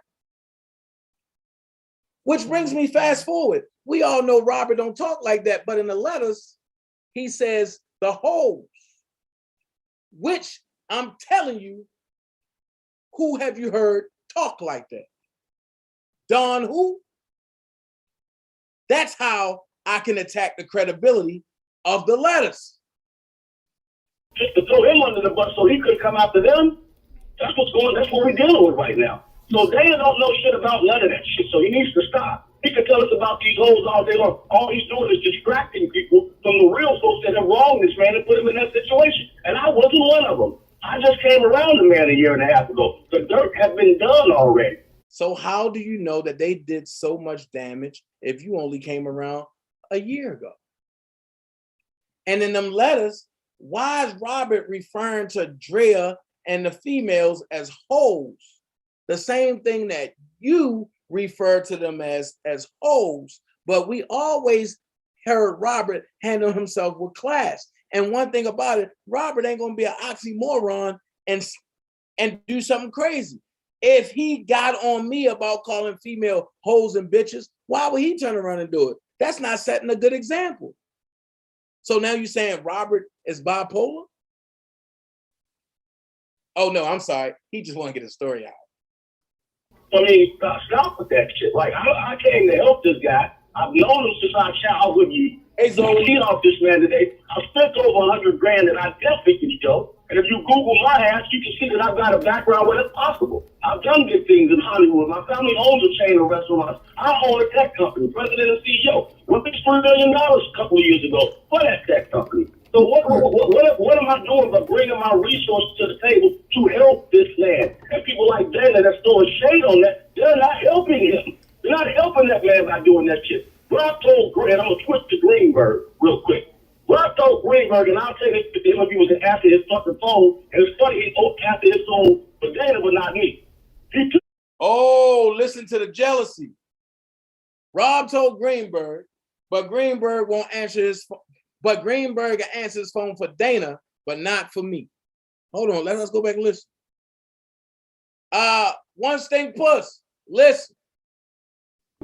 Which brings me fast forward. We all know Robert don't talk like that, but in the letters, he says the holes, which I'm telling you, who have you heard talk like that? Don who? That's how I can attack the credibility of the letters. Just to throw him under the bus so he could come after them. That's what's going. That's what we're dealing with right now. So Dana don't know shit about none of that shit. So he needs to stop. He can tell us about these hoes all day long. All he's doing is distracting people from the real folks that have wronged this man and put him in that situation. And I wasn't one of them. I just came around the man a year and a half ago. The dirt has been done already. So how do you know that they did so much damage if you only came around a year ago? And in them letters, why is Robert referring to Drea and the females as hoes? The same thing that you refer to them as hoes, but we always heard Robert handle himself with class. And one thing about it, Robert ain't gonna be an oxymoron and do something crazy. If he got on me about calling female hoes and bitches, why would he turn around and do it? That's not setting a good example. So now you're saying Robert is bipolar? Oh no, I'm sorry. He just want to get his story out. I mean, stop with that shit. Like, I came to help this guy. I've known him since our childhood youth. Hey, Zoe. I off this man today. I spent over 100 grand that I definitely can show. And if you Google my ass, you can see that I've got a background where it's possible. I've done good things in Hollywood. My family owns a chain of restaurants. I own a tech company, president and CEO. Went $3 million a couple of years ago for that tech company. So what am I doing but bringing my resources to the table to help this man? And people like Dana that's throwing shade on that, they're not helping him. They're not helping that man by doing that shit. What I told Greg, I'm going to switch to Greenberg real quick. What I told Greenberg, and I'll tell you if the interview was after his fucking phone, and it's funny, he after his phone, but Dana, but not me. Oh, listen to the jealousy. Rob told Greenberg, but Greenberg won't answer his phone. But Greenberg answers his phone for Dana, but not for me. Hold on, let's go back and listen. One stink puss, listen.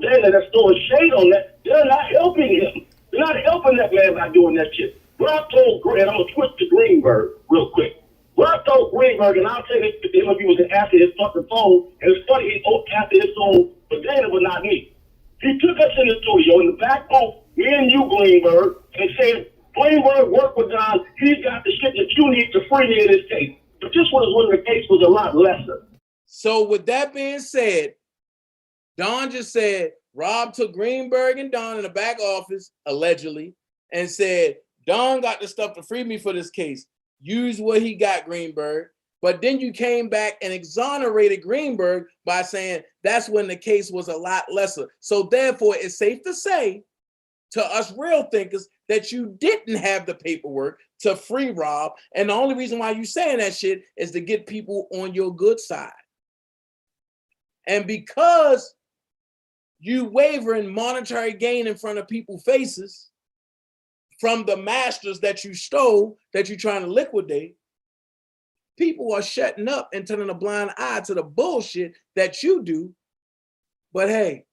Dana that's throwing shade on that, they're not helping him. They're not helping that man by doing that shit. What I told Greg, and I'm going to switch to Greenberg real quick. What I told Greenberg, and I'll tell you if the interview was after his fucking phone, and it's funny, he after his phone, but Dana, but not me. He took us in the studio in the back booth, me and you, Greenberg, and said, Greenberg, work with Don. He's got the shit that you need to free me in this case. But this was when the case was a lot lesser. So with that being said, Don just said Rob took Greenberg and Don in the back office, allegedly, and said, Don got the stuff to free me for this case. Use what he got, Greenberg. But then you came back and exonerated Greenberg by saying that's when the case was a lot lesser. So therefore, it's safe to say to us real thinkers that you didn't have the paperwork to free Rob. And the only reason why you saying that shit is to get people on your good side. And because you waver in monetary gain in front of people's faces from the masters that you stole, that you're trying to liquidate, people are shutting up and turning a blind eye to the bullshit that you do. But hey,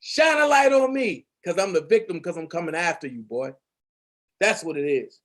shine a light on me, because I'm the victim, because I'm coming after you, boy. That's what it is.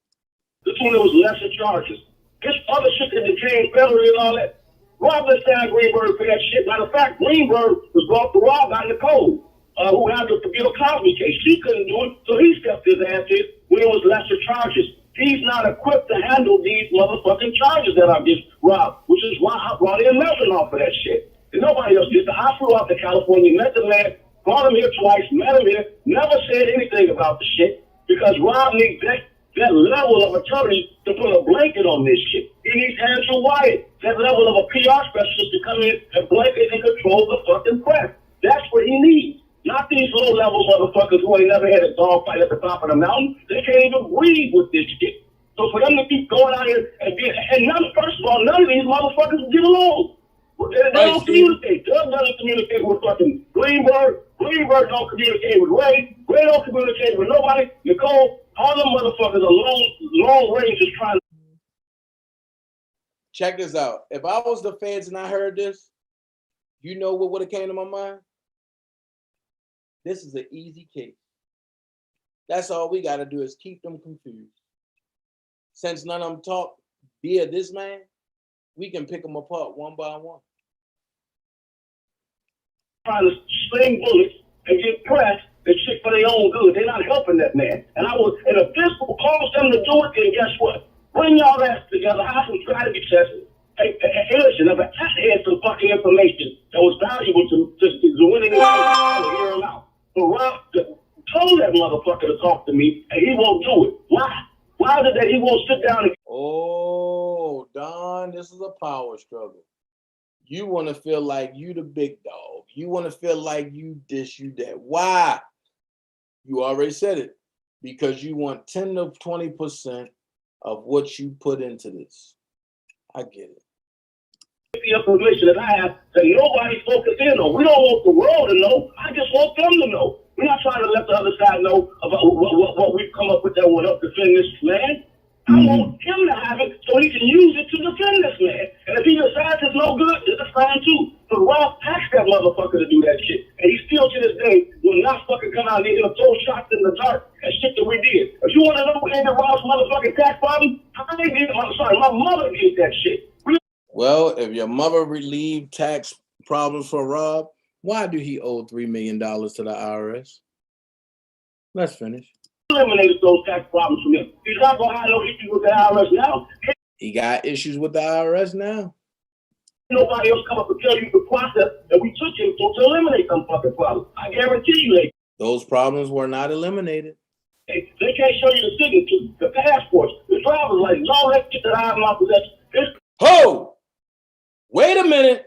This one, it was lesser charges. This other shit that became federal and all that. Rob let down Greenberg for that shit. Matter of fact, Greenberg was brought to Rob by Nicole, who handled the Bill Cosby case. She couldn't do it, so he stepped his ass in when it was lesser charges. He's not equipped to handle these motherfucking charges that I just robbed, which is why I brought in Melvin off of that shit. And nobody else did. I flew out to California, met the man, brought him here twice, met him here, never said anything about the shit, because Rob needs that level of attorney to put a blanket on this shit. He needs Andrew Wyatt, that level of a PR specialist to come in and blanket and control the fucking press. That's what he needs. Not these low-level motherfuckers who ain't never had a dog fight at the top of the mountain. They can't even breathe with this shit. So for them to keep going out here and first of all, none of these motherfuckers get along. They don't communicate. Doug doesn't communicate with fucking Greenberg. Greenberg don't communicate with Ray. Ray don't communicate with nobody. Nicole, all them motherfuckers are long rangers trying to. Check this out. If I was the feds and I heard this, you know what would have came to my mind? This is an easy case. That's all we got to do is keep them confused. Since none of them talk via this man, we can pick them apart one by one. Trying to sling bullets and get pressed and shit for their own good. They're not helping that man. And if this will cause them to do it, then guess what? Bring y'all ass together, have some strategy sessions. Hey, listen, if I had some fucking information that was valuable to winning the game, I would hear him out. But Rob told that motherfucker to talk to me, and he won't do it. Why? Why is it that he won't sit down and... Oh, Don, this is a power struggle. You want to feel like you the big dog. You want to feel like you this, you that. Why? You already said it. Because you want 10 to 20% of what you put into this. I get it. The information that I have that nobody's focused in on. We don't want the world to know. I just want them to know. We're not trying to let the other side know about what we've come up with that will help defend this man. I want him to have it so he can use it to defend this man. And if he decides it's no good, that's fine too. But Rob asked that motherfucker to do that shit. And he still to this day will not fucking come out there and throw shots in the dark and shit that we did. If you want to know who ended Rob's motherfucking tax problem, my mother did that shit. Well, if your mother relieved tax problems for Rob, why do he owe $3 million to the IRS? Let's finish. Eliminated those tax problems from him. He's not going to have no issues with the IRS now. He got issues with the IRS now. Nobody else come up and tell you the process that we took him to eliminate some fucking problems. I guarantee you, those problems were not eliminated. They can't show you the signatures, the passports, the driver's license, all that shit that I have in my possession. Ho! Wait a minute.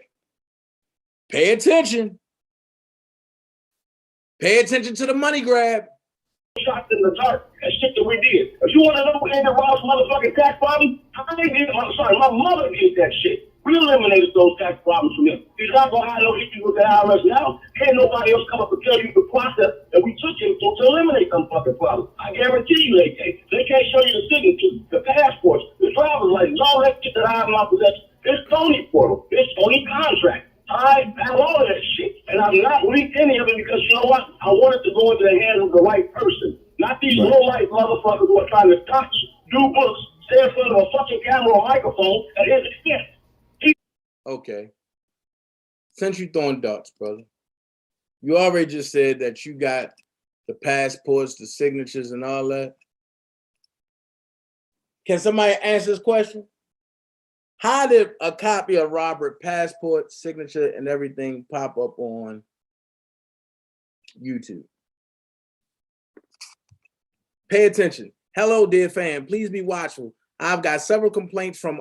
Pay attention. Pay attention to the money grab. Shots in the dark and shit that we did. If you want to know who ended Rob's motherfucking tax problem, my mother did that shit. We eliminated those tax problems from him. He's not going to have no issues with the IRS now. Can't nobody else come up and tell you the process that we took him to eliminate some fucking problems. I guarantee you they can't show you the signatures, the passports, the driver's license, all that shit that I have in my possession. It's Tony portal. It's Tony contract. I have all of that shit. And I'm not leaked any of it because you know what? I want it to go into the hands of the right person. Not these low-life motherfuckers who are trying to touch, do books, stay in front of a fucking camera or microphone at his expense. Okay. Since you throwing darts, brother, you already just said that you got the passports, the signatures, and all that. Can somebody answer this question? How did a copy of Robert's passport, signature, and everything pop up on YouTube? Pay attention. Hello, dear fan. Please be watchful. I've got several complaints from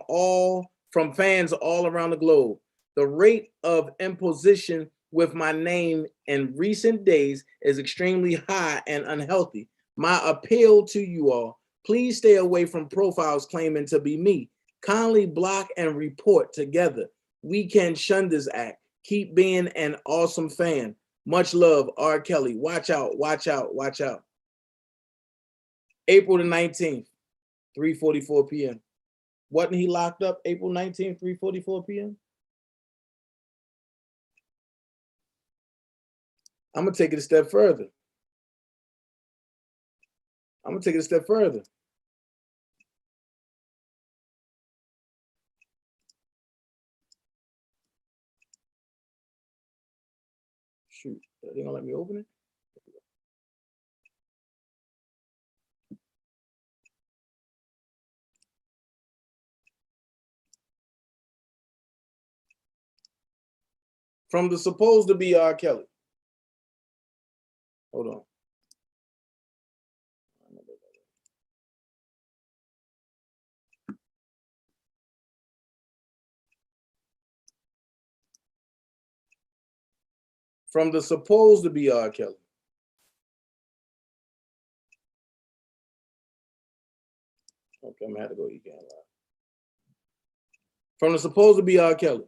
fans all around the globe. The rate of imposition with my name in recent days is extremely high and unhealthy. My appeal to you all, please stay away from profiles claiming to be me. Kindly block and report together. We can shun this act. Keep being an awesome fan. Much love, R. Kelly. Watch out, watch out, watch out. April the 19th, 3:44 p.m. Wasn't he locked up April 19th, 3:44 p.m.? I'm going to take it a step further. Shoot, are they going to let me open it? From the supposed to be R. Kelly. Hold on. From the supposed to be R. Kelly. Okay. I'm gonna have to go eat live. From the supposed to be R. Kelly.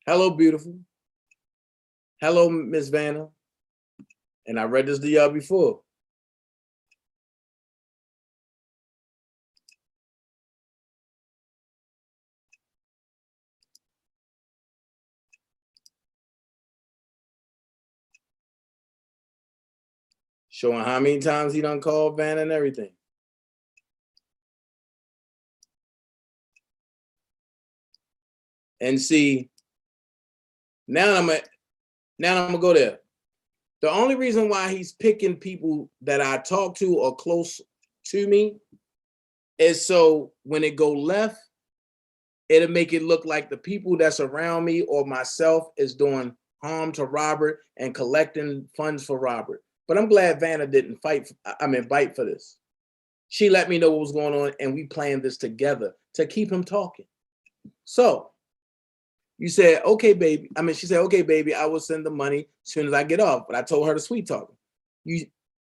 Hello, beautiful. Hello, Miss Vanna. And I read this to y'all before. Showing how many times he done called Vanna and everything. And see, now I'm gonna go there. The only reason why he's picking people that I talk to or close to me is so when it go left, it'll make it look like the people that's around me or myself is doing harm to Robert and collecting funds for Robert. But I'm glad Vanna didn't bite for this. She let me know what was going on and we planned this together to keep him talking. So you said, okay, baby. She said, okay, baby, I will send the money as soon as I get off. But I told her to sweet talk.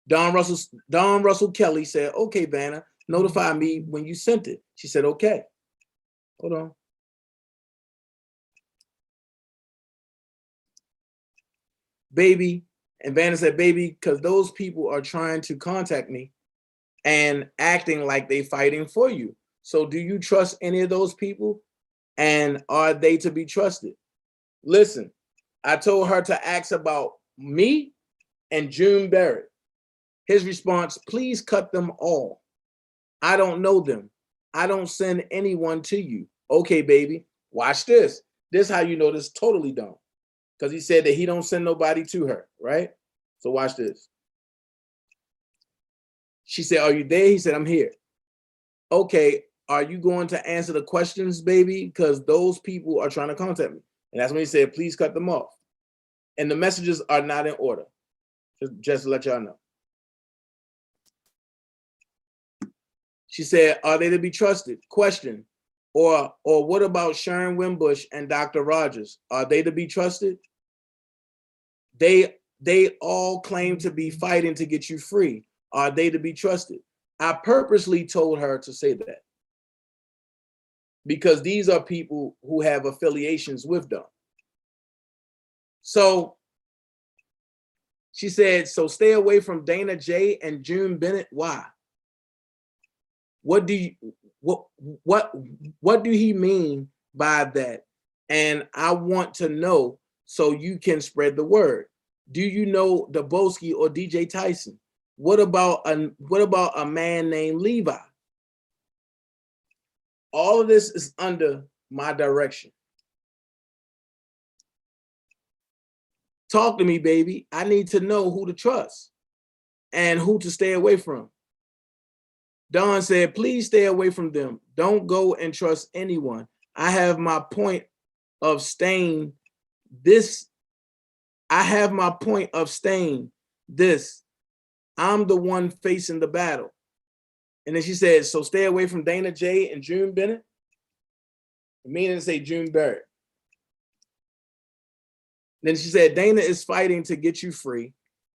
Don Russell Kelly said, okay, Vanna, notify me when you sent it. She said, okay. Hold on. Baby. And Vanna said, baby, because those people are trying to contact me and acting like they fighting for you. So do you trust any of those people? And are they to be trusted? Listen, I told her to ask about me and June Barrett. His response, please cut them all. I don't know them. I don't send anyone to you. Okay, baby, watch this. This is how you know this totally dumb. Because he said that he don't send nobody to her, right? So watch this. She said, are you there? He said, I'm here. Okay, are you going to answer the questions, baby? Because those people are trying to contact me. And that's when he said, please cut them off. And the messages are not in order. Just to let y'all know. She said, are they to be trusted? Question. Or what about Sharon Wimbush and Dr. Rogers? Are they to be trusted? They all claim to be fighting to get you free. Are they to be trusted? I purposely told her to say that because these are people who have affiliations with them. So she said, so stay away from DanaJay and June Bennett. Why? What do he mean by that? And I want to know so you can spread the word. Do you know Daboski or DJ Tyson? What about a man named Levi? All of this is under my direction. Talk to me, baby. I need to know who to trust and who to stay away from. Don said, please stay away from them. Don't go and trust anyone. I have my point of staying this. I'm the one facing the battle. And then she said, so stay away from DanaJay and June Bennett. Meaning to say June Barrett. Then she said, Dana is fighting to get you free.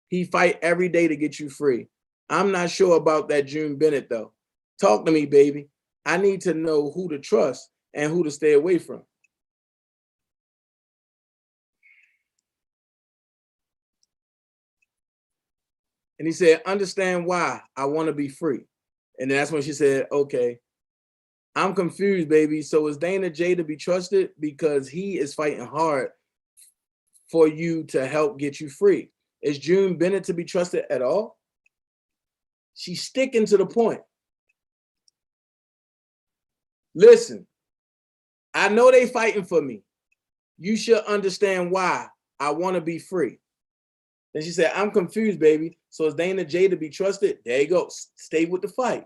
He fight every day to get you free. I'm not sure about that June Bennett though. Talk to me, baby. I need to know who to trust and who to stay away from. And he said, understand why I want to be free. And that's when she said, okay, I'm confused, baby. So is DanaJay to be trusted because he is fighting hard for you to help get you free? Is June Bennett to be trusted at all? She's sticking to the point. Listen, I know they fighting for me. You should understand why I want to be free. Then she said, I'm confused, baby. So is DanaJay to be trusted? There you go. Stay with the fight.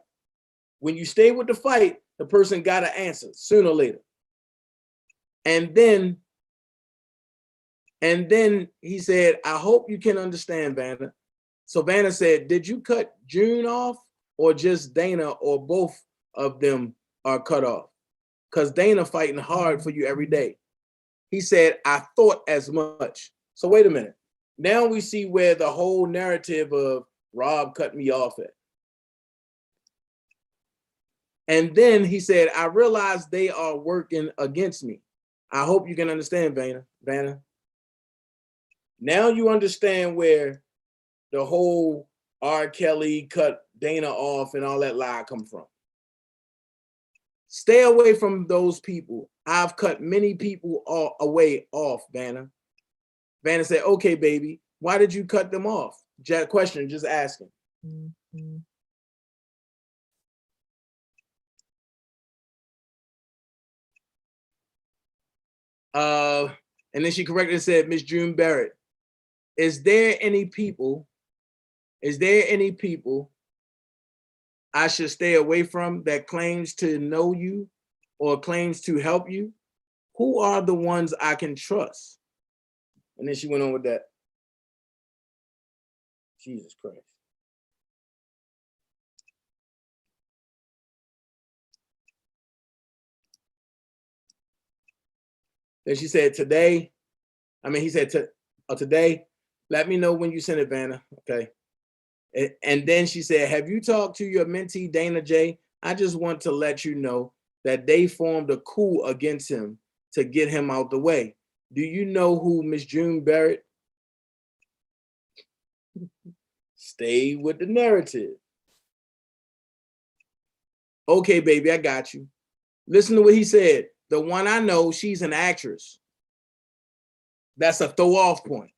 When you stay with the fight, the person got to answer sooner or later. And then he said, I hope you can understand, Vanna. So Vanna said, did you cut June off or just Dana or both of them are cut off? Because Dana fighting hard for you every day. He said, I thought as much. So wait a minute. Now we see where the whole narrative of Rob cut me off at. And then he said, I realize they are working against me. I hope you can understand, Vanna. Now you understand where the whole R. Kelly cut Dana off and all that lie come from. Stay away from those people. I've cut many people away off, Vanna. Vanna said, okay, baby, why did you cut them off? Question, just asking. And then she corrected and said, Miss June Barrett, is there any people I should stay away from that claims to know you or claims to help you? Who are the ones I can trust? And then she went on with that. Jesus Christ. Then she said, today, today, let me know when you send it, Vanna, okay? And then she said, have you talked to your mentee, DanaJay? I just want to let you know that they formed a coup against him to get him out the way. Do you know who Miss June Barrett? Stay with the narrative. Okay, baby, I got you. Listen to what he said. The one I know, she's an actress. That's a throw off point.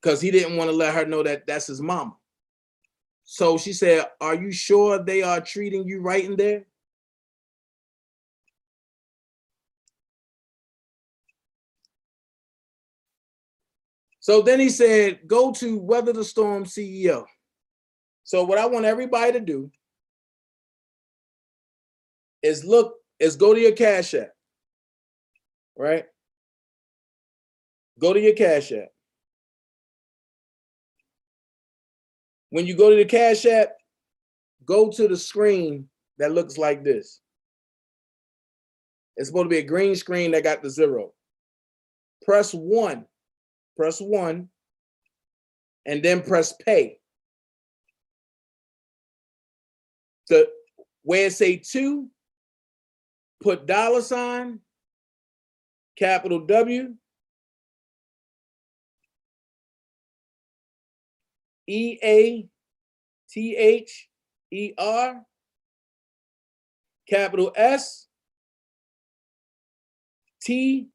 Because he didn't want to let her know that that's his mama. So she said, are you sure they are treating you right in there? So then he said, go to Weather the Storm CEO. So what I want everybody to do is go to your Cash App, right? Go to your Cash App. When you go to the Cash App, go to the screen that looks like this. It's supposed to be a green screen that got the 0. Press 1, and then press pay. Where it say 2, put $, capital W, EATHER, capital S, TORM,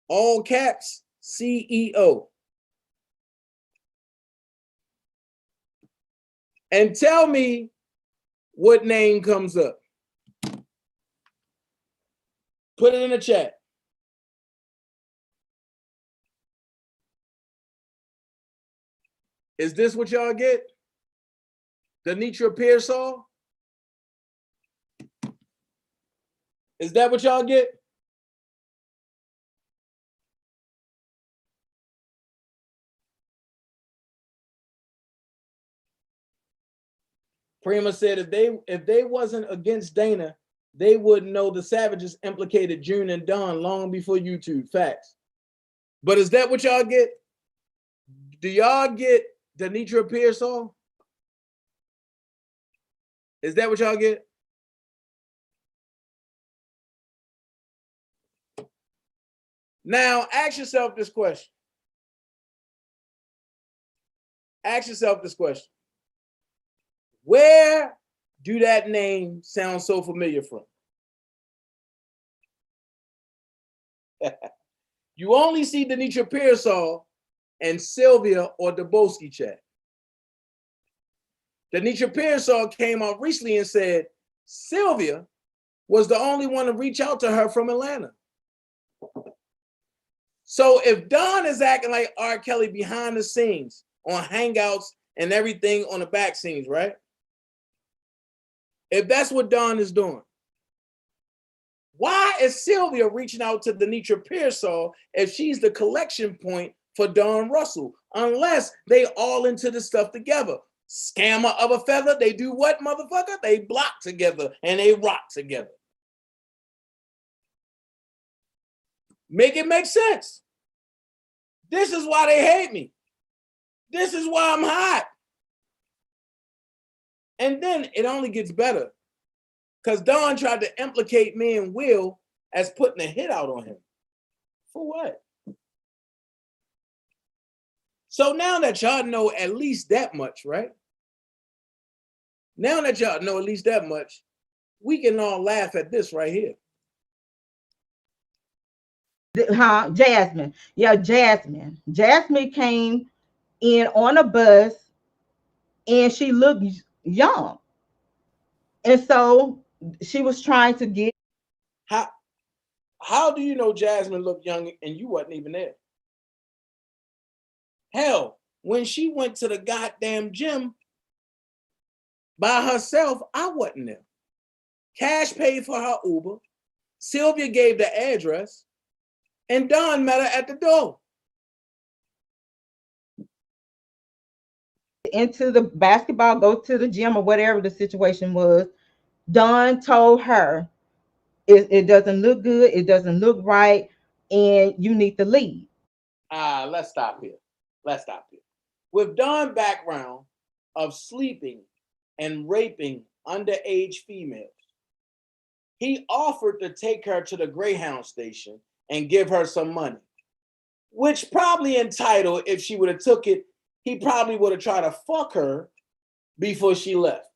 all caps, CEO. And tell me what name comes up. Put it in the chat. Is this what y'all get? Denitra Pearsall? Is that what y'all get? Prima said if they wasn't against Dana, they wouldn't know the Savages implicated June and Dawn long before YouTube. Facts. But is that what y'all get? Do y'all get Denitra Pearsall? Is that what y'all get? Now, ask yourself this question. Ask yourself this question. Where do that name sound so familiar from? You only see Denitra Pearsall and Sylvia or Dubowski chat. Denitra Pearsall came out recently and said Sylvia was the only one to reach out to her from Atlanta. So if Don is acting like R. Kelly behind the scenes on Hangouts and everything on the back scenes, right? If that's what Don is doing, why is Sylvia reaching out to Denitra Pearsall if she's the collection point for Don Russell? Unless they all into this stuff together. Scammer of a feather, they do what, motherfucker? They block together and they rock together. Make it make sense. This is why they hate me. This is why I'm hot. And then it only gets better. Because Don tried to implicate me and Will as putting a hit out on him. For what? So now that y'all know at least that much, right? Now that y'all know at least that much, we can all laugh at this right here. Huh? Jasmine. Yeah, Jasmine. Jasmine came in on a bus and she looked young. And so she was trying to get. How do you know Jasmine looked young and you wasn't even there? Hell, when she went to the goddamn gym by herself, I wasn't there. Cash paid for her Uber. Sylvia gave the address. And Don met her at the door. Into the basketball, go to the gym or whatever the situation was. Don told her, it doesn't look good, it doesn't look right, and you need to leave. Let's stop here. With Don's background of sleeping and raping underage females, he offered to take her to the Greyhound station and give her some money, which probably entitled, if she would have took it, he probably would have tried to fuck her before she left,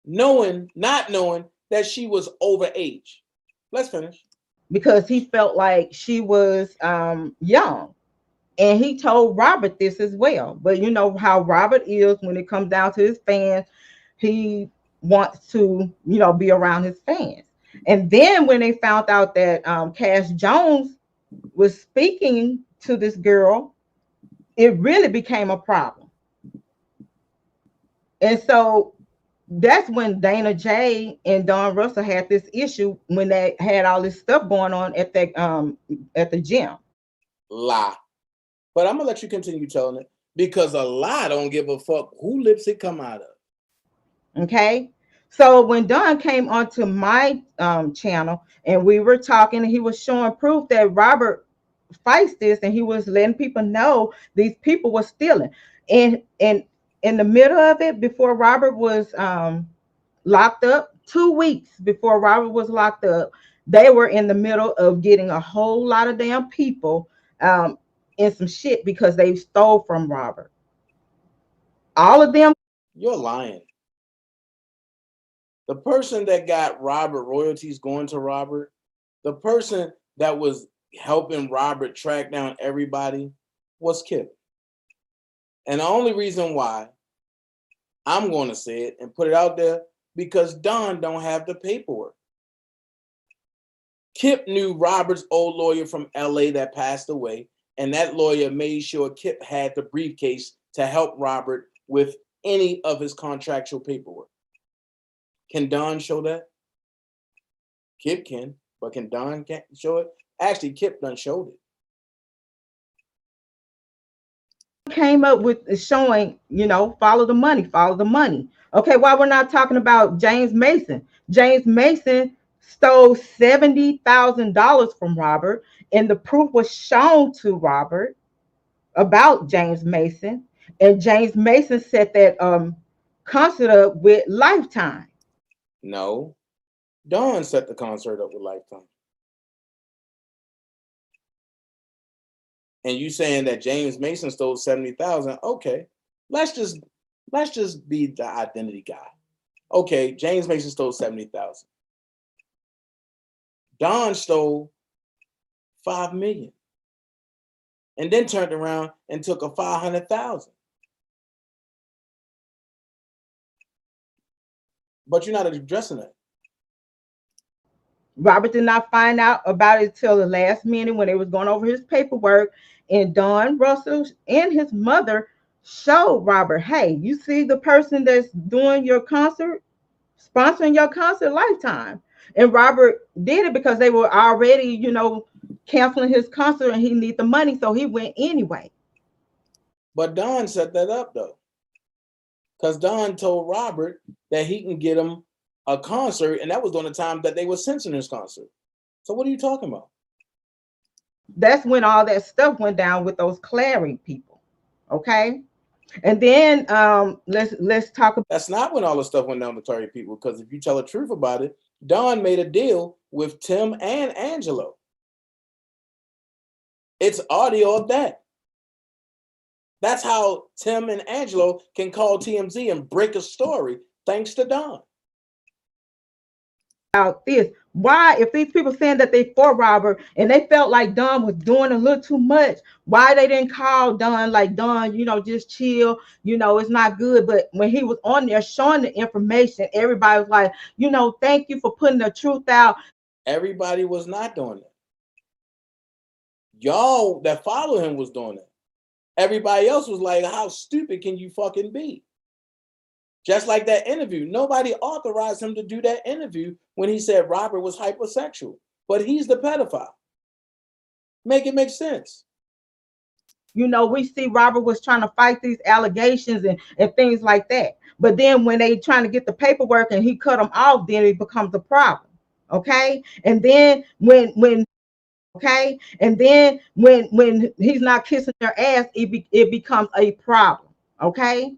not knowing that she was over age. Let's finish. Because he felt like she was young. And he told Robert this as well. But you know how Robert is when it comes down to his fans. He wants to, be around his fans. And then when they found out that Cash Jones was speaking to this girl, it really became a problem. And so that's when DanaJay and Don Russell had this issue when they had all this stuff going on at the gym. Lie. But I'm gonna let you continue telling it because a lie don't give a fuck who lips it come out of. Okay. So when Don came onto my channel and we were talking, he was showing proof that Robert fights this, and he was letting people know these people were stealing. And in the middle of it, before Robert was locked up, 2 weeks before Robert was locked up, they were in the middle of getting a whole lot of damn people in some shit because they stole from Robert. All of them. You're lying. The person that got Robert royalties going to Robert, the person that was helping Robert track down everybody was Kip. And the only reason why I'm going to say it and put it out there, because Don don't have the paperwork. Kip knew Robert's old lawyer from LA that passed away, and that lawyer made sure Kip had the briefcase to help Robert with any of his contractual paperwork. Can Don show that? Kip can, but can Don can't show it? Actually, Kip done showed it. Came up with showing, follow the money, follow the money. Okay, why we're not talking about James Mason? James Mason stole $70,000 from Robert, and the proof was shown to Robert about James Mason, and James Mason set that concert up with Lifetime. No, Don set the concert up with Lifetime. And you saying that James Mason stole 70,000? Okay, let's just be the identity guy. Okay, James Mason stole 70,000. Don stole 5 million, and then turned around and took a 500,000. But you're not addressing it. Robert did not find out about it till the last minute when they was going over his paperwork, and Don Russell and his mother showed Robert, hey, you see the person that's doing your concert, sponsoring your concert, Lifetime. And Robert did it because they were already, canceling his concert and he needed the money, so he went anyway. But Don set that up though, because Don told Robert that he can get him a concert, and that was during the time that they were censoring his concert. So what are you talking about? That's when all that stuff went down with those Clary people. Okay. And then let's talk about. That's not when all the stuff went down with Target people, because if you tell the truth about it, Don made a deal with Tim and Angelo. It's audio of that. That's how Tim and Angelo can call TMZ and break a story, thanks to Don. About this, why, if these people saying that they for Robert and they felt like Don was doing a little too much, why they didn't call Don, like, Don, you know, just chill, you know, it's not good. But when he was on there showing the information, everybody was like, you know, thank you for putting the truth out. Everybody was not doing that. Y'all that follow him was doing that. Everybody else was like, how stupid can you fucking be? Just like that interview. Nobody authorized him to do that interview when he said Robert was hypersexual, but he's the pedophile. Make it make sense. You know, we see Robert was trying to fight these allegations and things like that. But then when they trying to get the paperwork and he cut them off, then it becomes a problem. Okay. And then when okay, and then when he's not kissing their ass, it becomes a problem. Okay.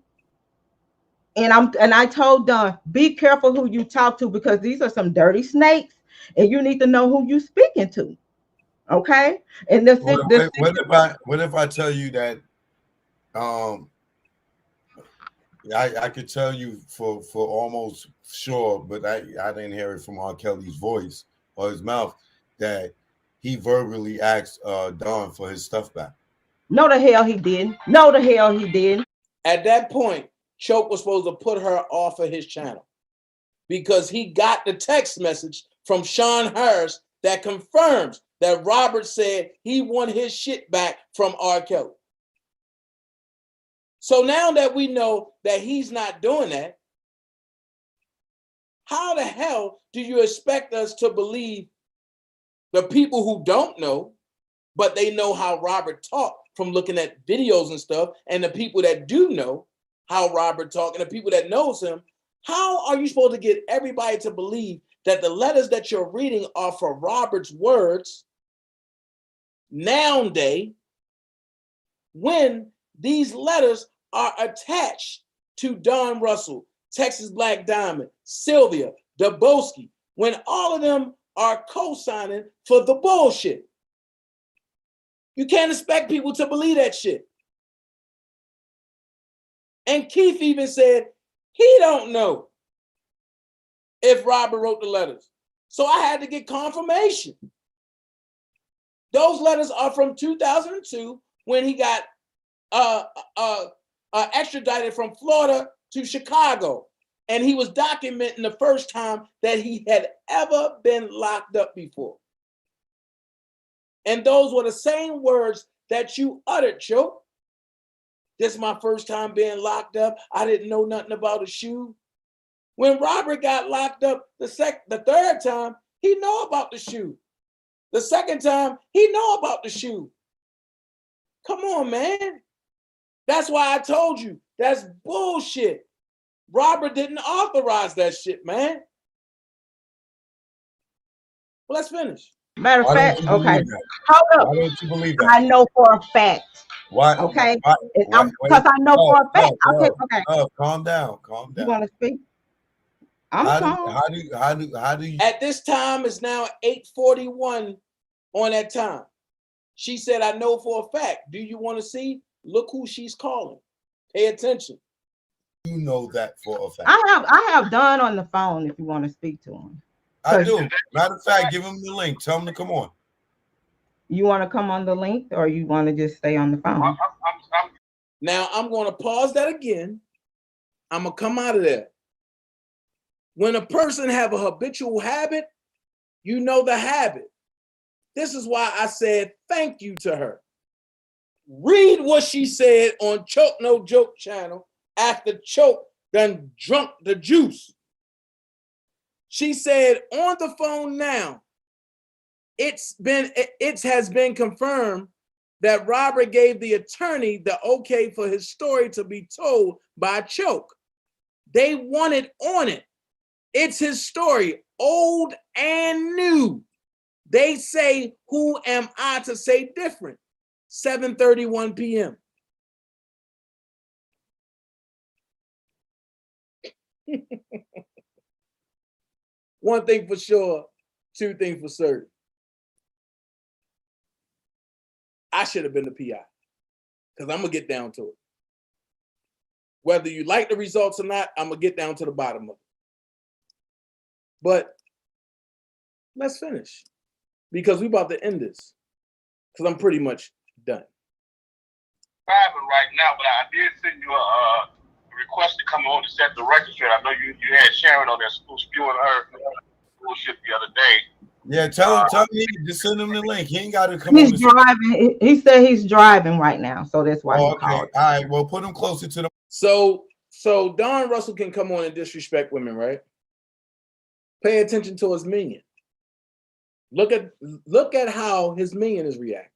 And I told Don, be careful who you talk to, because these are some dirty snakes and you need to know who you speaking to. Okay. And what if I tell you that I could tell you for almost sure, but I didn't hear it from R. Kelly's voice or his mouth, that he verbally asked Don for his stuff back. No, the hell he didn't. No, the hell he didn't. At that point, Choke was supposed to put her off of his channel because he got the text message from Sean Harris that confirms that Robert said he won his shit back from R. Kelly. So now that we know that he's not doing that, how the hell do you expect us to believe the people who don't know, but they know how Robert talked from looking at videos and stuff, and the people that do know how Robert talked and the people that knows him? How are you supposed to get everybody to believe that the letters that you're reading are for Robert's words, noun day, when these letters are attached to Don Russell, Texas Black Diamond, Sylvia, Daboski, when all of them are co-signing for the bullshit? You can't expect people to believe that shit. And Keith even said he don't know if Robert wrote the letters. So I had to get confirmation. Those letters are from 2002 when he got extradited from Florida to Chicago. And he was documenting the first time that he had ever been locked up before. And those were the same words that you uttered, Choke. This is my first time being locked up. I didn't know nothing about a shoe. When Robert got locked up the third time, he know about the shoe. The second time, he know about the shoe. Come on, man. That's why I told you, that's bullshit. Robert didn't authorize that shit, man. Well, let's finish. Matter of fact, okay. Hold up. Why don't you believe that? I know for a fact. Why? Okay. Because I know for a fact. Okay. Calm down. Calm down. You want to speak? I'm calm. How do you? At this time, it's now 8:41 on that time. She said, I know for a fact. Do you want to see? Look who she's calling. Pay attention. You know that for a fact. I have Don on the phone if you want to speak to him. I do. Matter of fact, give him the link. Tell him to come on. You want to come on the link, or you want to just stay on the phone? Now I'm going to pause that again. I'm going to come out of there. When a person have a habitual habit, you know the habit. This is why I said thank you to her. Read what she said on Choke No Joke channel after Choke done drunk the juice. She said on the phone now, it has been confirmed that Robert gave the attorney the okay for his story to be told by Choke. They want it on it. It's his story, old and new. They say, who am I to say different? 7:31 p.m. One thing for sure, two things for certain. I should have been the PI because I'm gonna get down to it. Whether you like the results or not, I'm gonna get down to the bottom of it. But let's finish because we about to end this because I'm pretty much done. Driving right now, but I did send you a request to come on to set the record straight. I know you had Sharon on there spewing her bullshit the other day. Yeah, tell me, just send him the link. He ain't got to come He's on. driving. He said he's driving right now, so that's why he okay. called. All right, well, put him closer to the. So Don Russell can come on and disrespect women, right? Pay attention to his minion. Look at how his minion is reacting.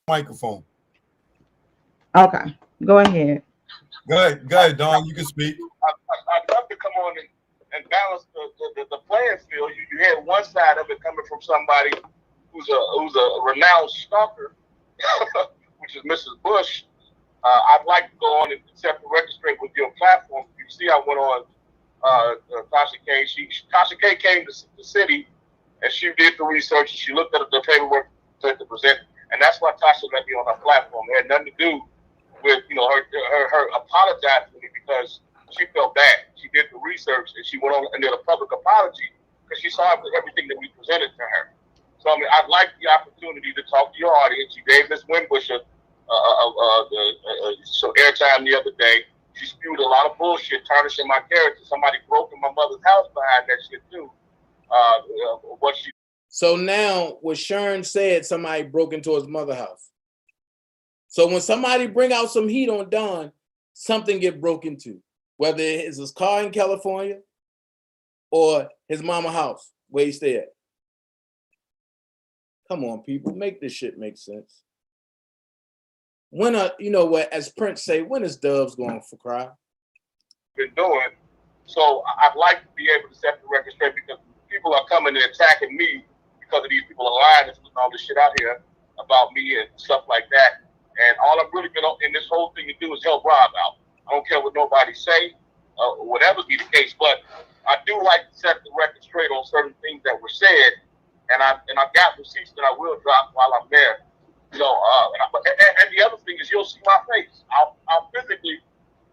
Microphone. Okay, go ahead. Go ahead, Don. You can speak. I'd love to come on and balance the playing field. You had one side of it coming from somebody who's a renowned stalker, which is Mrs. Bush. I'd like to go on and set the record straight with your platform. You see, I went on Tasha K. Tasha K came to the city and she did the research. She looked at the paperwork to present, and that's why Tasha let me on her platform. It had nothing to do with her apologizing to me because she felt bad. She did the research and she went on and did a public apology because she saw everything that we presented to her. So I mean, I'd like the opportunity to talk to your audience. You gave Ms. Wimbush some airtime the other day. She spewed a lot of bullshit, tarnishing my character. Somebody broke in my mother's house behind that shit too. So now, what Sharon said, somebody broke into his mother's house. So when somebody bring out some heat on Don, something get broke into, whether it's his car in California or his mama house where he stay at. Come on, people, make this shit make sense. When you know what, as Prince say, when is Doves going for cry? Been doing. So I'd like to be able to set the record straight because people are coming and attacking me because of these people are lying and putting all this shit out here about me and stuff like that. And all I've really been in this whole thing to do is help Rob out. I don't care what nobody say, whatever be the case, but I do like to set the record straight on certain things that were said, and I got receipts that I will drop while I'm there. So, and the other thing is you'll see my face. I'll physically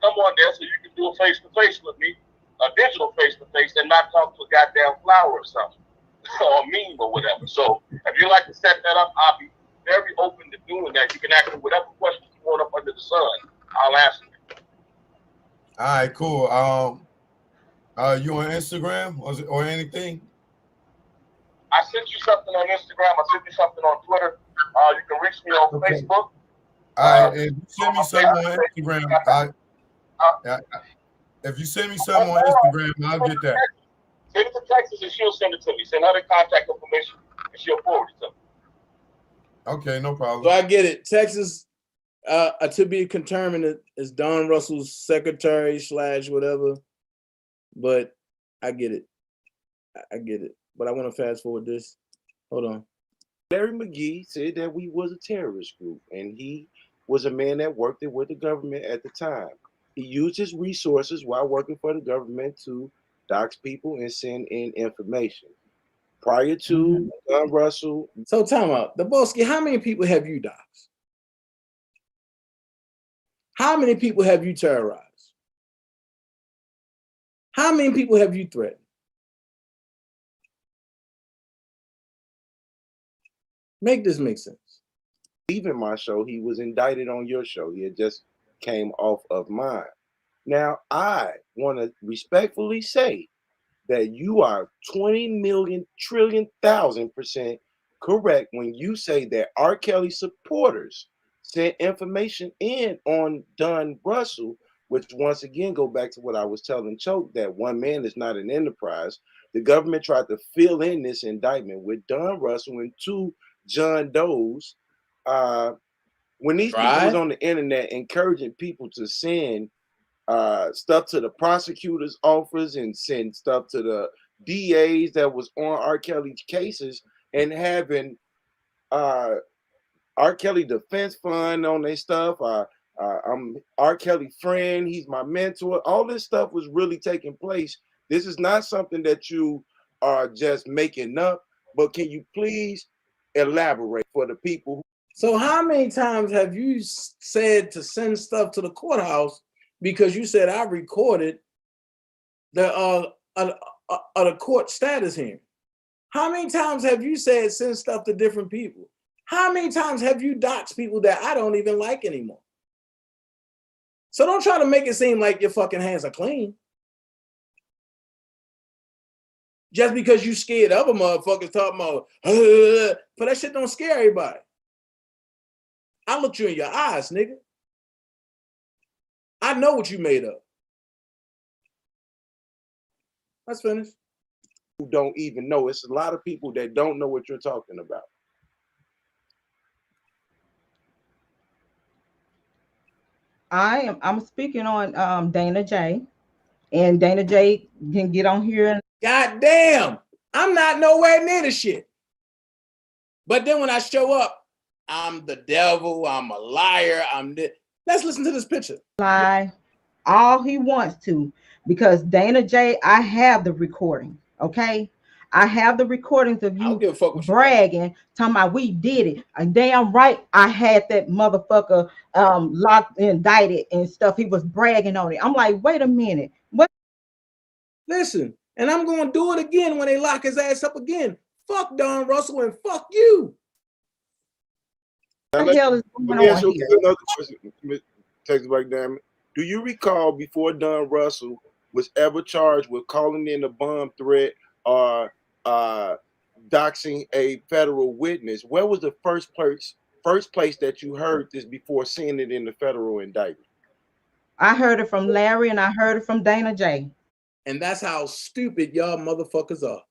come on there so you can do a face-to-face with me, a digital face-to-face, and not talk to a goddamn flower or something, or a meme or whatever. So if you like to set that up, I'll be very open to doing that. You can ask me whatever questions you want up under the sun. I'll answer it. All right, cool. You on Instagram or anything? I sent you something on Instagram. I sent you something on Twitter. You can reach me on Facebook. All right, if you send me something on Instagram, if you send me something on Instagram, I'll get that. Send it to Texas and she'll send it to me. Send her the contact information and she'll forward it to me. Okay, no problem. So I get it. Texas, to be determined is Don Russell's secretary / whatever. But I get it. I get it. But I want to fast forward this. Hold on. Larry McGee said that we was a terrorist group, and he was a man that worked with the government at the time. He used his resources while working for the government to dox people and send in information. Prior to Don Russell. So time out. Daboski, how many people have you doxed? How many people have you terrorized? How many people have you threatened? Make this make sense. Leaving my show, he was indicted on your show. He had just came off of mine. Now, I want to respectfully say that you are 20,000,000,000,000% correct when you say that R. Kelly supporters sent information in on Don Russell, which once again go back to what I was telling Choke, that one man is not an enterprise. The government tried to fill in this indictment with Don Russell and two John Does. When these people was on the internet encouraging people to send stuff to the prosecutor's office and send stuff to the DAs that was on R. Kelly's cases and having R. Kelly Defense Fund on their stuff, I'm R. Kelly friend. He's my mentor. All this stuff was really taking place. This is not something that you are just making up. But can you please elaborate for the people? So how many times have you said to send stuff to the courthouse because you said I recorded the court status hearing? How many times have you said send stuff to different people? How many times have you doxed people that I don't even like anymore? So don't try to make it seem like your fucking hands are clean. Just because you scared other motherfuckers talking about, but that shit don't scare everybody. I looked you in your eyes, nigga. I know what you made of. Let's finish. Who don't even know. It's a lot of people that don't know what you're talking about. I'm speaking on DanaJay, and DanaJay can get on here and God damn, I'm not nowhere near the shit. But then when I show up, I'm the devil, I'm a liar, let's listen to this picture. lie all he wants to, because DanaJay, I have the recording, okay? I have the recordings of you bragging, talking about we did it. And damn right, I had that motherfucker locked, indicted and stuff. He was bragging on it. I'm like, wait a minute. What? Listen, and I'm going to do it again when they lock his ass up again. Fuck Don Russell and fuck you. What the hell is going on here? Another question. Take it back, damn it. Do you recall before Don Russell was ever charged with calling in a bomb threat or doxing a federal witness? Where was the first place that you heard this before seeing it in the federal indictment? I heard it from Larry and I heard it from DanaJay. And that's how stupid y'all motherfuckers are.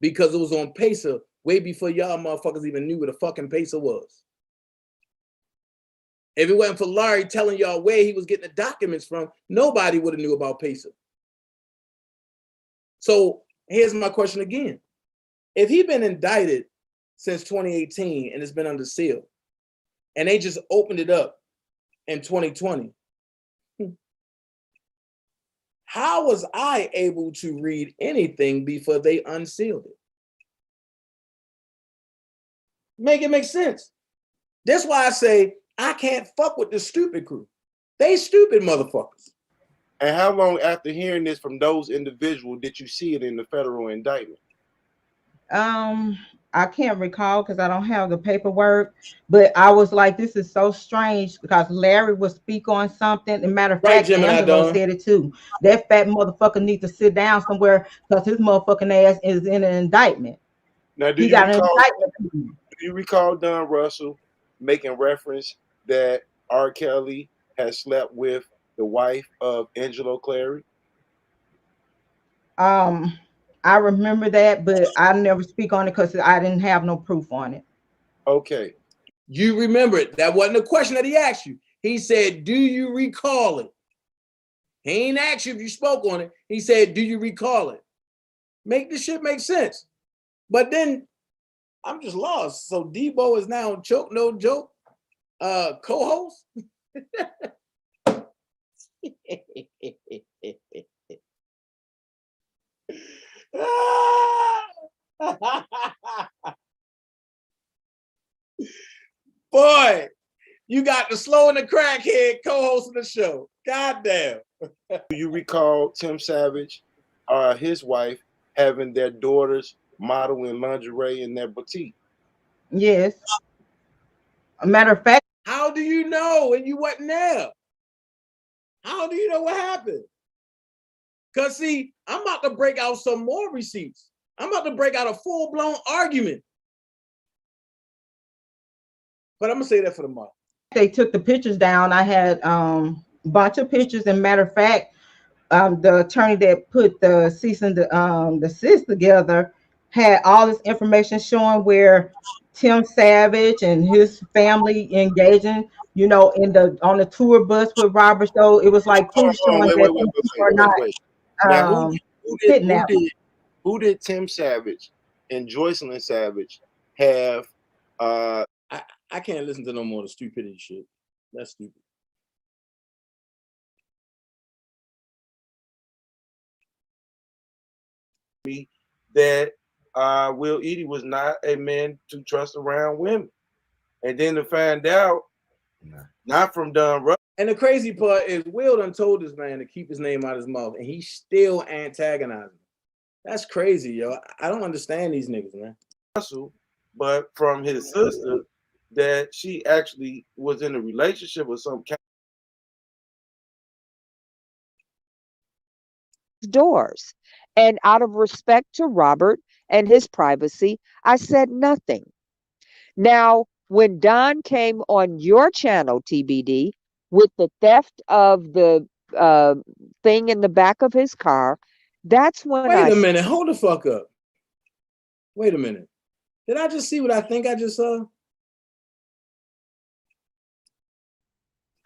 Because it was on Pacer way before y'all motherfuckers even knew what a fucking Pacer was. If it wasn't for Larry telling y'all where he was getting the documents from, nobody would have knew about Pacer. So here's my question again. If he'd been indicted since 2018 and it's been under seal, and they just opened it up in 2020, how was I able to read anything before they unsealed it? Make it make sense. That's why I say I can't fuck with the stupid crew. They stupid motherfuckers. And how long after hearing this from those individuals did you see it in the federal indictment? I can't recall because I don't have the paperwork, but I was like, this is so strange because Larry would speak on something. As a matter of fact, Angelo said it too. That fat motherfucker needs to sit down somewhere because his motherfucking ass is in an indictment. Now, do you recall Don Russell making reference that R. Kelly has slept with the wife of Angelo Clary? I remember that, but I never speak on it because I didn't have no proof on it. Okay. You remember it. That wasn't a question that he asked you. He said, do you recall it? He ain't asked you if you spoke on it. He said, do you recall it? Make this shit make sense. But then I'm just lost. So Debo is now Choke No Joke co-host? Boy, you got the slow and the crackhead co-hosting the show. God damn. Do you recall Tim Savage, his wife, having their daughters model in lingerie in their boutique? Yes. A matter of fact. How do you know and you wasn't there? How do you know what happened? Because see, I'm about to break out some more receipts. I'm about to break out a full-blown argument. But I'm gonna say that for tomorrow. They took the pictures down. I had a bunch of pictures. And matter of fact, the attorney that put the cease and desist together had all this information showing where Tim Savage and his family engaging, you know, on the tour bus with Robert. So it was like proof showing that people are not kidnapped. Who did Tim Savage and Joycelyn Savage have? I can't listen to no more of the stupidity shit. That's stupid. me that Will Eady was not a man to trust around women. And then to find out, not from Don Russell. And the crazy part is Will done told this man to keep his name out of his mouth, and he's still antagonizing. That's crazy, yo. I don't understand these niggas, man. Russell, but from his sister, that she actually was in a relationship with some kind. Doors. And out of respect to Robert and his privacy, I said nothing. Now, when Don came on your channel, TBD, with the theft of the thing in the back of his car, that's when Wait a minute, hold the fuck up. Wait a minute. Did I just see what I think I just saw?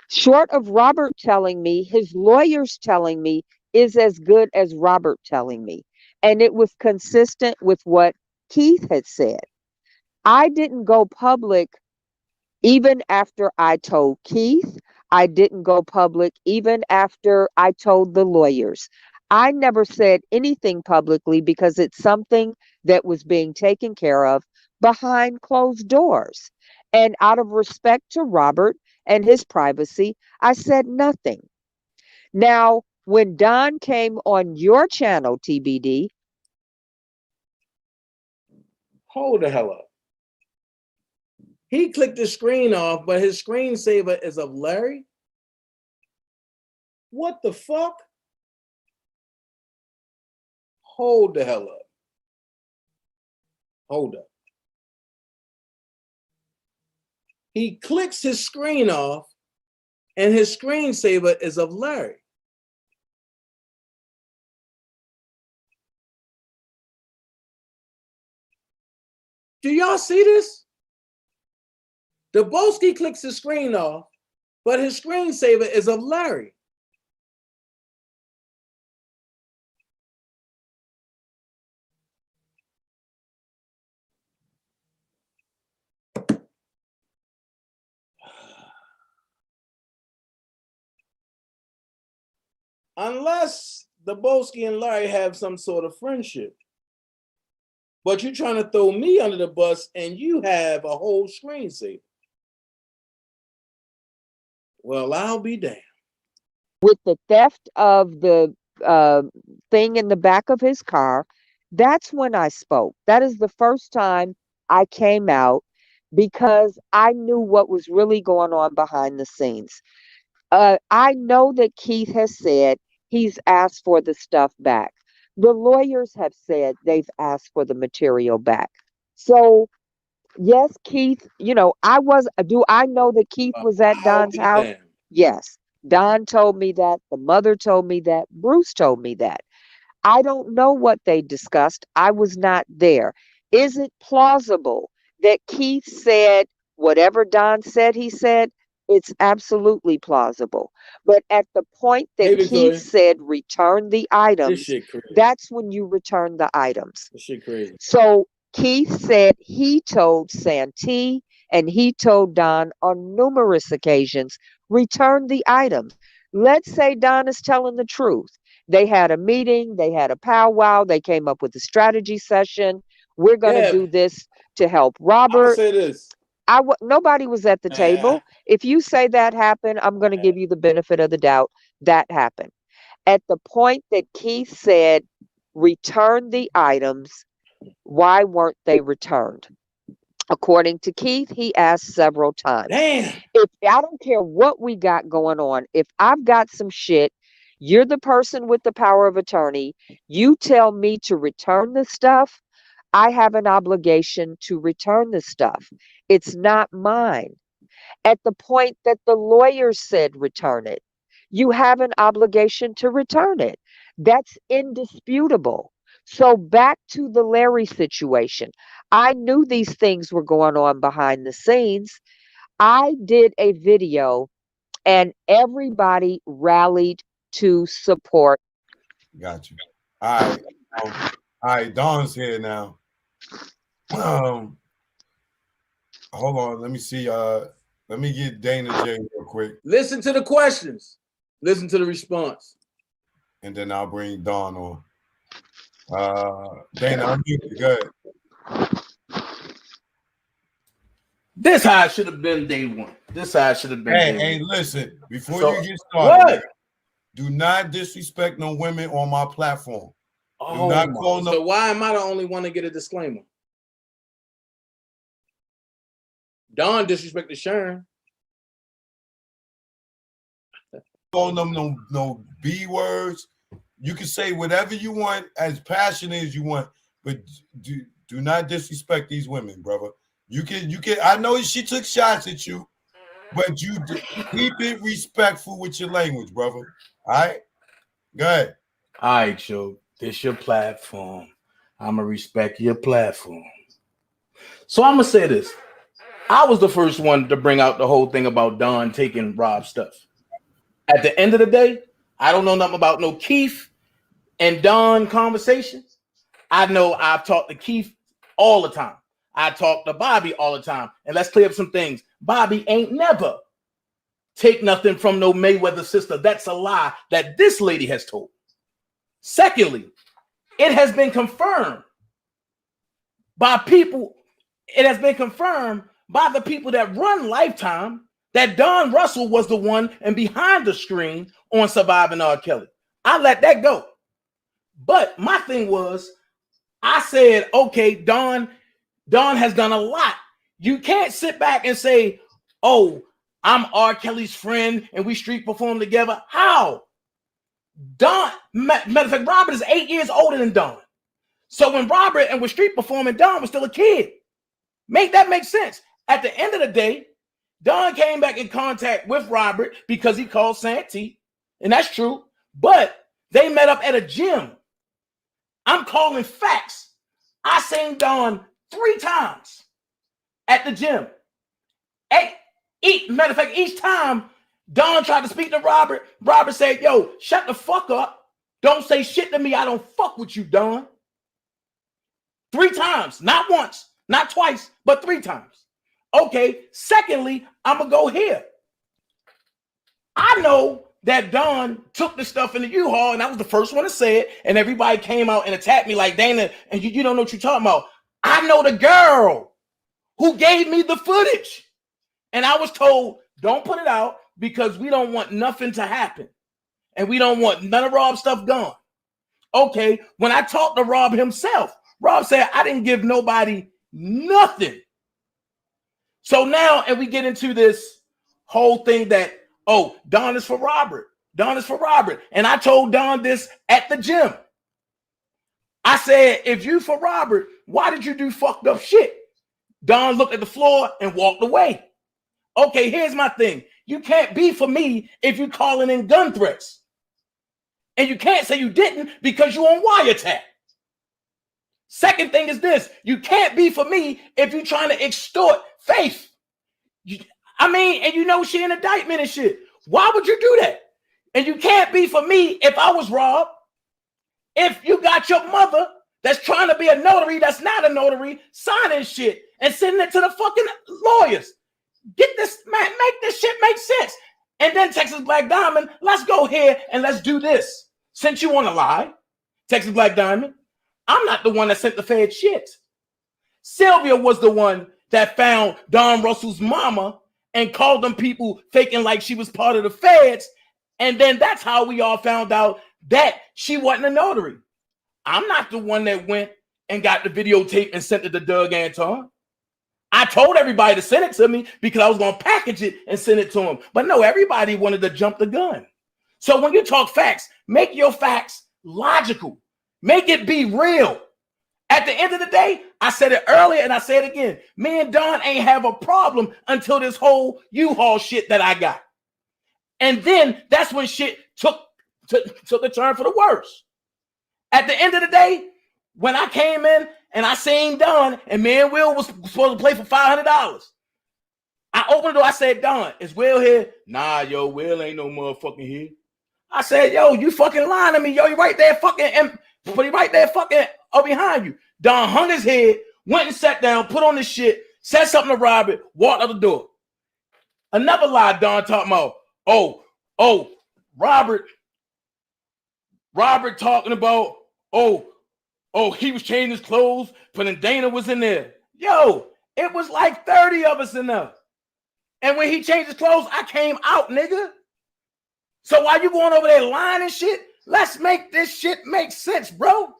Short of Robert telling me, his lawyers telling me is as good as Robert telling me. And it was consistent with what Keith had said. I didn't go public even after I told Keith. I didn't go public even after I told the lawyers. I never said anything publicly because it's something that was being taken care of behind closed doors. And out of respect to Robert and his privacy, I said nothing. Now, when Don came on your channel, TBD. Hold the hell up. He clicked the screen off, but his screensaver is of Larry? What the fuck? Hold the hell up. Hold up. He clicks his screen off, and his screensaver is of Larry. Do y'all see this? Daboski clicks his screen off, but his screensaver is of Larry. Unless Daboski and Larry have some sort of friendship. But you're trying to throw me under the bus and you have a whole screensaver. Well, I'll be damned. With the theft of the thing in the back of his car, that's when I spoke. That is the first time I came out because I knew what was really going on behind the scenes. I know that Keith has said he's asked for the stuff back. The lawyers have said they've asked for the material back. So, yes, Keith, do I know that Keith was at Don's house? Damn. Yes. Don told me that. The mother told me that. Bruce told me that. I don't know what they discussed. I was not there. Is it plausible that Keith said whatever Don said he said? It's absolutely plausible. But at the point that Keith said return the items, that's when you return the items. This shit crazy. So Keith said he told Santee and he told Don on numerous occasions, return the items. Let's say Don is telling the truth. They had a meeting, they had a powwow, they came up with a strategy session. We're going to do this to help Robert. Say this. Nobody was at the table. If you say that happened, I'm going to give you the benefit of the doubt. That happened. At the point that Keith said, return the items, why weren't they returned? According to Keith, he asked several times. Damn. If I don't care what we got going on, if I've got some shit, you're the person with the power of attorney. You tell me to return the stuff. I have an obligation to return the stuff. It's not mine. At the point that the lawyer said return it, you have an obligation to return it. That's indisputable. So back to the Larry situation. I knew these things were going on behind the scenes. I did a video and everybody rallied to support. Got you. All right. Dawn's here now. Hold on. Let me see. Let me get DanaJay real quick. Listen to the questions. Listen to the response. And then I'll bring Dawn on. Dana, I'm muted. Go ahead. This how it should have been day one. This how it should have been. Hey, listen, before So, you get started, what? Do not disrespect no women on my platform. Oh, do not call so why am I the only one to get a disclaimer? Don disrespected Sharon. Call them no B words. You can say whatever you want, as passionate as you want, but do not disrespect these women, brother. You can. I know she took shots at you, but you keep it respectful with your language, brother. All right, go ahead. All right, Joe. This your platform. I'ma respect your platform. So I'm gonna say this. I was the first one to bring out the whole thing about Don taking Rob's stuff. At the end of the day, I don't know nothing about no Keith and Don conversations. I know I've talked to Keith all the time. I talk to Bobby all the time. And let's clear up some things. Bobby ain't never take nothing from no Mayweather sister. That's a lie that this lady has told. Secondly, it has been confirmed by people. It has been confirmed by the people that run Lifetime that Don Russell was the one and behind the screen on Surviving R. Kelly. I let that go. But my thing was, I said, okay, Don has done a lot. You can't sit back and say, oh, I'm R. Kelly's friend and we street perform together. How? Don, matter of fact, Robert is 8 years older than Don. So when Robert and was street performing, Don was still a kid. Make that make sense. At the end of the day, Don came back in contact with Robert because he called Santee, and that's true. But they met up at a gym. I'm calling facts. I seen Don 3 times at the gym. Matter of fact, each time Don tried to speak to Robert, Robert said, yo, shut the fuck up. Don't say shit to me. I don't fuck with you, Don. 3 times, not once, not twice, but 3 times. Okay, secondly, I'm going to go here. I know that Don took the stuff in the U-Haul, and I was the first one to say it, and everybody came out and attacked me like, Dana, and you don't know what you're talking about. I know the girl who gave me the footage, and I was told, don't put it out because we don't want nothing to happen, and we don't want none of Rob's stuff gone. Okay, when I talked to Rob himself, Rob said, I didn't give nobody nothing. So now, and we get into this whole thing that, oh, Don is for Robert. Don is for Robert. And I told Don this at the gym. I said, if you for Robert, why did you do fucked up shit? Don looked at the floor and walked away. Okay, here's my thing. You can't be for me if you're calling in gun threats. And you can't say you didn't because you're on wiretap. Second thing is this. You can't be for me if you're trying to extort Faith. And you know she in indictment and shit. Why would you do that? And you can't be for me if I was Rob. If you got your mother that's trying to be a notary that's not a notary signing shit and sending it to the fucking lawyers. Get this, man, make this shit make sense. And then Texas Black Diamond, let's go here and let's do this. Since you want to lie, Texas Black Diamond, I'm not the one that sent the Fed shit. Sylvia was the one that found Don Russell's mama and called them people faking like she was part of the Feds. And then that's how we all found out that she wasn't a notary. I'm not the one that went and got the videotape and sent it to Doug Anton. I told everybody to send it to me because I was going to package it and send it to him. But no, everybody wanted to jump the gun. So when you talk facts, make your facts logical. Make it be real. At the end of the day, I said it earlier and I say it again. Me and Don ain't have a problem until this whole U-Haul shit that I got. And then that's when shit took a turn for the worse. At the end of the day, when I came in and I seen Don and me and Will was supposed to play for $500, I opened the door. I said, Don, is Will here? Nah, yo, Will ain't no motherfucking here. I said, yo, you fucking lying to me. Yo, you right there fucking, but he right there fucking behind you. Don hung his head, went and sat down, put on this shit, said something to Robert, walked out the door. Another lie Don talking about, Robert talking about, oh, he was changing his clothes, but then Dana was in there. Yo, it was like 30 of us in there. And when he changed his clothes, I came out, nigga. So while you going over there lying and shit, let's make this shit make sense, bro.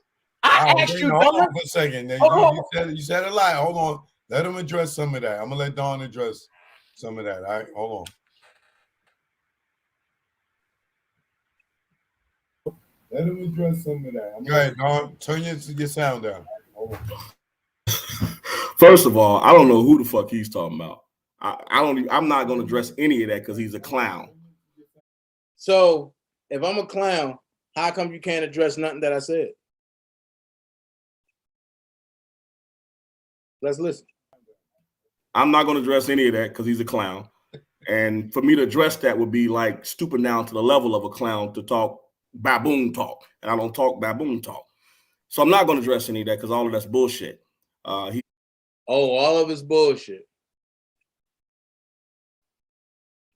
I asked you, hold Don. on for a second. You said a lie. Hold on. Let him address some of that. I'm gonna let Don address some of that. All right, hold on. Let him address some of that. Go ahead, Don. Turn your sound down. Hold on. First of all, I don't know who the fuck he's talking about. I'm not gonna address any of that because he's a clown. So if I'm a clown, how come you can't address nothing that I said? Let's listen. I'm not going to address any of that because he's a clown. And for me to address that would be like stooping down to the level of a clown to talk baboon talk. And I don't talk baboon talk. So I'm not going to address any of that because all of that's bullshit. All of it's bullshit.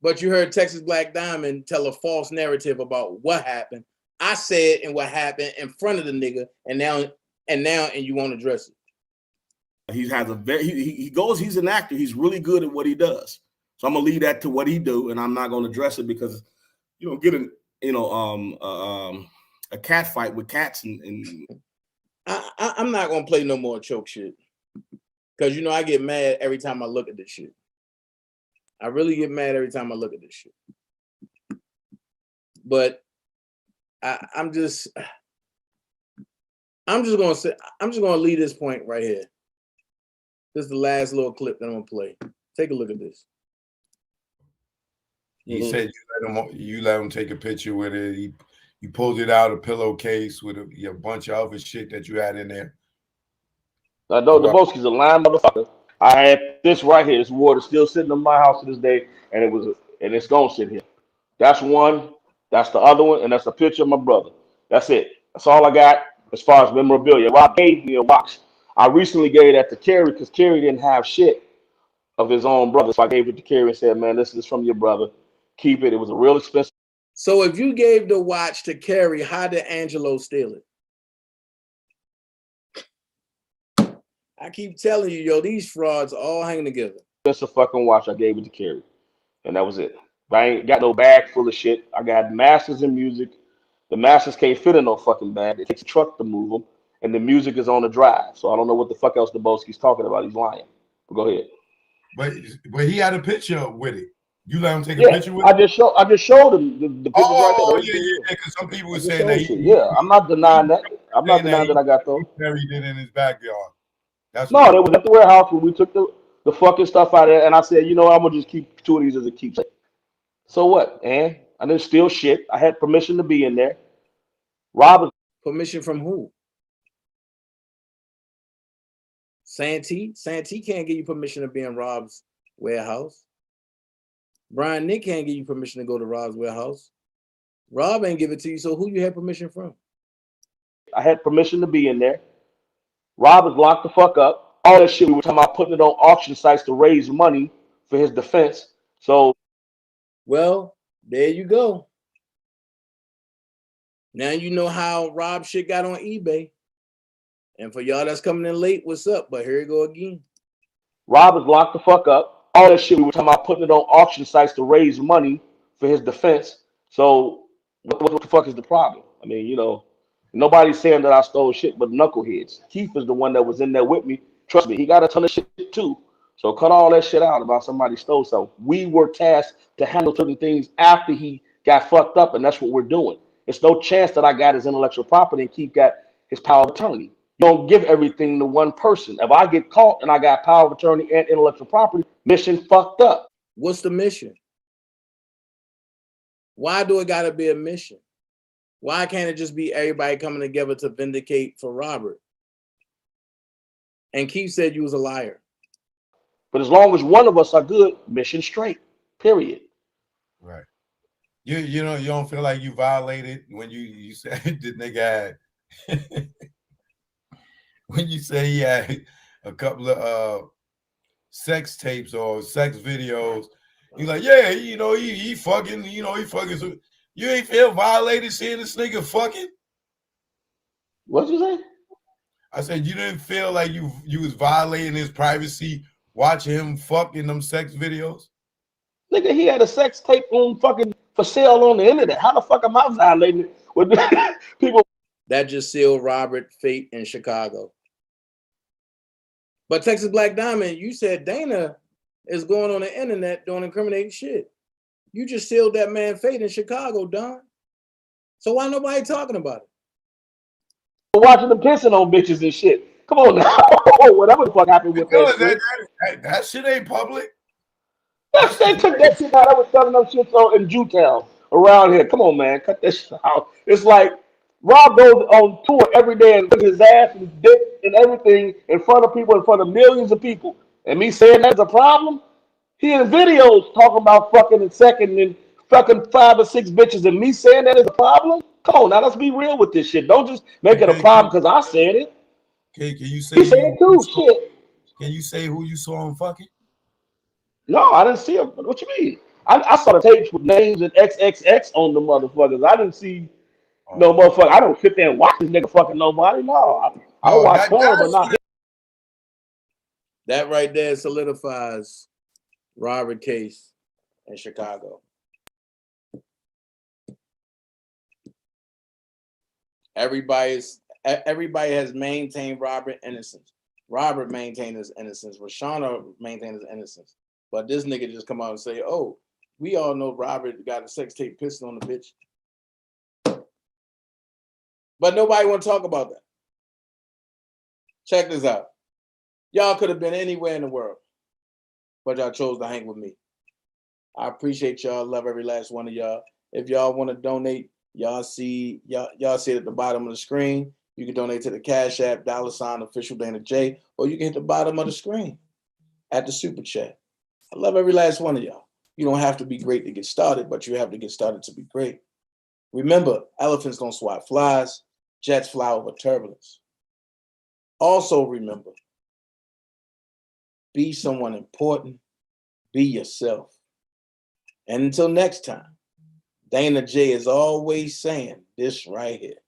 But you heard Texas Black Diamond tell a false narrative about what happened. I said and what happened in front of the nigga, and you won't address it. He has he's an actor. He's really good at what he does. So I'm gonna leave that to what he do, and I'm not gonna address it because you don't get a cat fight with cats and I'm not gonna play no more choke shit. Cause I get mad every time I look at this shit. I really get mad every time I look at this shit. But I'm just gonna leave this point right here. This is the last little clip that I'm gonna play. Take a look at this. He said you let him take a picture with it. He pulled it out a pillowcase with a bunch of other shit that you had in there. I know Deboski's a lying motherfucker. I had this right here. This water still sitting in my house to this day, and it's gonna sit here. That's one. That's the other one, and that's a picture of my brother. That's it. That's all I got as far as memorabilia. Rob gave me a watch. I recently gave that to Kerry because Kerry didn't have shit of his own brother. So I gave it to Kerry and said, man, this is from your brother. Keep it. It was a real expensive. So if you gave the watch to Kerry, how did Angelo steal it? I keep telling you, yo, these frauds all hang together. That's a fucking watch. I gave it to Kerry, and that was it. But I ain't got no bag full of shit. I got masters in music. The masters can't fit in no fucking bag. It takes a truck to move them, and the music is on the drive. So I don't know what the fuck else Deboski's talking about. He's lying. But go ahead. But he had a picture with it. You let him take a picture with it? I just showed him the pictures right there. Oh, yeah, because some people were saying that I'm not denying that. I'm not denying that I got those. He buried it in his backyard. No, they was at the warehouse when we took the fucking stuff out of there, and I said, I'm gonna just keep 2 of these as a keepsake. So what, man? I didn't steal shit. I had permission to be in there. Rob. Permission from who? Santee? Santee can't give you permission to be in Rob's warehouse. Brian Nick can't give you permission to go to Rob's warehouse. Rob ain't give it to you, so who you had permission from? I had permission to be in there. Rob was locked the fuck up. All that shit we were talking about putting it on auction sites to raise money for his defense. So, well, there you go. Now you know how Rob shit got on eBay. And for y'all that's coming in late, what's up? But here you go again. Rob was locked the fuck up. All that shit we were talking about putting it on auction sites to raise money for his defense. So what the fuck is the problem? I mean, nobody's saying that I stole shit but knuckleheads. Keith is the one that was in there with me. Trust me, he got a ton of shit too. So cut all that shit out about somebody stole something. We were tasked to handle certain things after he got fucked up, and that's what we're doing. It's no chance that I got his intellectual property and Keith got his power of attorney. You don't give everything to one person. If I get caught and I got power of attorney and intellectual property, mission fucked up. What's the mission? Why do it gotta be a mission? Why can't it just be everybody coming together to vindicate for Robert? And Keith said you was a liar. But as long as one of us are good, mission straight. Period. Right. You don't feel like you violated when you said the nigga had when you say he had a couple of sex tapes or sex videos. You're like, yeah, he fucking, he fucking. So you ain't feel violated seeing this nigga fucking? What'd you say? I said you didn't feel like you was violating his privacy watching him fuck in them sex videos? Nigga, he had a sex tape on fucking for sale on the internet. How the fuck am I violating it with people? That just sealed Robert fate in Chicago. But Texas Black Diamond, you said Dana is going on the internet doing incriminating shit. You just sealed that man fate in Chicago, Don. So why nobody talking about it? Watching them pissing on bitches and shit. Come on now. Whatever the fuck happened with that shit. That shit ain't public. They took that shit out. I was selling them shit in Jewtown around here. Come on, man. Cut that shit out. It's like Rob goes on tour every day and put his ass and his dick and everything in front of people, in front of millions of people. And me saying that's a problem? He in videos talking about fucking and second and fucking 5 or 6 bitches, and me saying that is a problem? Come on, now let's be real with this shit. Don't just make it a problem because I said it. Okay, can you say He said it too, shit. Can you say who you saw him fucking? No, I didn't see him. What you mean? I saw the tapes with names and XXX on the motherfuckers. I didn't see no motherfucker. I don't sit there and watch this nigga fucking nobody. No, I watch porn, but not him. That right there solidifies Robert case in Chicago. Everybody has maintained Robert innocence. Robert maintained his innocence. Rashana maintained his innocence. But this nigga just come out and say, oh, we all know Robert got a sex tape pissing on the bitch. But nobody want to talk about that. Check this out. Y'all could have been anywhere in the world, but y'all chose to hang with me. I appreciate y'all. Love every last one of y'all. If y'all want to donate, y'all see it at the bottom of the screen. You can donate to the Cash App, $officialdanaJ, or you can hit the bottom of the screen at the super chat. I love every last one of y'all. You don't have to be great to get started, but you have to get started to be great. Remember, elephants don't swat flies, jets fly over turbulence. Also remember, be someone important, be yourself. And until next time, Dana J is always saying this right here.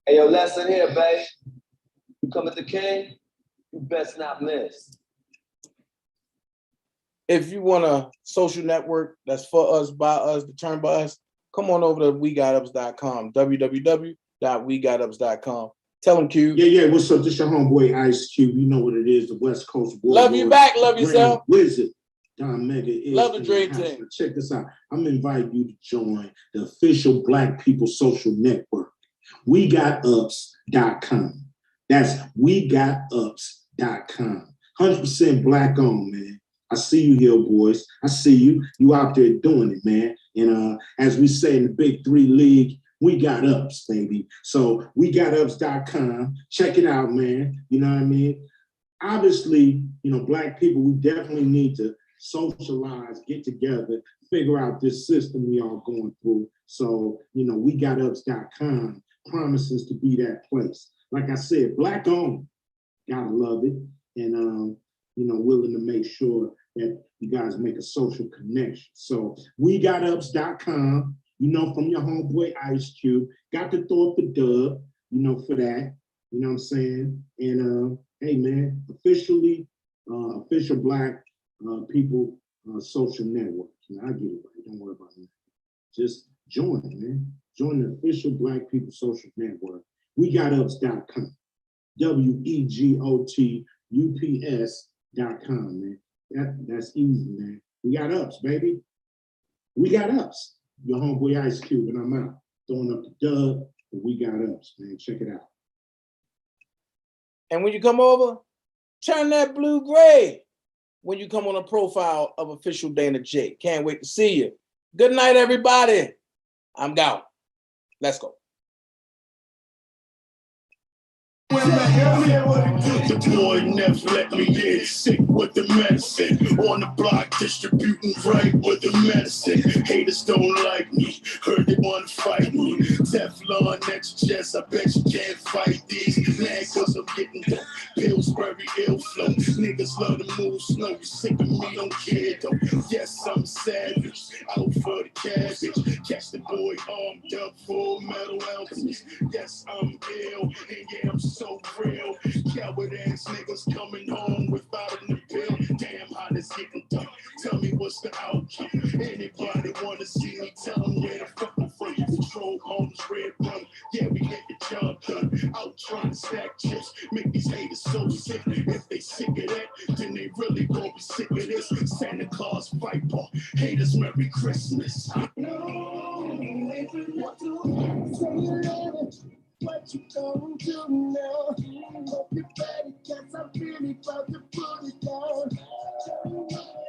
Hey, yo, lesson here, babe. You come at the king, you best not miss. If you want a social network that's for us, by us, determined by us, come on over to wegotupps.com, www.wegotupps.com. Tell them, Q. Yeah. What's up? This your homeboy Ice Cube. You know what it is, the West Coast boy. Love you back. Love yourself. Wizard. Don Mega is. Love the Dream Team. Check this out. I'm inviting you to join the official Black People Social Network. WeGotUpps.com. That's WeGotUpps.com. 100% Black owned, man. I see you here, boys. I see you. You out there doing it, man. And as we say in the Big 3 League, we got ups, baby. So WeGotUpps.com. Check it out, man. You know what I mean? Obviously, Black people, we definitely need to socialize, get together, figure out this system we all going through. So, WeGotUpps.com promises to be that place. Like I said, Black owned. Gotta love it. And, willing to make sure that you guys make a social connection. So WeGotUpps.com, from your homeboy Ice Cube. Got to throw up the dub, for that. You know what I'm saying? And hey, man, official Black People Social Network. I get it right. Don't worry about that. Just join, man. Join the official Black People Social Network. WeGotUpps.com. WeGotUpps.com, man. That's easy, man. We got ups, baby. We got ups. Your homeboy Ice Cube, and I'm out. Throwing up the dub, but we got ups, man. Check it out. And when you come over, turn that blue gray when you come on a profile of Official Dana J. Can't wait to see you. Good night, everybody. I'm gone. Let's go. The boy never let me get sick with the medicine. On the block, distributing right with the medicine. Haters don't like me, heard they wanna fight me. Teflon next chest, I bet you can't fight these. Mad cause I'm getting dope. Pillsbury ill flow. Niggas love to move slow. You sick of me, don't care though. Yes, I'm savage. Out for the cabbage. Catch the boy armed up, full metal ounces. Yes, I'm ill, and yeah, I'm so real. Coward ass niggas coming home without an appeal. Damn, how this getting done? Tell me what's the outcome? Anybody wanna see me? Tell them where the fuck I'm from. Control homes, red rum. Yeah, we get the job done. Out trying to stack chips. Make these haters so sick. If they sick of that, then they really gonna be sick of this. Santa Claus Viper. Haters, Merry Christmas. What you gonna do now? Hope you're ready, cause I'm really about to put it down.